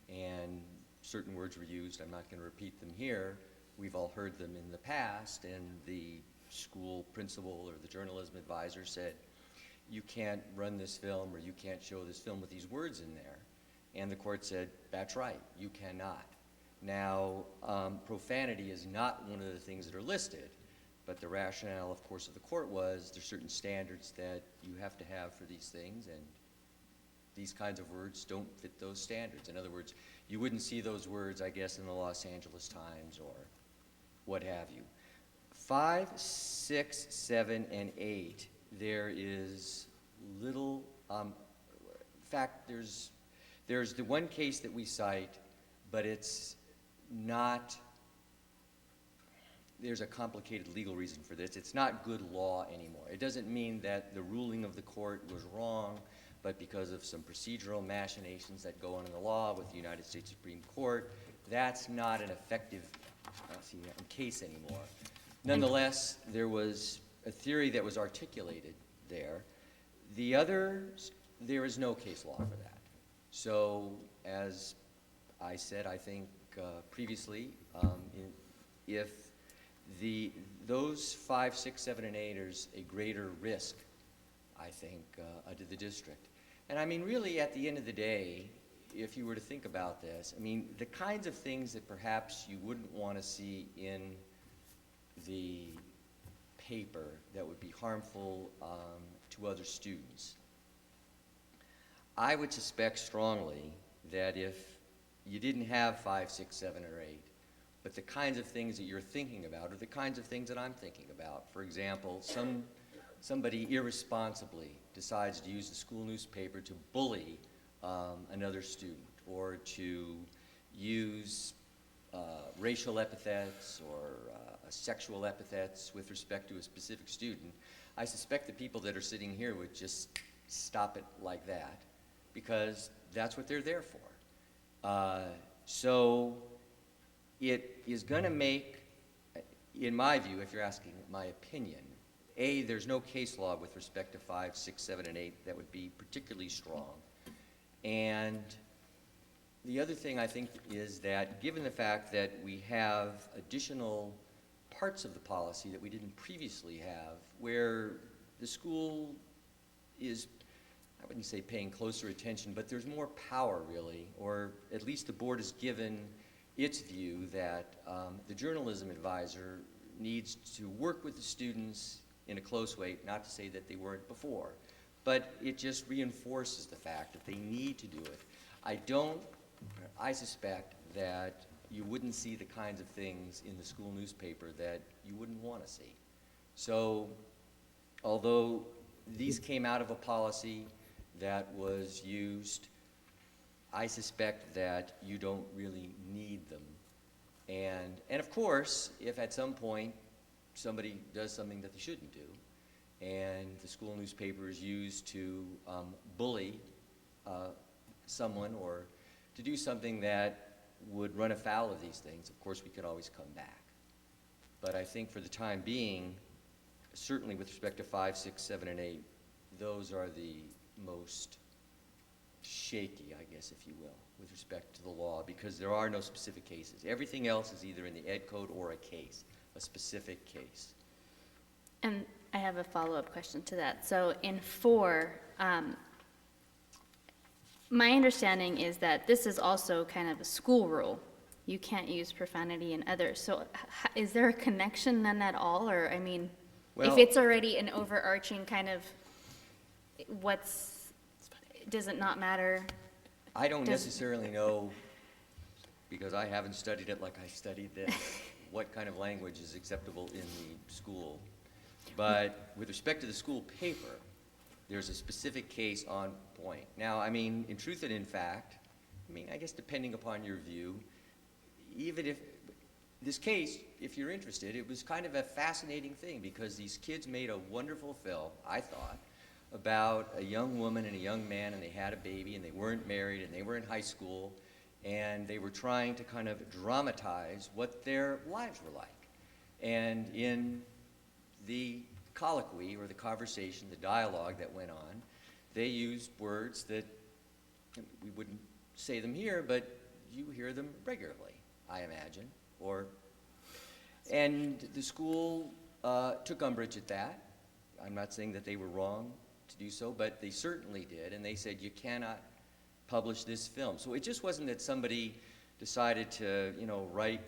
and certain words were used. I'm not going to repeat them here. We've all heard them in the past, and the school principal or the journalism advisor said, you can't run this film or you can't show this film with these words in there. And the court said, that's right, you cannot. Now, profanity is not one of the things that are listed, but the rationale, of course, of the court was there's certain standards that you have to have for these things, and these kinds of words don't fit those standards. In other words, you wouldn't see those words, I guess, in the Los Angeles Times or what have you. 5, 6, 7, and 8, there is little, in fact, there's the one case that we cite, but it's not, there's a complicated legal reason for this. It's not good law anymore. It doesn't mean that the ruling of the court was wrong, but because of some procedural machinations that go on in the law with the United States Supreme Court, that's not an effective case anymore. Nonetheless, there was a theory that was articulated there. The others, there is no case law for that. So, as I said, I think previously, if those 5, 6, 7, and 8 is a greater risk, I think, to the district. And I mean, really, at the end of the day, if you were to think about this, I mean, the kinds of things that perhaps you wouldn't want to see in the paper that would be harmful to other students. I would suspect strongly that if you didn't have 5, 6, 7, or 8, but the kinds of things that you're thinking about are the kinds of things that I'm thinking about. For example, somebody irresponsibly decides to use the school newspaper to bully another student, or to use racial epithets or sexual epithets with respect to a specific student. I suspect the people that are sitting here would just stop it like that, because that's what they're there for. So it is going to make, in my view, if you're asking my opinion, A, there's no case law with respect to 5, 6, 7, and 8 that would be particularly strong. And the other thing I think is that given the fact that we have additional parts of the policy that we didn't previously have, where the school is, I wouldn't say paying closer attention, but there's more power really, or at least the board has given its view that the journalism advisor needs to work with the students in a close way, not to say that they weren't before, but it just reinforces the fact that they need to do it. I suspect that you wouldn't see the kinds of things in the school newspaper that you wouldn't want to see. So, although these came out of a policy that was used, I suspect that you don't really need them. And of course, if at some point somebody does something that they shouldn't do, and the school newspaper is used to bully someone or to do something that would run afoul of these things, of course we could always come back. But I think for the time being, certainly with respect to 5, 6, 7, and 8, those are the most shaky, I guess, if you will, with respect to the law, because there are no specific cases. Everything else is either in the ed code or a case, a specific case. And I have a follow-up question to that. So in 4, my understanding is that this is also kind of a school rule. You can't use profanity in others. So is there a connection then at all? Or, I mean, if it's already an overarching kind of, does it not matter? I don't necessarily know, because I haven't studied it like I studied this, what kind of language is acceptable in the school. But with respect to the school paper, there's a specific case on point. Now, I mean, in truth and in fact, I mean, I guess depending upon your view, even if this case, if you're interested, it was kind of a fascinating thing because these kids made a wonderful film, I thought, about a young woman and a young man, and they had a baby, and they weren't married, and they were in high school, and they were trying to kind of dramatize what their lives were like. And in the colloquy, or the conversation, the dialogue that went on, they used words that we wouldn't say them here, but you hear them regularly, I imagine. And the school took umbrage at that. I'm not saying that they were wrong to do so, but they certainly did, and they said you cannot publish this film. So it just wasn't that somebody decided to, write,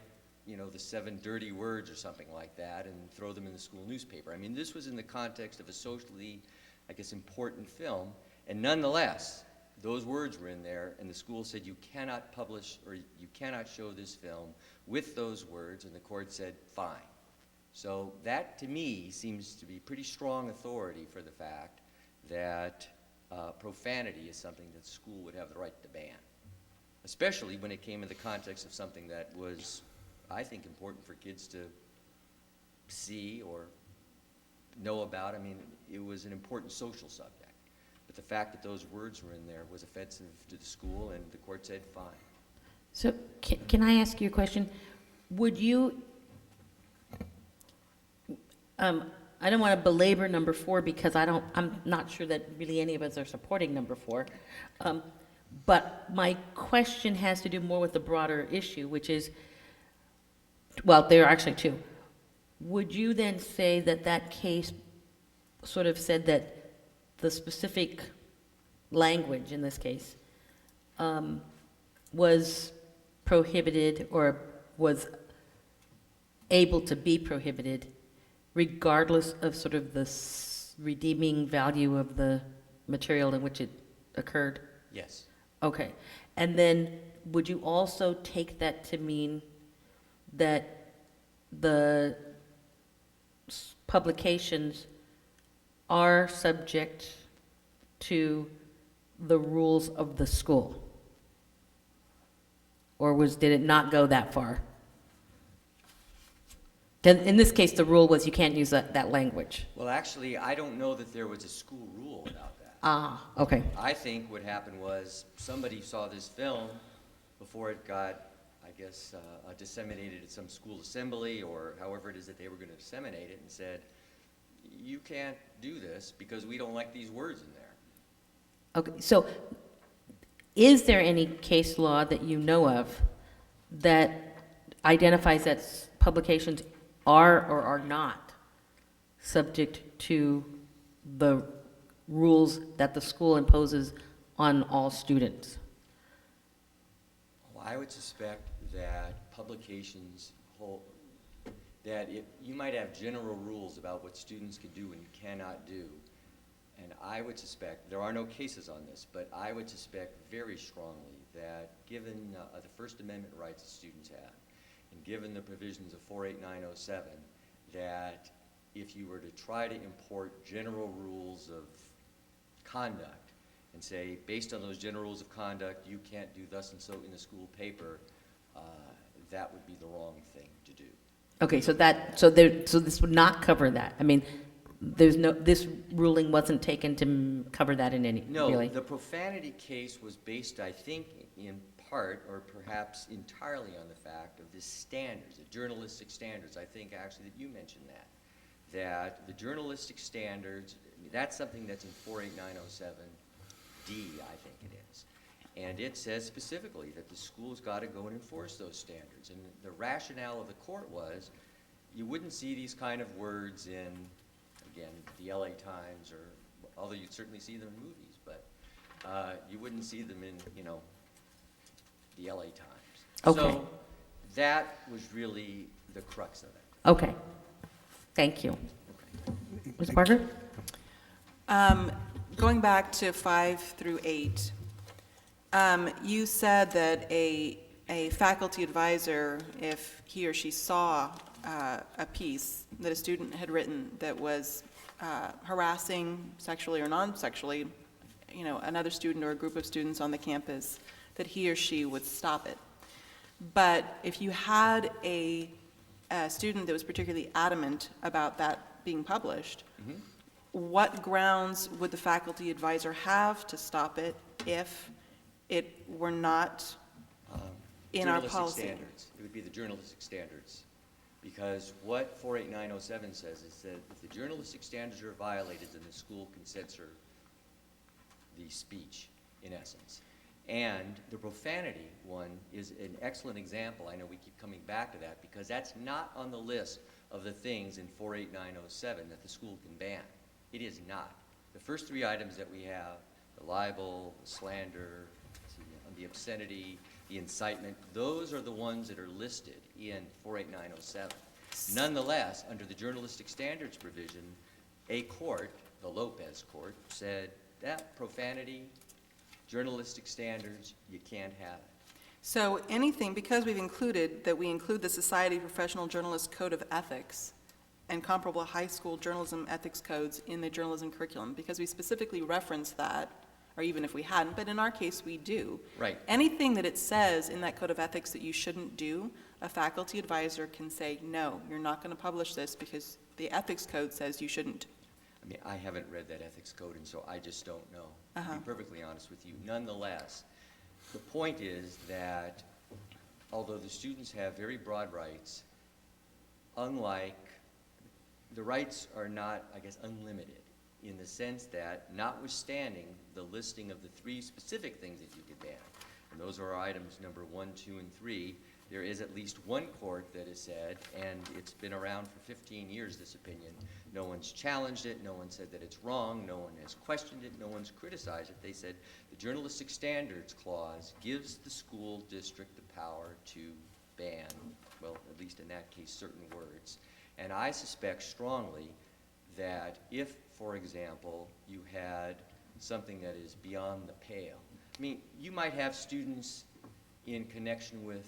the 7 dirty words or something like that and throw them in the school newspaper. I mean, this was in the context of a socially, I guess, important film, and nonetheless, those words were in there, and the school said you cannot publish or you cannot show this film with those words, and the court said, fine. So that, to me, seems to be pretty strong authority for the fact that profanity is something that the school would have the right to ban, especially when it came in the context of something that was, I think, important for kids to see or know about. I mean, it was an important social subject. But the fact that those words were in there was offensive to the school, and the court said, fine. So can I ask you a question? Would you, I don't want to belabor number 4 because I'm not sure that really any of us are supporting number 4. But my question has to do more with the broader issue, which is, well, there are actually 2. Would you then say that that case sort of said that the specific language in this case was prohibited or was able to be prohibited regardless of sort of the redeeming value of the material in which it occurred? Yes. Okay. And then would you also take that to mean that the publications are subject to the rules of the school? Or did it not go that far? In this case, the rule was you can't use that language. Well, actually, I don't know that there was a school rule about that. Ah, okay. I think what happened was somebody saw this film before it got, I I guess, disseminated at some school assembly or however it is that they were going to disseminate it and said, you can't do this because we don't like these words in there. Okay, so is there any case law that you know of that identifies that publications are or are not subject to the rules that the school imposes on all students? Well, I would suspect that publications hold, that you might have general rules about what students can do and cannot do. And I would suspect, there are no cases on this, but I would suspect very strongly that given the First Amendment rights that students have, and given the provisions of 48907, that if you were to try to import general rules of conduct and say, based on those general rules of conduct, you can't do thus and so in the school paper, that would be the wrong thing to do. Okay, so this would not cover that. I mean, this ruling wasn't taken to cover that in any, really? No, the profanity case was based, I think, in part, or perhaps entirely on the fact of the standards, the journalistic standards. I think actually that you mentioned that the journalistic standards, that's something that's in 48907D, I think it is. And it says specifically that the school's got to go and enforce those standards. And the rationale of the court was, you wouldn't see these kind of words in, again, the LA Times, or although you'd certainly see them in movies, but you wouldn't see them in, the LA Times. Okay. So that was really the crux of it. Okay, thank you. Ms. Parker? Going back to 5 through 8, you said that a faculty advisor, if he or she saw a piece that a student had written that was harassing sexually or non-sexually, another student or a group of students on the campus, that he or she would stop it. But if you had a student that was particularly adamant about that being published, what grounds would the faculty advisor have to stop it if it were not in our Journalistic policy? standards. It would be the journalistic standards. Because what 48907 says is that if the journalistic standards are violated, then the school can censor the speech, in essence. And the profanity one is an excellent example. I know we keep coming back to that because that's not on the list of the things in 48907 that the school can ban. It is not. The first 3 items that we have, the libel, the slander, the obscenity, the incitement, those are the ones that are listed in 48907. Nonetheless, under the journalistic standards provision, a court, the Lopez court, said that profanity, journalistic standards, you can't have it. So anything, because we include the Society of Professional Journalists Code of Ethics and comparable high school journalism ethics codes in the journalism curriculum, because we specifically reference that, or even if we hadn't, but in our case we do. Right. Anything that it says in that code of ethics that you shouldn't do, a faculty advisor can say, no, you're not going to publish this because the ethics code says you shouldn't. I mean, I haven't read that ethics code, and so I just don't know, to be perfectly honest with you. Nonetheless, the point is that although the students have very broad rights, unlike, the rights are not, I guess, unlimited, in the sense that notwithstanding the listing of the 3 specific things that you could ban, and those are items number 1, 2, and 3, there is at least one court that has said, and it's been around for 15 years, this opinion, no one's challenged it, no one said that it's wrong, no one has questioned it, no one's criticized it. They said the journalistic standards clause gives the school district the power to ban, well, at least in that case, certain words. And I suspect strongly that if, for example, you had something that is beyond the pale, I mean, you might have students in connection with,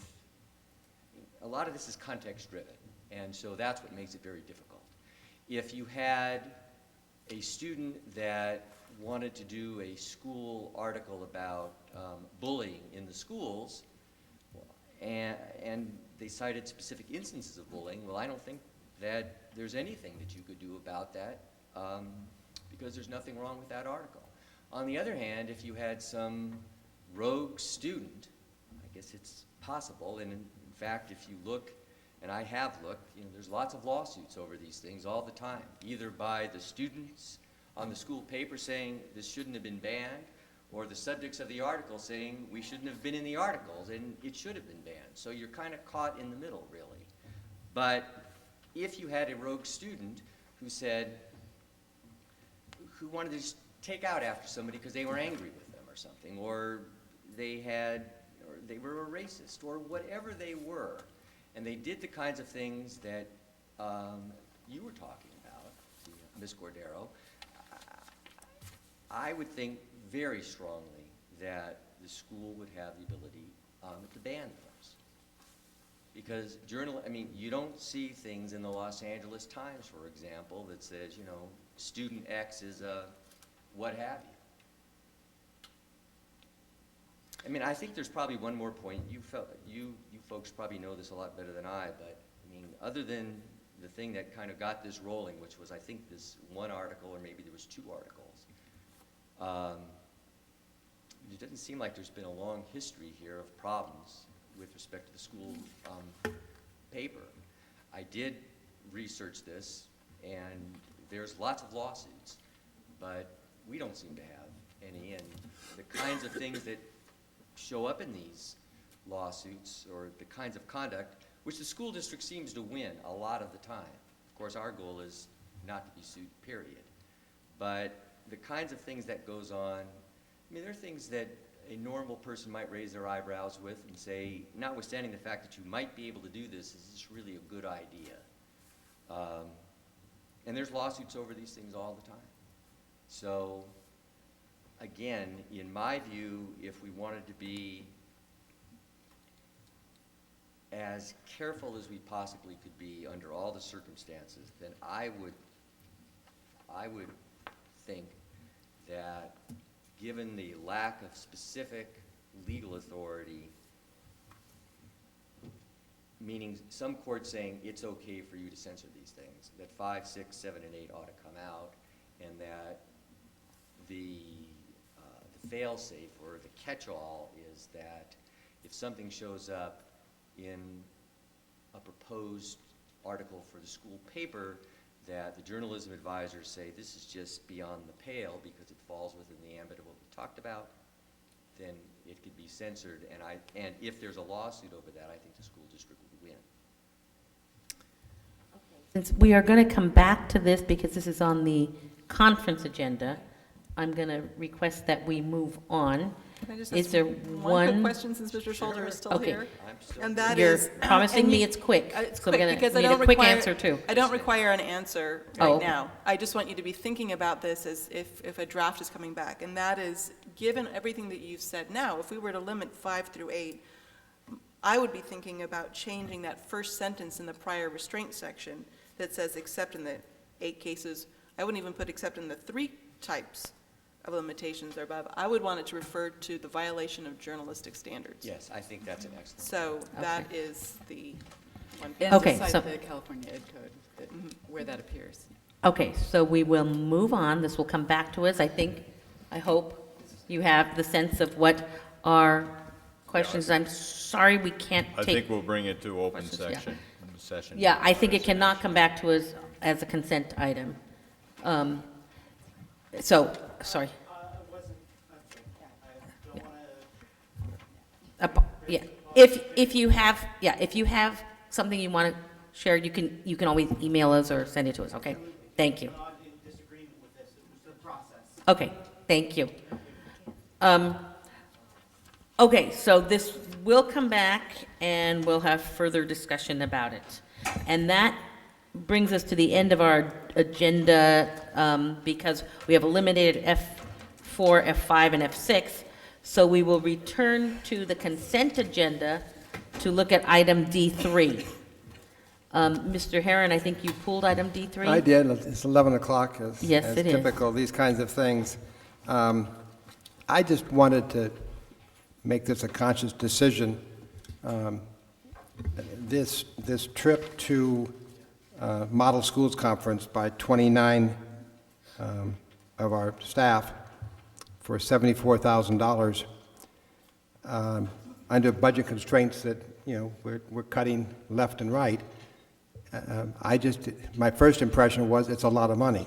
a lot of this is context driven, and so that's what makes it very difficult. If you had a student that wanted to do a school article about bullying in the schools, and they cited specific instances of bullying, well, I don't think that there's anything that you could do about that because there's nothing wrong with that article. On the other hand, if you had some rogue student, I guess it's possible, and fact, if you look, and I have looked, you know, there's lots of lawsuits over these things all the time, either by the students on the school paper saying this shouldn't have been banned, or the subjects of the article saying we shouldn't have been in the articles and it should have been banned. So you're kind of caught in the middle, really. But if you had a rogue student who said, who wanted to just take out after somebody because they were angry with them or something, or they were a racist, or whatever they were, and they did the kinds of things that you were talking about, Ms. Cordero, I would think very strongly that the school would have the ability to ban those. Because you don't see things in the Los Angeles Times, for example, that says, you know, student X is a what have you. I mean, I think there's probably one more point. You folks probably know this a lot better than I, but I mean, other than the thing that kind of got this rolling, which was, I think, this one article, or maybe there was 2 articles, it doesn't seem like there's been a long history here of problems with respect to the school paper. I did research this, and there's lots of lawsuits, but we don't seem to have any. And the kinds of things that show up in these lawsuits, or the kinds of conduct, which the school district seems to win a lot of the time. Of course, our goal is not to be sued, period. But the kinds of things that goes on, I mean, there are things that a normal person might raise their eyebrows with and say, notwithstanding the fact that you might be able to do this, is this really a good idea? And there's lawsuits over these things all the time. So, again, in my view, if we wanted to be as careful as we possibly could be under all the circumstances, then I would think that given the lack of specific legal authority, meaning some courts saying it's okay for you to censor these things, that 5, 6, 7, and 8 ought to come out, and that the fail-safe or the catch-all is that if something shows up in a proposed article for the school paper, that the journalism advisors say this is just beyond the pale because it falls within the ambit of what we talked about, then it could be censored. And if there's a lawsuit over that, I think the school district would win. Since we are going to come back to this because this is on the conference agenda, I'm going to request that we move on. Can I just Is ask there one quick question since Mr. Schulter is still Okay. here? I'm still And that You're is. promising and me you- it's quick, It's so I'm quick gonna because I need a don't quick require. answer, too. I don't require an answer Oh, right okay. now. I just want you to be thinking about this as if a draft is coming back. And that is, given everything that you've said now, if we were to limit 5 through 8, I would be thinking about changing that first sentence in the prior restraint section that says except in the 8 cases. I wouldn't even put except in the 3 types of limitations or above. I would want it to refer to the violation of journalistic standards. Yes, I think that's an excellent. So that is the one. And Okay, to so- cite the California Ed Code, where that appears. Okay, so we will move on. This will come back to us. I hope you have the sense of what our questions. I'm sorry we can't I take. think we'll bring it to open questions, yeah. session. Yeah, I think it cannot come back to us as a consent item. So, sorry. Yeah, if you have something you want to share, you can always email us or send it to us, okay? Thank you. Okay, thank you. Okay, so this will come back and we'll have further discussion about it. And that brings us to the end of our agenda because we have eliminated F4, F5, and F6. So we will return to the consent agenda to look at item D3. Mr. Herron, I think you pulled item D3? I did. It's 11 o'clock, as Yes, it is. typical, these kinds of things. I just wanted to make this a conscious decision. This trip to Model Schools Conference by 29 of our staff for $74,000, under budget constraints that we're cutting left and right. My first impression was it's a lot of money.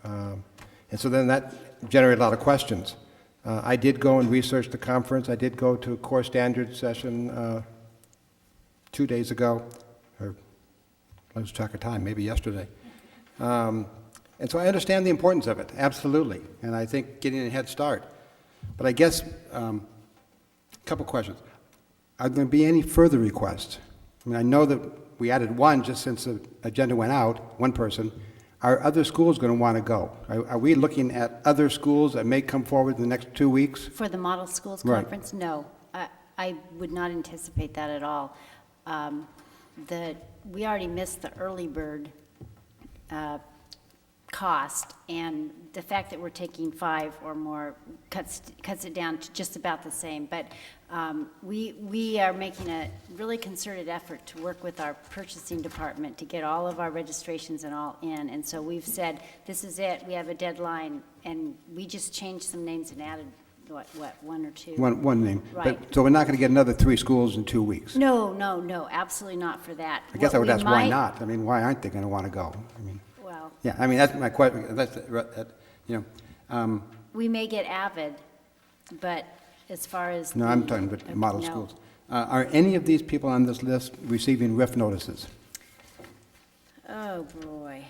And so then that generated a lot of questions. I did go and research the conference. I did go to a core standards session 2 days ago, or I lose track of time, maybe yesterday. And so I understand the importance of it, absolutely. And I think getting a head start. But I guess, a couple questions. Are there going to be any further requests? I mean, I know that we added one just since the agenda went out, one person. Are other schools going to want to go? Are we looking at other schools that may come forward in the next 2 weeks? For the Model Schools Right. Conference, no. I would not anticipate that at all. We already missed the early bird cost, and the fact that we're taking 5 or more cuts it down to just about the same. But we are making a really concerted effort to work with our purchasing department to get all of our registrations and all in. And so we've said, this is it, we have a deadline, and we just changed some names and added, what, 1 or 2? One name. Right. But, so we're not going to get another 3 schools in 2 weeks? No, absolutely not for that. I guess What I would we ask, why might- not? I mean, why aren't they going to want to go? I mean, Well, yeah, I mean, that's my question. we may get Avid, but as far as. No, I'm talking about model no. schools. Are any of these people on this list receiving RIF notices? Oh, boy.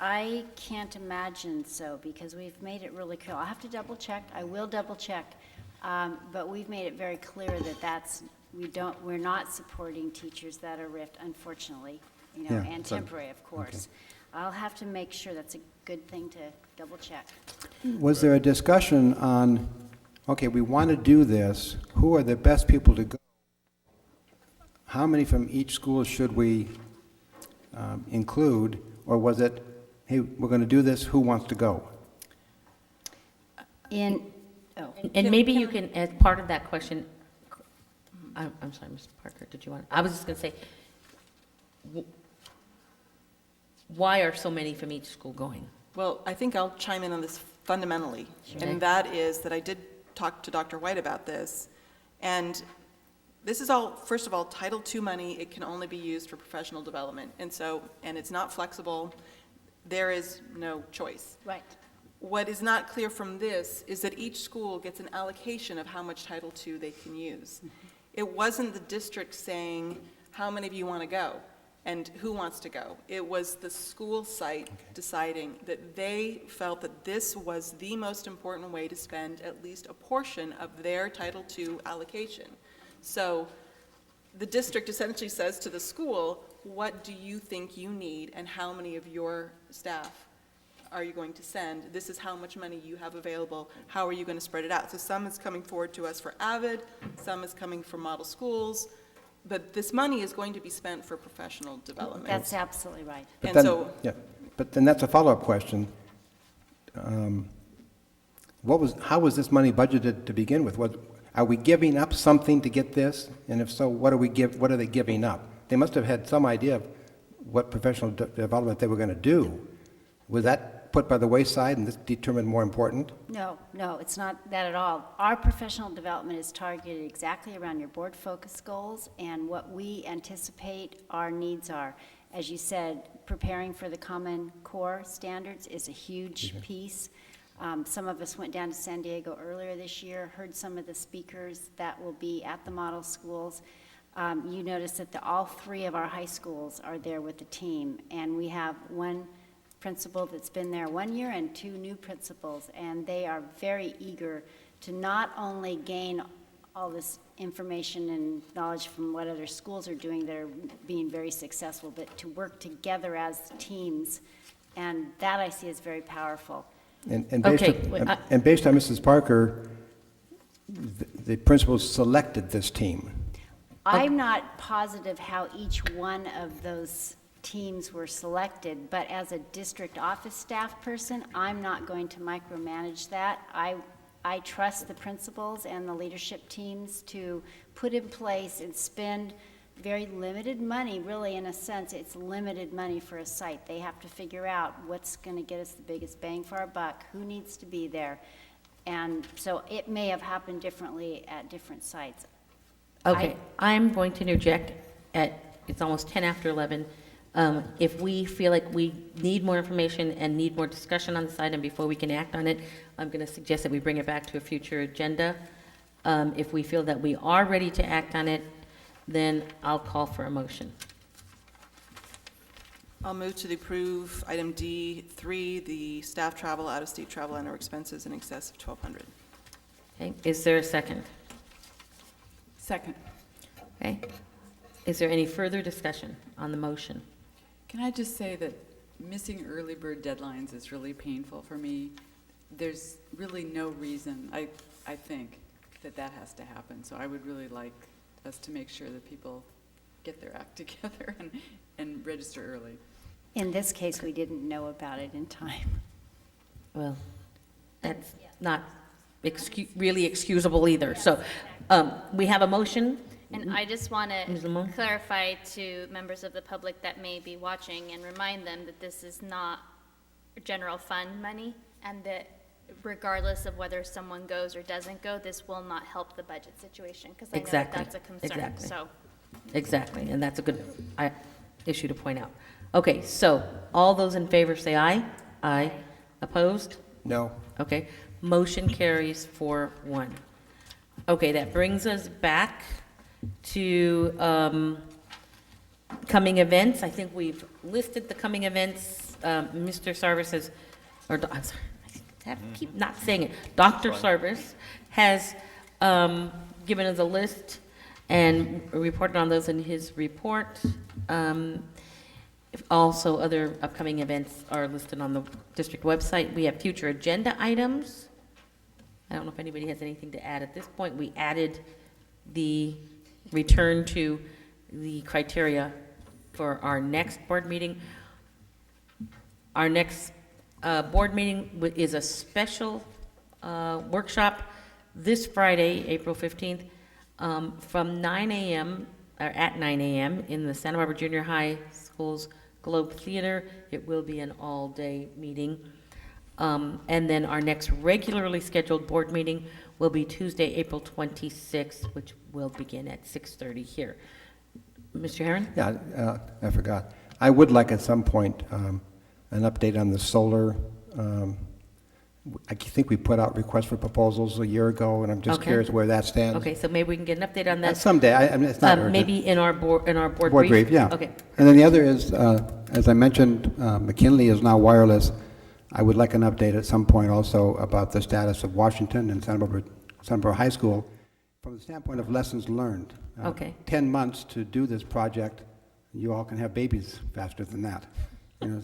I can't imagine so, because we've made it really clear. I'll have to double check. I will double check. But we've made it very clear that we're not supporting teachers that are RIFed, unfortunately, Yeah, and so- temporary, of course. I'll have to make sure. That's a good thing to double check. Was there a discussion on, okay, we want to do this, who are the best people to go? How many from each school should we include? Or was it, hey, we're going to do this, who wants to go? And maybe you can, as part of that question, I'm sorry, Mr. Parker, did you want, I was just going to say, why are so many from each school going? Well, I think I'll chime in on this fundamentally, and that is that I did talk to Dr. White about this, and this is all, first of all, Title II money. It can only be used for professional development, and it's not flexible. There is no choice. Right. What is not clear from this is that each school gets an allocation of how much Title II they can use. It wasn't the district saying, how many of you want to go? And who wants to go? It was the school site deciding that they felt that this was the most important way to spend at least a portion of their Title II allocation. So the district essentially says to the school, what do you think you need and how many of your staff are you going to send? This is how much money you have available. How are you going to spread it out? So some is coming forward to us for AVID, some is coming from model schools, but this money is going to be spent for professional development. That's absolutely right. But And then- so, Yeah, but then that's a follow-up question. How was this money budgeted to begin with? Are we giving up something to get this? And if so, what are they giving up? They must have had some idea of what professional development they were going to do. Was that put by the wayside and this determined more important? No, it's not that at all. Our professional development is targeted exactly around your board focus goals and what we anticipate our needs are. As you said, preparing for the Common Core standards is a huge piece. Some of us went down to San Diego earlier this year, heard some of the speakers that will be at the model schools. You notice that all 3 of our high schools are there with the team, and we have one principal that's been there 1 year and 2 new principals, and they are very eager to not only gain all this information and knowledge from what other schools are doing that are being very successful, but to work together as teams, and that I see as very powerful. And Okay, based on Mrs. Parker, the principals selected this team. I'm not positive how each one of those teams were selected, but as a district office staff person, I'm not going to micromanage that. I trust the principals and the leadership teams to put in place and spend very limited money, really, in a sense. It's limited money for a site. They have to figure out what's going to get us the biggest bang for our buck, who needs to be there. And so it may have happened differently at different sites. Okay, I'm going to interject it's almost 10 after 11. If we feel like we need more information and need more discussion on this item before we can act on it, I'm going to suggest that we bring it back to a future agenda. If we feel that we are ready to act on it, then I'll call for a motion. I'll move to approve item D3, the staff travel, out-of-state travel, and/or expenses in excess of $1,200. Okay, is there a second? Second. Okay. Is there any further discussion on the motion? Can I just say that missing early bird deadlines is really painful for me. There's really no reason, I think, that has to happen. So I would really like us to make sure that people get their act together and register early. In this case, we didn't know about it in time. Well, that's not really excusable either. So we have a motion. And I just want Ms. to Lamont? clarify to members of the public that may be watching and remind them that this is not general fund money, and that regardless of whether someone goes or doesn't go, this will not help the budget situation, because I know that Exactly. that's a concern, Exactly. so. Exactly, and that's a good issue to point out. Okay, so all those in favor say aye. Aye. Opposed? No. Okay, motion carries 4-1. Okay, that brings us back to coming events. I think we've listed the coming events. Mr. Sarvis has, I'm sorry, I keep not saying it. Dr. Sarvis has given us a list and reported on those in his report. Also, other upcoming events are listed on the district website. We have future agenda items. I don't know if anybody has anything to add at this point. We added the return to the criteria for our next board meeting. Our next board meeting is a special workshop this Friday, April 15th, from 9 a.m. or at 9 a.m. in the Santa Barbara Junior High School's Globe Theater. It will be an all-day meeting. And then our next regularly scheduled board meeting will be Tuesday, April 26th, which will begin at 6:30 here. Mr. Herron? Yeah, I forgot. I would like at some point an update on the solar. I think we put out requests for proposals a year ago, and I'm just Okay. curious where that stands. Okay, so maybe we can get an update on that. Someday, I mean, it's not urgent. Maybe in our board Board brief, yeah. Okay. And then the other is, as I mentioned, McKinley is now wireless. I would like an update at some point also about the status of Washington and Santa Barbara High School from the standpoint of lessons learned. Okay. 10 months to do this project, you all can have babies faster than that. You know,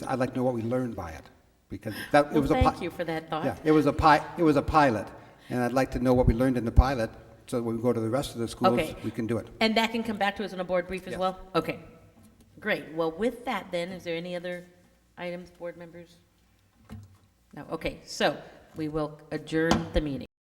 I'd like to know what we learned by it, because it was a Thank you for that thought. Yeah, it was a pilot, and I'd like to know what we learned in the pilot, so that when we go to the rest of the schools, Okay. we can do it. And that can come back to us in a board brief as Yes. well? Okay, great. Well, with that then, is there any other items, board members? No, okay, so we will adjourn the meeting.